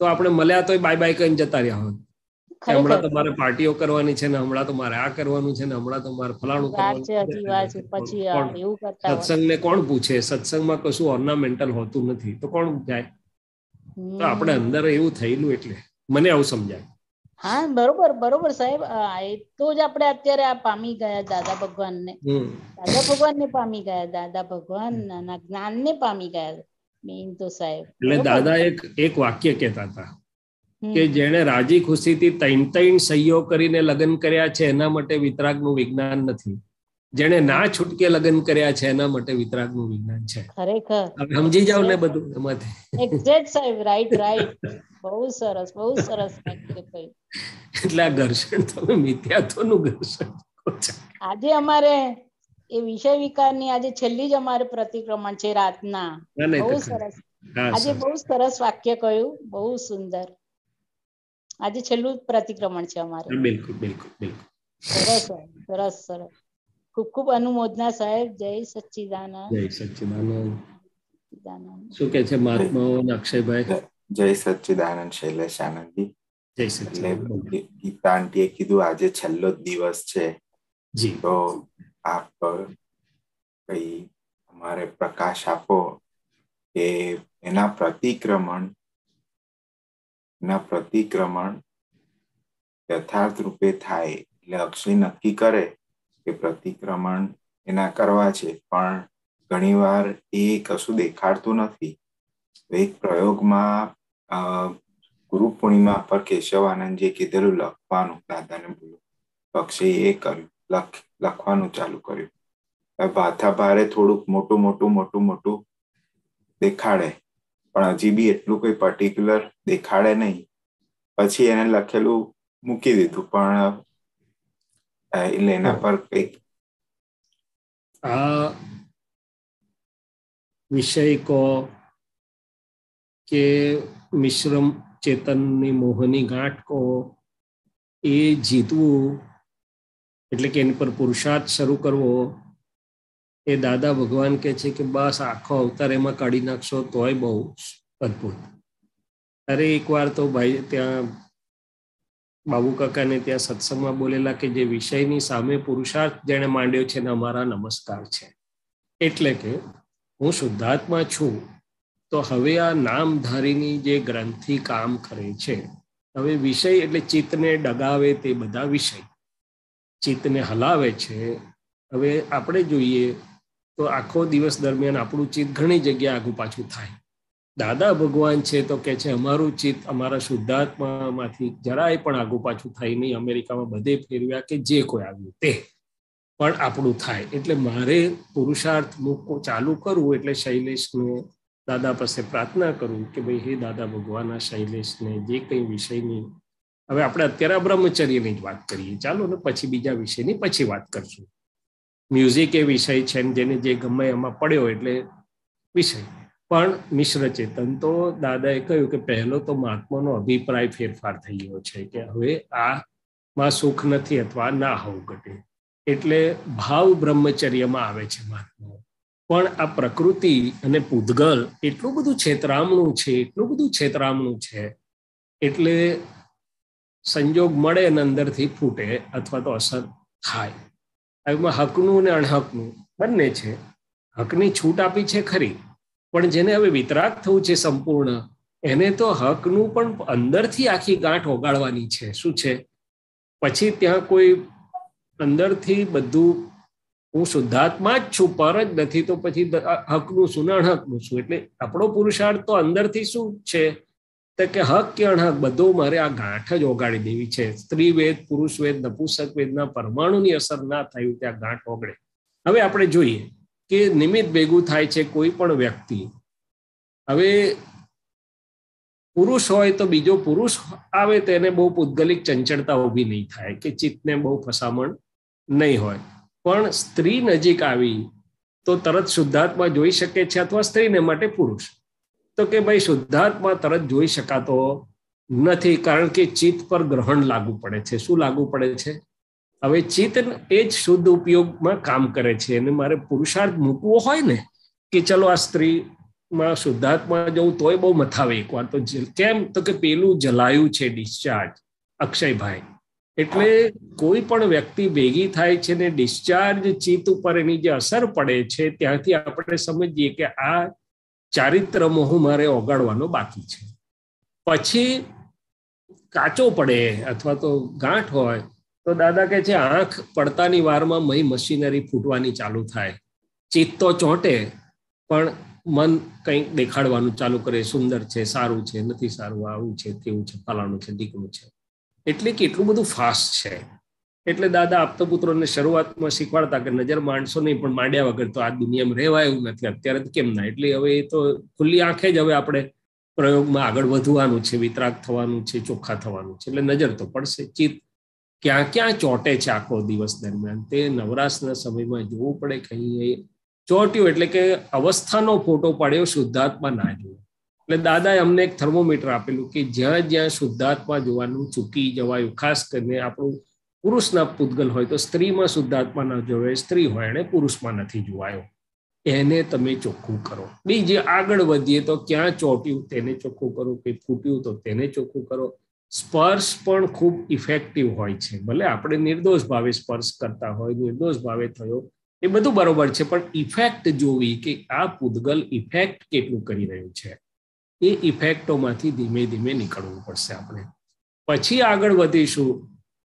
તો આપણે મળ્યા તો બાય બાય કહીને જતા રહ્યા હોત. હમણાં તો મારે પાર્ટીઓ કરવાની છે ને, હમણાં તો મારે આ કરવાનું છે ને, હમણાં તો મારે ફલાણું કરવાનું છે. સત્સંગને કોણ પૂછે? સત્સંગમાં કશું ઓર્નામેન્ટલ હોતું નથી, તો કોણ જાય? તો આપણે અંદર એવું થયેલું, એટલે મને આવું સમજાય. હા, બરોબર સાહેબ. તો જ આપણે અત્યારે આ પામી ગયા દાદા ભગવાનને. દાદા ભગવાનને પામી ગયા, દાદા ભગવાનના જ્ઞાનને પામી ગયા મેઇન તો સાહેબ. એટલે દાદા એક વાક્ય કહેતા હતા કે જેને રાજી ખુશીથી ત્રણ સહીઓ કરીને લગ્ન કર્યા છે એના માટે વિતરાગનું વિજ્ઞાન નથી. જેને ના છૂટકે લગ્ન કર્યા છે એના માટે વિતરાગનું વિજ્ઞાન છે. ખરેખર સમજી જાવ ને બધું એમાંથી. એક્ઝેક્ટ સાહેબ, રાઈટ રાઈટ. બહુ સરસ વાક્ય કહ્યું. એટલે આ ઘર્ષણ તમે મિથ્યાત્વનું ઘર્ષણ છો. આજે અમારે એ વિષય વિકારની આજે છેલ્લી જ અમારે પ્રતિક્રમણ છે રાતના. બહુ સરસ. આજે બહુ સરસ વાક્ય કહ્યું, બહુ સુંદર. આજે છેલ્લું પ્રતિક્રમણ છે અમારે. બિલકુલ બિલકુલ બિલકુલ. સરસ સરસ સરસ. ખૂબ ખૂબ અનુમોદના સાહેબ. જય સચ્ચિદાનંદ. જય સચ્ચિદાનંદ. શું કે છે મહાત્માઓ અક્ષયભાઈ? જય સચ્ચિદાનંદ શૈલેષ આનંદજી. જય સચ્ચિદાનંદ. ગીતા આંટીએ કીધું આજે છેલ્લો જ દિવસ છે જી, તો આપ કઈ અમારે પ્રકાશ આપો કે એના પ્રતિક્રમણ યથાર્થ રૂપે થાય. એટલે અક્ષય નક્કી કરે કે પ્રતિક્રમણ એના કરવા છે, પણ ઘણીવાર એ કશું દેખાડતું નથી. એક પ્રયોગમાં ગુરુ પૂર્ણિમા પર કેશવાનંદજીએ કીધેલું લખવાનું, દાદાને બોલ્યું, અક્ષય એ કર્યું, લખવાનું ચાલુ કર્યું. ભાથા ભારે થોડુંક મોટું દેખાડે, પણ હજી બી એટલું કોઈ પર્ટિક્યુલર દેખાડે નહીં. પછી એને લખેલું મૂકી દીધું, પણ એટલે એના પર કંઈક આ વિષય કો કે મિશ્રમ ચેતનની મોહની ગાંઠ કો એ જીતવું, એટલે કે એની પર પુરુષાર્થ શરૂ કરવો, એ દાદા ભગવાન કે છે કે બસ આખો અવતાર એમાં કાઢી નાખશો તોય બહુ અદભુત. અરે એકવાર તો ભાઈ ત્યાં બાબુ કાકાને ત્યાં સત્સંગમાં બોલેલા કે જે વિષયની સામે પુરુષાર્થ જેણે માંડ્યો છે ને અમારા નમસ્કાર છે. એટલે કે હું શુદ્ધાત્મા છું, તો હવે આ નામધારીની જે ગ્રંથિ કામ કરે છે, હવે વિષય એટલે ચિત્તને ડગાવે તે બધા વિષય ચિત્તને હલાવે છે. હવે આપણે જોઈએ તો આખો દિવસ દરમિયાન આપણું ચિત્ત ઘણી જગ્યાએ આગું પાછું થાય. દાદા ભગવાન છે તો કે છે અમારું ચિત્ત અમારા શુદ્ધાત્મામાંથી જરાય પણ આગું પાછું થાય નહીં. અમેરિકામાં બધે ફેરવ્યા કે જે કોઈ આવ્યું તે પણ આપણું થાય. એટલે મારે પુરુષાર્થ ચાલુ કરવું, એટલે શૈલેષને દાદા પાસે પ્રાર્થના કરું કે ભાઈ હે દાદા ભગવાન, આ શૈલેષને જે કંઈ વિષયની, હવે આપણે અત્યારે બ્રહ્મચર્યની જ વાત કરીએ, ચાલો ને પછી બીજા વિષયની પછી વાત કરશું. મ્યુઝિક એ વિષય છે જેને જે ગમે એમાં પડ્યો એટલે વિષય. પણ મિશ્ર ચેતન તો દાદાએ કહ્યું કે પહેલો તો મહાત્માનો અભિપ્રાય ફેરફાર થઈ ગયો છે કે હવે આમાં સુખ નથી અથવા ના હોવું ઘટે, એટલે ભાવ બ્રહ્મચર્યમાં આવે છે મહાત્માઓ. પણ આ પ્રકૃતિ અને પૂતગલ એટલું બધું છેતરામણું છે, એટલે સંજોગ મળે અને અંદરથી ફૂટે અથવા તો અસર થાય. એમાં હકનું અને અણહકનું બંને છે. હકની છૂટ આપી છે ખરી, પણ જેને હવે વિતરાગ થવું છે સંપૂર્ણ, એને તો હકનું પણ અંદરથી આખી ગાંઠ ઓગાળવાની છે. શું છે? પછી ત્યાં કોઈ અંદરથી બધું હું શુદ્ધાત્મા જ છું, પર જ નથી, તો પછી હકનું શું ને અણહકનું શું? એટલે આપણો પુરુષાર્થ તો અંદરથી શું છે કે હક કે અણહક બધું મારે આ ગાંઠ જ ઓગાળી દેવી છે. સ્ત્રી વેદ, પુરુષ વેદ, નપુંસક વેદના પરમાણુની અસર ના થયું ત્યાં ગાંઠ ઓગળે. હવે આપણે જોઈએ કે નિમિત્ત ભેગું થાય છે કોઈ પણ વ્યક્તિ. હવે પુરુષ હોય તો બીજો પુરુષ આવે તો એને બહુ પૂતગલિક ચંચળતા ઊભી નહીં થાય કે ચિત્તને બહુ ફસામણ નહીં હોય. પણ સ્ત્રી નજીક આવી તો તરત શુદ્ધાત્મા જોઈ શકે છે, અથવા સ્ત્રીને માટે પુરુષ. તો કે ભાઈ શુદ્ધાત્મા તરત જોઈ શકાતો નથી, કારણ કે ચિત્ત પર ગ્રહણ લાગુ પડે છે. શું લાગુ પડે છે? હવે ચિત્ત એ જ શુદ્ધ ઉપયોગમાં કામ કરે છે, અને મારે પુરુષાર્થ મૂકવો હોય ને કે ચલો આ સ્ત્રીમાં શુદ્ધાત્મા જવું તોય બહુ મથાવે એકવાર તો. કેમ? તો કે પેલું જલાયું છે ડિસ્ચાર્જ, અક્ષયભાઈ. એટલે કોઈ પણ વ્યક્તિ ભેગી થાય છે ને ડિસ્ચાર્જ ચિત્ત ઉપર એની જે અસર પડે છે, ત્યાંથી આપણે સમજીએ કે આ ચારિત્ર મોહ મારે ઓગાળવાનો બાકી છે. પછી કાચો પડે અથવા તો ગાંઠ હોય તો દાદા કહે છે આંખ પડતાની વારમાં મહી મશીનરી ફૂટવાની ચાલુ થાય. ચિત્ત તો ચોંટે, પણ મન કંઈક દેખાડવાનું ચાલુ કરે, સુંદર છે, સારું છે, નથી સારું, આવું છે, તેવું છે, ફલાણું છે, ઢીકણું છે. એટલે કે એટલું બધું ફાસ્ટ છે. એટલે દાદા આપતા પુત્રોને શરૂઆતમાં શીખવાડતા કે નજર માંડશો નહીં, પણ માંડ્યા વગર તો આ દુનિયામાં રહેવાય એવું નથી. અત્યારે તો કેમ ના, એટલે હવે એ તો ખુલ્લી આંખે જ હવે આપણે પ્રયોગમાં આગળ વધવાનું છે, વિતરાગ થવાનું છે, ચોખ્ખા થવાનું છે. એટલે નજર તો પડશે. ચિત્ત ક્યાં ક્યાં ચોંટે છે આખો દિવસ દરમિયાન, તે નવરાશના સમયમાં જોવું પડે કે અહીં ચોંટ્યું એટલે કે અવસ્થાનો ફોટો પાડ્યો, શુદ્ધાત્મા ના જોયો. એટલે દાદાએ અમને એક થર્મોમીટર આપેલું કે જ્યાં જ્યાં શુદ્ધાત્મા જોવાનું ચૂકી જવાયું, ખાસ કરીને આપણું પુરુષના પૂતગલ હોય તો સ્ત્રીમાં શુદ્ધાત્મા ન જોવાય, સ્ત્રી હોય એને પુરુષમાં નથી જોવાયો, એને તમે ચોખ્ખું કરો. બીજે આગળ વધીએ તો ક્યાં ચોંટ્યું તેને ચોખ્ખું કરો, કે ફૂટ્યું તો તેને ચોખ્ખું કરો. સ્પર્શ પણ ખૂબ ઇફેક્ટિવ હોય છે. ભલે આપણે નિર્દોષ ભાવે સ્પર્શ કરતા હોય, નિર્દોષ ભાવે થયો એ બધું બરોબર છે, પણ ઇફેક્ટ જોવી કે આ પૂતગલ ઇફેક્ટ કેટલું કરી રહ્યું છે, એ ઇફેક્ટોમાંથી ધીમે ધીમે નીકળવું પડશે આપણે. પછી આગળ વધીશું.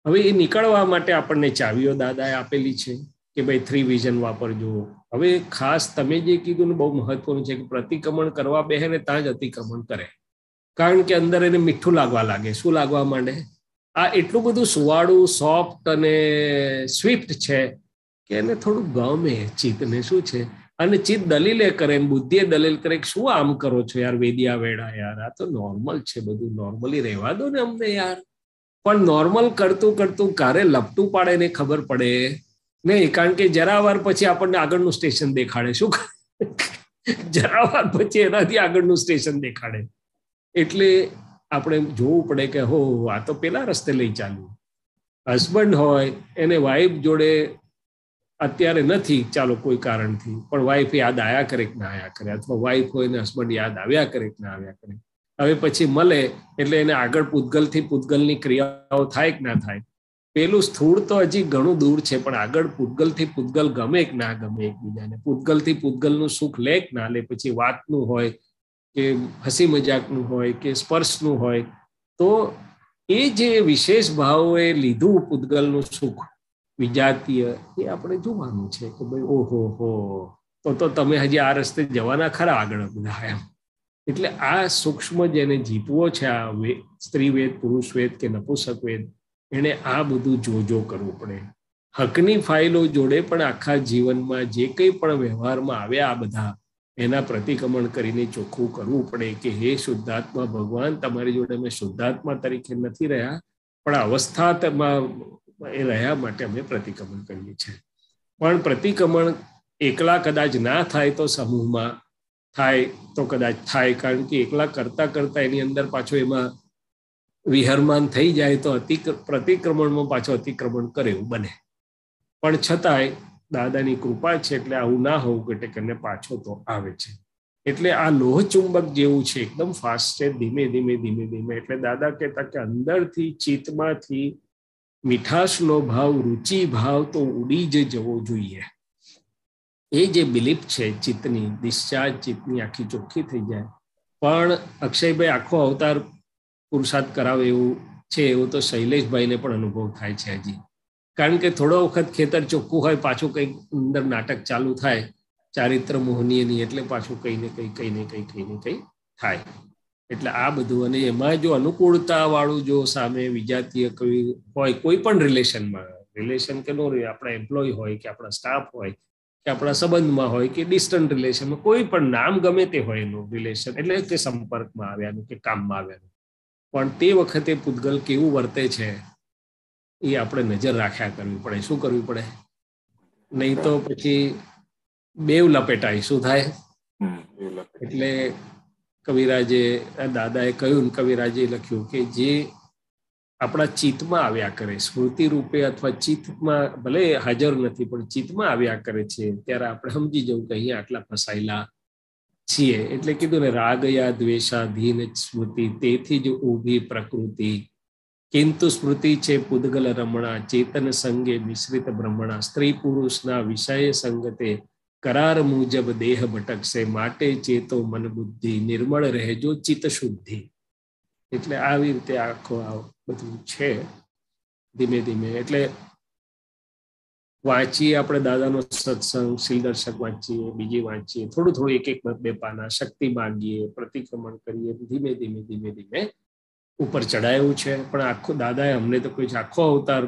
હવે એ નીકળવા માટે આપણને ચાવીઓ દાદાએ આપેલી છે કે ભાઈ 3 વિઝન વાપરજો. હવે ખાસ તમે જે કીધું ને બહુ મહત્વનું છે કે પ્રતિક્રમણ કરવા બેહે ને ત્યાં જ અતિક્રમણ કરે, કારણ કે અંદર એને મીઠું લાગવા લાગે. શું લાગવા માંડે? આ એટલું બધું સુવાળું, સોફ્ટ અને સ્વિફ્ટ છે કે એને થોડું ગમે ચિત્તને. શું છે? અને ચિત્ત દલીલે કરે, બુદ્ધિએ દલીલ કરે કે શું આમ કરો છો યાર વેદિયા વેડા, યાર આ તો નોર્મલ છે, બધું નોર્મલી રહેવા દો ને અમને યાર. પણ નોર્મલ કરતું કરતું ક્યારે લપટું પાડે ને ખબર પડે નહીં, કારણ કે જરા વાર પછી આપણને આગળનું સ્ટેશન દેખાડે. શું? જરા વાર પછી એનાથી આગળનું સ્ટેશન દેખાડે. એટલે આપણે જોવું પડે કે હો આ તો પેલા રસ્તે લઈ ચાલ્યું. હસબન્ડ હોય એને વાઈફ જોડે અત્યારે નથી, ચાલો કોઈ કારણથી, પણ વાઈફ યાદ આવ્યા કરે કે ના આવ્યા કરે, અથવા વાઈફ હોય ને હસબન્ડ યાદ આવ્યા કરે કે ના આવ્યા કરે. હવે પછી મળે એટલે એને આગળ પૂતગલથી પૂતગલની ક્રિયાઓ થાય કે ના થાય. પેલું સ્થૂળ તો હજી ઘણું દૂર છે, પણ આગળ પૂતગલથી પૂતગલ ગમે કે ના ગમે એકબીજાને, પૂતગલથી પૂતગલનું સુખ લે કે ના લે, પછી વાતનું હોય કે હસી મજાકનું હોય કે સ્પર્શનું હોય, તો એ જે વિશેષ ભાવોએ લીધું પૂતગલનું સુખ વિજાતીય, એ આપણે જોવાનું છે કે ભાઈ ઓહો હો, તો તમે હજી આ રસ્તે જવાના ખરા આગળ બધા એમ. એટલે આ સૂક્ષ્મ જેને જીતવો છે, આ સ્ત્રી વેદ, પુરુષ વેદ કે નપુંસક વેદ, એને આ બધું જોજો કરવું પડે. હકની ફાઇલો જોડે પણ આખા જીવનમાં જે કંઈ પણ વ્યવહારમાં આવ્યા આ બધા, એના પ્રતિક્રમણ કરીને ચોખ્ખું કરવું પડે કે હે શુદ્ધાત્મા ભગવાન, તમારી જોડે અમે શુદ્ધાત્મા તરીકે નથી રહ્યા, પણ અવસ્થામાં એ રહ્યા માટે અમે પ્રતિક્રમણ કરીએ છીએ. પણ પ્રતિક્રમણ એકલા કદાચ ના થાય તો સમૂહમાં થાય તો કદાચ થાય, કારણ કે એકલા કરતા કરતા એની અંદર પાછો એમાં વિહરમાન થઈ જાય તો પ્રતિક્રમણમાં પાછો અતિક્રમણ કરે એવું બને. પણ છતાંય દાદાની કૃપા છે એટલે આવું ના હોવું ઘટે કરીને પાછો તો આવે છે. એટલે આ લોહ ચુંબક જેવું છે, એકદમ ફાસ્ટ છે, ધીમે ધીમે ધીમે ધીમે. એટલે દાદા કહેતા કે અંદરથી ચિત્તમાંથી મીઠાશનો ભાવ, રુચિ ભાવ તો ઉડી જ જવો જોઈએ. એ જે બિલીફ છે ચિત્તની, ડિસ્ચાર્જ ચિત્તની આખી ચોખ્ખી થઈ જાય. પણ અક્ષયભાઈ આખો અવતાર પુરુષાર્થ કરાવે એવું છે, એવું તો શૈલેષભાઈને પણ અનુભવ થાય છે હજી. કારણ કે થોડો વખત ખેતર ચોખ્ખું હોય, પાછું કંઈક અંદર નાટક ચાલુ થાય ચારિત્ર મોહનીયની, એટલે પાછું કંઈ ને કંઈ થાય. એટલે આ બધું, અને એમાં જો અનુકૂળતા વાળું જો સામે વિજાતીય કોઈ હોય, કોઈ પણ રિલેશનમાં, રિલેશન કે નો આપણા એમ્પ્લોય હોય કે આપણા સ્ટાફ હોય કે આપણા સંબંધમાં હોય કે ડિસ્ટન્ટ રિલેશનમાં, કોઈ પણ નામ ગમે તે હોય એનું રિલેશન, એટલે કે સંપર્કમાં આવ્યાનું કે કામમાં આવ્યાનું, પણ તે વખતે પૂતગલ કેવું વર્તે છે એ આપણે નજર રાખ્યા કરવી પડે. શું કરવી પડે? નહીં તો પછી બેવ લપેટાય. શું થાય? એટલે કવિરાજે, દાદાએ કહ્યું ને, કવિરાજે લખ્યું કે જે આપણા ચિત્તમાં આવ્યા કરે, સ્મૃતિ રૂપે અથવા ચિત્તમાં ભલે હાજર નથી પણ ચિત્તમાં આવ્યા કરે છે, ત્યારે આપણે સમજી જવું કે અહીંયા આટલા ફસાયેલા છીએ. એટલે કીધું ને, રાગયા દ્વેષાધીન સ્મૃતિ, તેથી જ ઊભી પ્રકૃતિ. કિંતુ સ્મૃતિ છે પૂતગલ રમણા, ચેતન સંગે મિશ્રિત ભ્રમણા. સ્ત્રી પુરુષના વિષય સંગતે કરાર મુજબ દેહ ભટકશે, માટે ચેતો મન બુદ્ધિ, નિર્મળ રહેજો ચિત્ત શુદ્ધિ. એટલે આવી રીતે આખો બધું છે ધીમે ધીમે. એટલે વાંચીએ આપણે દાદાનો સત્સંગ, શીલદર્શક વાંચીએ, બીજી વાંચીએ, થોડું થોડું એક એક બે પાના, શક્તિ માંગીએ, પ્રતિક્રમણ કરીએ, ધીમે ધીમે ધીમે ધીમે ઉપર ચડાયું છે. પણ આખો દાદાએ અમને તો કોઈ આખો અવતાર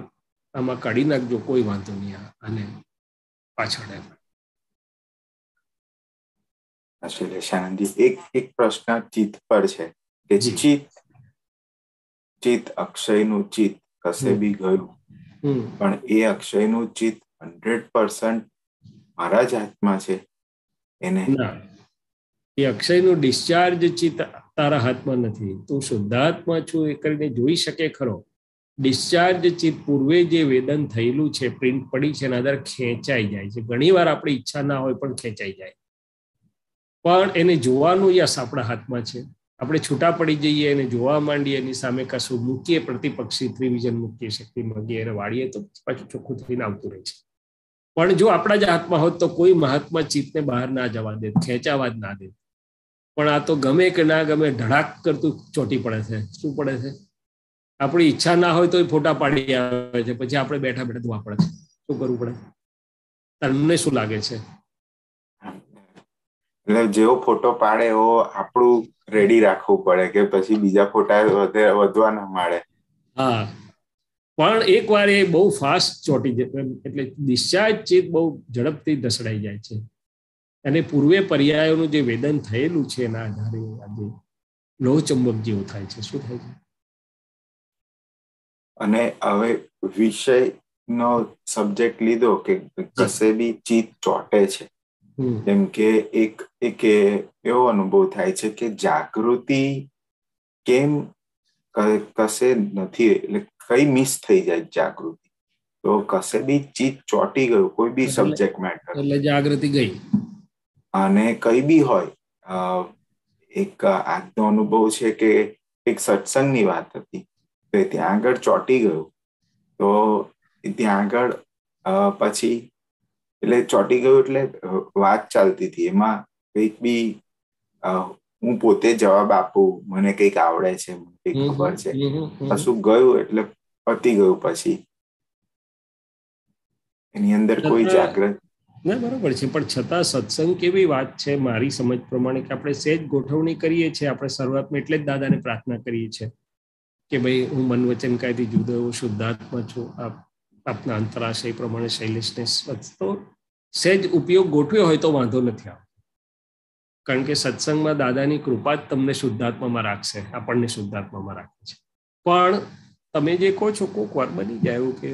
આમાં કાઢી નાખજો, કોઈ વાંધો નહીં. અને પાછળ એક પ્રશ્ન ચિત્ત પર છે કે ચિત્ત અક્ષયનું ચિત્ત કશે બી ગયું, પણ એ અક્ષયનું ચિત્ત 100% મારા જ હાથમાં છે. એને એ અક્ષયનું ડિસ્ચાર્જ ચિત્ત તારા હાથમાં નથી. તું શુદ્ધાત્મા છું એ કરીને જોઈ શકે ખરો. ડિસ્ચાર્જ ચિત્ત પૂર્વે જે વેદન થયેલું છે, પ્રિન્ટ પડી છે, એના આધારે ખેંચાઈ જાય છે. ઘણી વાર આપણી ઈચ્છા ના હોય પણ ખેંચાઈ જાય, પણ એને જોવાનું યસ આપણા હાથમાં છે. આપણે છૂટા પડી જઈએ, એને જોવા માંડીએ, એની સામે કશું મૂકીએ, પ્રતિપક્ષી ત્રિવિજન મૂકીએ, શક્તિ માંગીએ, એને વાળીએ તો પાછું ચોખ્ખું થઈને આવતું રહે છે. પણ જો આપણા જ હાથમાં હોત તો કોઈ મહાત્મા ચિત્તને બહાર ના જવા દે, ખેંચાવા જ ના દે. પણ આ તો ગમે કે ના ગમે ધડાક કરતું ચોટી પડે છે. શું પડે છે? આપણી ઈચ્છા ના હોય તો ફોટા પાડી આવે છે, પછી આપણે બેઠા બેઠા ધોવા પડે છે. શું કરવું પડે? તમને શું લાગે છે? એટલે જેવો ફોટો પાડે એવો આપણું રેડી રાખવું પડે કે પછી બીજા ફોટા વધવા ના મળે. હા, પણ એક વાર એ બહુ ફાસ્ટ ચોટી જાય, એટલે ડિસ્ચાર્જ ચિત્ત બહુ ઝડપથી ઢસડાઈ જાય છે. અને પૂર્વે પર્યાયોનું જે વેદન થયેલું છે એના આધારે આજે લોહ ચુંબક જેવું થાય છે. શું થાય છે? અને હવે વિષયનો સબ્જેક્ટ લીધો કે કશે બી ચિત્ત ચોટે છે, જેમ કે એક એવો અનુભવ થાય છે કે જાગૃતિ કેમ કશે નથી, એટલે કઈ મિસ થઈ જાય જાગૃતિ. તો કશે બી ચિત્ત ચોટી ગયું, કોઈ બી સબ્જેક્ટ મેટર, એટલે જાગૃતિ ગઈ. અને કઈ બી હોય. એક આજનો અનુભવ છે કે એક સત્સંગની વાત હતી, તો ત્યાં આગળ ચોટી ગયું. તો ત્યાં આગળ પછી એટલે ચોટી ગયું એટલે વાત ચાલતી હતી, એમાં કંઈક બી હું પોતે જવાબ આપું, મને કંઈક આવડે છે, મને કંઈક ખબર છે, કશું ગયું એટલે પતી ગયું. પછી એની અંદર કોઈ જાગૃત ના, બરોબર છે. પણ છતાં સત્સંગ કેવી વાત છે મારી સમજ પ્રમાણે કે આપણે સહેજ ગોઠવણી કરીએ છીએ. આપણે શરૂઆતમાં એટલે જ દાદાને પ્રાર્થના કરીએ છીએ કે ભાઈ હું મન વચન કાયથી જુદો, હું શુદ્ધાત્મા છું. આપના અંતરાશય પ્રમાણે શૈલેષને તો સહેજ ઉપયોગ ગોઠવ્યો હોય તો વાંધો નથી આવતો, કારણ કે સત્સંગમાં દાદાની કૃપા જ તમને શુદ્ધાત્મામાં રાખશે, આપણને શુદ્ધાત્મામાં રાખે છે. પણ તમે જે કહો છો કોક વાર બની જાય એવું કે,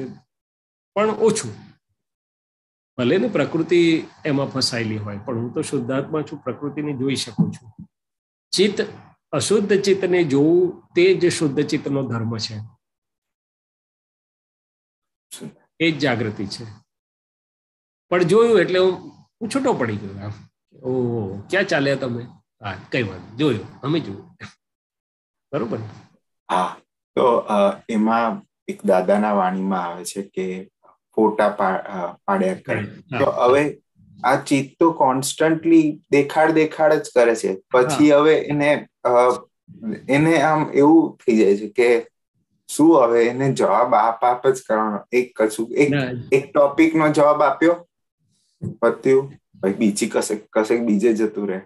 પણ ઓછું. ભલે ને પ્રકૃતિ એમાં ફસાયેલી હોય, પણ હું તો શુદ્ધાત્મા છું, પ્રકૃતિને જોઈ શકું છું. ચિત્ત અશુદ્ધ ચિત્તને જોવું તે જ શુદ્ધ ચિત્તનો ધર્મ છે, એ જ જાગૃતિ છે. પણ જોયું એટલે હું છૂટો પડી ગયો. આમ ઓહો ક્યાં ચાલ્યા તમે? હા, કઈ વાત, જોયું, અમે જોયું. બરોબર. હા, તો એમાં એક દાદાના વાણીમાં આવે છે કે ફોટા પાડ્યા કરે. તો હવે આ ચિત્ત તો કોન્સ્ટન્ટલી દેખાડ જ કરે છે. પછી હવે એને આમ એવું થઈ જાય છે કે શું હવે એને જવાબ આપ જ કરવાનો. એક ટોપિક નો જવાબ આપ્યો, પત્યું, પછી બીજી કશેક બીજે જતું રહે.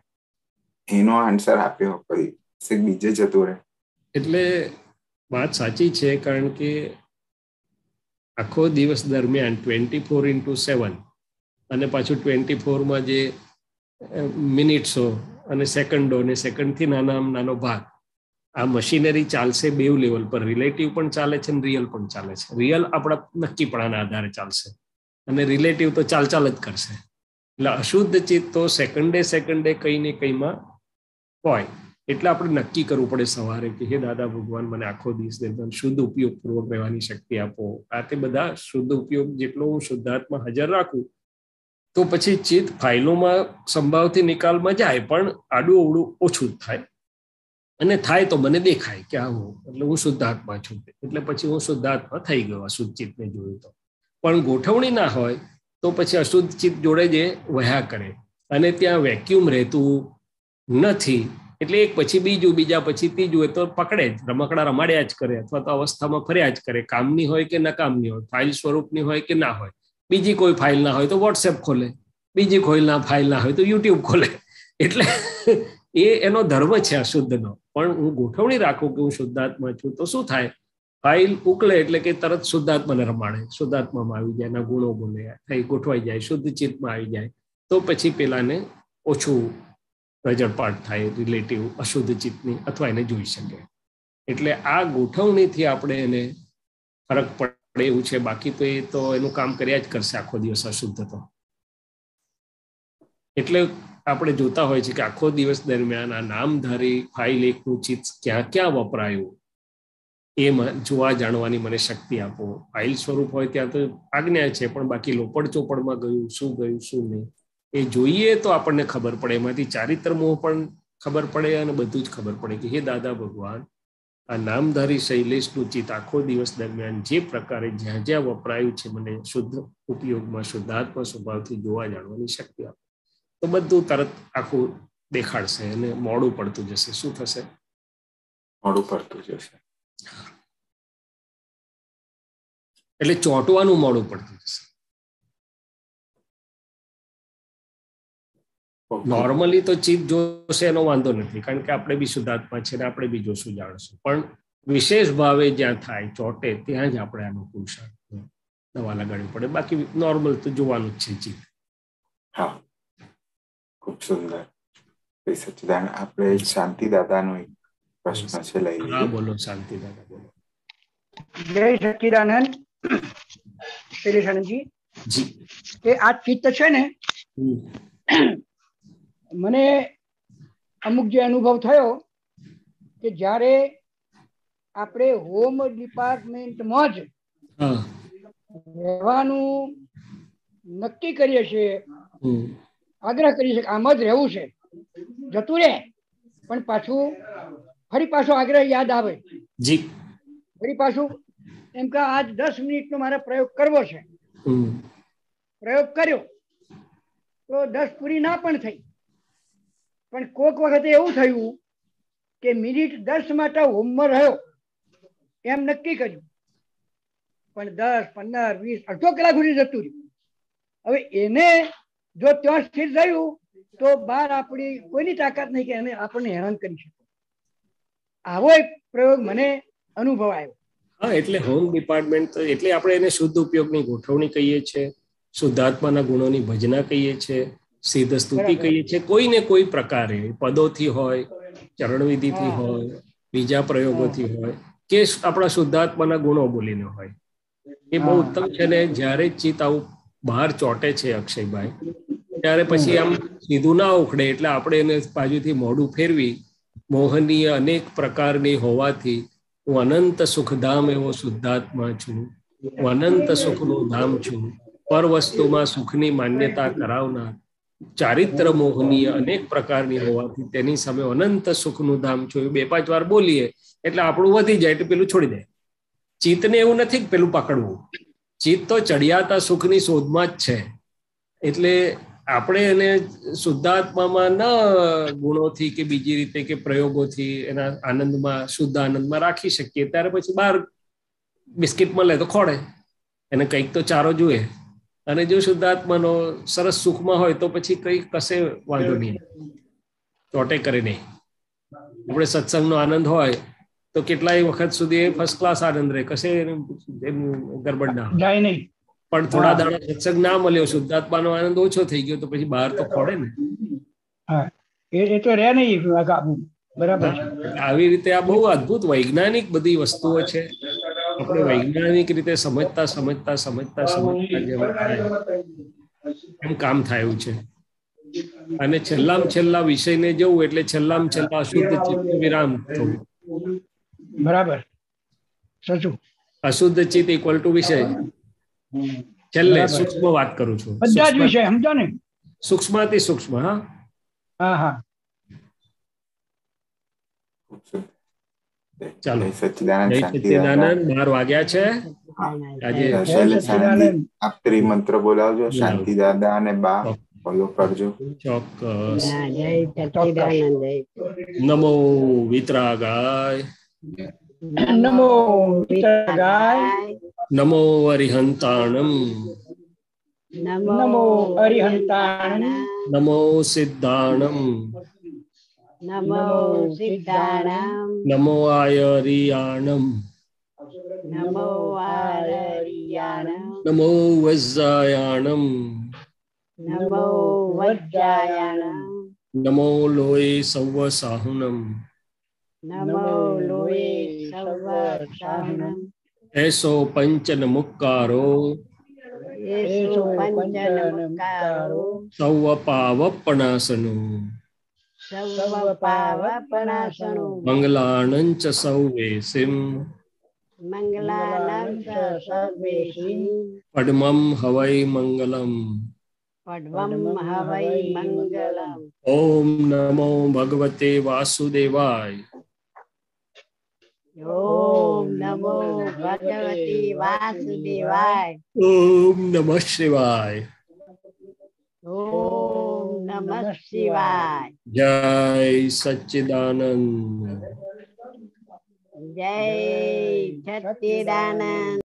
એનો આન્સર આપ્યો, પછી કશેક બીજે જતું રહે. એટલે વાત સાચી છે, કારણ કે આખો દિવસ દરમિયાન 24/7 અને પાછું 24માં જે મિનિટ્સો અને સેકન્ડો અને સેકન્ડથી નાનો ભાગ, આ મશીનરી ચાલશે બેવ લેવલ પર. રિલેટિવ પણ ચાલે છે અને રિયલ પણ ચાલે છે. રિયલ આપણા નક્કીપણાના આધારે ચાલશે અને રિલેટિવ તો ચાલ જ કરશે. એટલે અશુદ્ધ ચિત્ત તો સેકન્ડે કંઈ ને કંઈમાં હોય. એટલે આપણે નક્કી કરવું પડે સવારે કે હે દાદા ભગવાન, મને આખો દિવસ દરમિયાન શુદ્ધ ઉપયોગપૂર્વક રહેવાની શક્તિ આપો. આ તે બધા શુદ્ધ ઉપયોગ જેટલો હું શુદ્ધાત્મા હાજર રાખું તો પછી ચિત્ત ફાઇલોમાં સંભાવથી નિકાલમાં જાય, પણ આડું અવડું ઓછું જ થાય. અને થાય તો મને દેખાય કે એટલે હું શુદ્ધાત્મા છું, એટલે પછી હું શુદ્ધાત્મા થઈ ગયો અશુદ્ધ ચિત્તને જોયું તો. પણ ગોઠવણી ના હોય તો પછી અશુદ્ધ ચિત્ત જોડે જે વહ્યા કરે અને ત્યાં વેક્યુમ રહેતું નથી. એટલે એક પછી બીજું, બીજા પછી ત્રીજું, એ તો પકડે જ, રમકડા રમાડ્યા જ કરે, અથવા તો અવસ્થામાં ફર્યા જ કરે. કામની હોય કે નકામની હોય, ફાઇલ સ્વરૂપની હોય કે ના હોય. બીજી કોઈ ફાઇલ ના હોય તો વોટ્સએપ ખોલે, બીજી કોઈ ફાઇલ ના હોય તો યુટ્યુબ ખોલે. એટલે એ એનો ધર્મ છે અશુદ્ધનો. પણ હું ગોઠવણી રાખું કે હું શુદ્ધાત્મા છું તો શું થાય? ફાઇલ ઉકળે એટલે કે તરત શુદ્ધાત્માને રમાડે, શુદ્ધાત્મામાં આવી જાય, એના ગુણો બોલે થઈ ગોઠવાઈ જાય, શુદ્ધ ચિત્તમાં આવી જાય, તો પછી પેલાને ઓછું રજળપાટ થાય રિલેટિવ અશુદ્ધ ચિત્તની, અથવા એને જોઈ શકે. એટલે આ ગોઠવણીથી આપણે એને ફરક પડે એવું છે. બાકી તો એ તો એનું કામ કર્યા જ કરશે આખો દિવસ અશુદ્ધ તો. એટલે આપણે જોતા હોય છે કે આખો દિવસ દરમિયાન આ નામધારી ફાઇલ એકનું ચિત્ત ક્યાં ક્યાં વપરાયું એ જોવા જાણવાની મને શક્તિ આપો. ફાઇલ સ્વરૂપ હોય ત્યાં તો આજ્ઞા છે, પણ બાકી લોપડ ચોપડમાં ગયું શું નહીં એ જોઈએ તો આપણને ખબર પડે. એમાંથી ચારિત્ર મોહ પણ ખબર પડે અને બધું જ ખબર પડે કે હે દાદા ભગવાન, આ નામધારી શૈલેષનું ચિત્ત આખો દિવસ દરમિયાન જે પ્રકારે જ્યાં જ્યાં વપરાયું છે મને શુદ્ધ ઉપયોગમાં શુદ્ધાત્મા સ્વભાવથી જોવા જાણવાની શક્તિ આપો. તો બધું તરત આખું દેખાડશે અને મોડું પડતું જશે. શું થશે? મોડું પડતું જશે. એટલે ચોંટવાનું મોડું પડતું જશે. નોર્મલી તો ચિત્ત જોશે એનો વાંધો નથી, કારણ કે આપણે બી શુદ્ધાત્મા છે ને આપણે બી જોશું જાણશું, પણ વિશેષ ભાવે જ્યાં થાય ચોટે ત્યાં જ આપણે આનો પુરુષાર્થ દવા લગાડવી પડે. બાકી નોર્મલ તો જોવાનું જ છે ચિત્ત. હા, ખૂબ સુંદર. સચ્ચિદાનંદ, આપણે શાંતિ દાદાનો એક પ્રશ્ન છે, લઈ લઈએ. હા, બોલો શાંતિ દાદા, બોલો. જય સચ્ચિદાનંદ. શૈલેષાનંદજી જી, કે આ ચિત્ત છે ને, મને અમુક જે અનુભવ થયો કે જ્યારે આપણે હોમ ડિપાર્ટમેન્ટમાં જ રહેવાનું નક્કી કરીએ છીએ, આગ્રહ કરીએ છીએ કે આમ જ રહેવું છે, જતું રહે, પણ ફરી પાછો આગ્રહ યાદ આવે. જી, ફરી પાછું એમ કે આજ 10 મિનિટનો મારે પ્રયોગ કરવો છે. પ્રયોગ કર્યો તો 10 પૂરી ના પણ થઈ, પણ કોઈક વખતે એવું થયું કે મિનિટ 10 માટે હોમમાં રહ્યો એમ નક્કી કર્યું, પણ 10, 15, 20, અડધો કલાક સુધી જતું રહ્યું. હવે એને જો ત્યાં સ્થિર થયું તો બહાર આપણી કોઈની તાકાત નહીં કે એને આપણને હેરાન કરી શકે. આવો એક પ્રયોગ મને અનુભવ આવ્યો. હા, એટલે હોમ ડિપાર્ટમેન્ટ એટલે આપણે એને શુદ્ધ ઉપયોગની ગોઠવણી કહીએ છીએ, શુદ્ધાત્માના ગુણોની ભજના કહીએ છીએ, સિદ્ધ સ્તુતિ કહીએ છીએ. કોઈ ને કોઈ પ્રકારે પદોથી હોય, ચરણવિધિથી હોય, બીજા પ્રયોગોથી હોય, કે આપણા શુદ્ધાત્માના ગુણો બોલીને હોય. એ બહુ ઉત્તમ છે. ને જ્યારે ચિત્ત આવું બહાર ચોટે છે અક્ષયભાઈ, ત્યારે પછી આમ સીધું ના ઉખડે, એટલે આપણે એને બાજુથી મોઢું ફેરવી મોહનીય અનેક પ્રકારની હોવાથી હું અનંત સુખધામ એવો શુદ્ધાત્મા છું, હું અનંત સુખનું ધામ છું, પર વસ્તુમાં સુખની માન્યતા કરાવનાર, ચારિત્ર મોહનીય અનેક પ્રકારની હોવાથી તેની સામે અનંત સુખનું ધામ છું, 2-5 વાર બોલીએ એટલે આપણું વધી જાય, એટલે પેલું છોડી દે. ચિત્તને એવું નથી કે પેલું પકડવું. ચિત્ત તો ચડિયાતા સુખની શોધમાં જ છે. એટલે આપણે એને શુદ્ધાત્મામાં ન ગુણોથી કે બીજી રીતે કે પ્રયોગોથી એના આનંદમાં, શુદ્ધ આનંદમાં રાખી શકીએ, ત્યારે પછી બહાર બિસ્કિટ મળે તો ખોડે, એને કંઈક તો ચારો જોઈએ. અને જો શુદ્ધાત્માનો સરસ સુખમાં હોય તો પછી કંઈક કશે વાંધો નહીં, ચોટે કરે નહીં. આપણે સત્સંગનો આનંદ હોય તો કેટલાય વખત સુધી ફર્સ્ટ ક્લાસ આનંદ રહે, કશે ગરબડ ના જાય નહીં. પણ થોડા દાડા સત્સંગ ના મળ્યો, શુદ્ધાત્માનો આનંદ ઓછો થઈ ગયો તો પછી બહાર તો ખોડે ને. હા, એ તો રહે નહીં. બરાબર. આવી રીતે આ બહુ અદ્ભુત વૈજ્ઞાનિક બધી વસ્તુઓ છે. આપણે વૈજ્ઞાનિક રીતે સમજતા એમ કામ થયું છે. અને છેલ્લા વિષયને જવું એટલે છેલ્લા અશુદ્ધ ચિત્ત વિરામ થવું. બરાબર, સાચું. અશુદ્ધ ચિત્ત ઇક્વલ ટુ વિષય. છેલ્લે સૂક્ષ્મ વાત કરું છું, બધા જ વિષય સમજો ને, સૂક્ષ્માતિ સૂક્ષ્મ. હા હા. ચાલો, જય સચ્ચિદાનંદ. 12 વાગ્યા છે. આજે આપત્રી મંત્ર બોલાવજો, શાંતિ દાદા અને બા ફોલો કરજો. ચોક્કસ. નમો વિતરાગાય, નમો વિતરાગાય, નમો અરિહંતાણમ, નમો અરિહંતાણમ, નમો સિદ્ધાણમ, નમો સિદ્ધાણમ, નમો આયરિયાણમ, नमो आर्याणं नमो वज्रायाणं नमो वज्रायाणं नमो लोये सव्वसाहुनं नमो लोये सव्वसाहुनं ऐसो पंचनमुक्कारो येषु पञ्चनमस्कारो सव्वपावपणासनो सर्वपावपणासनो मंगलानं च सव्वेसिं मङ्गलानं च सर्वेषु पद्मं हवै मंगलम् पद्मं हवै मङ्गलम् ओम नमो भगवते वासुदेवाय ओम नमो भगवते वासुदेवाय ओम नमः शिवाय ओम नमः शिवाय जय सच्चिदानंद जय सच्चिदानंद।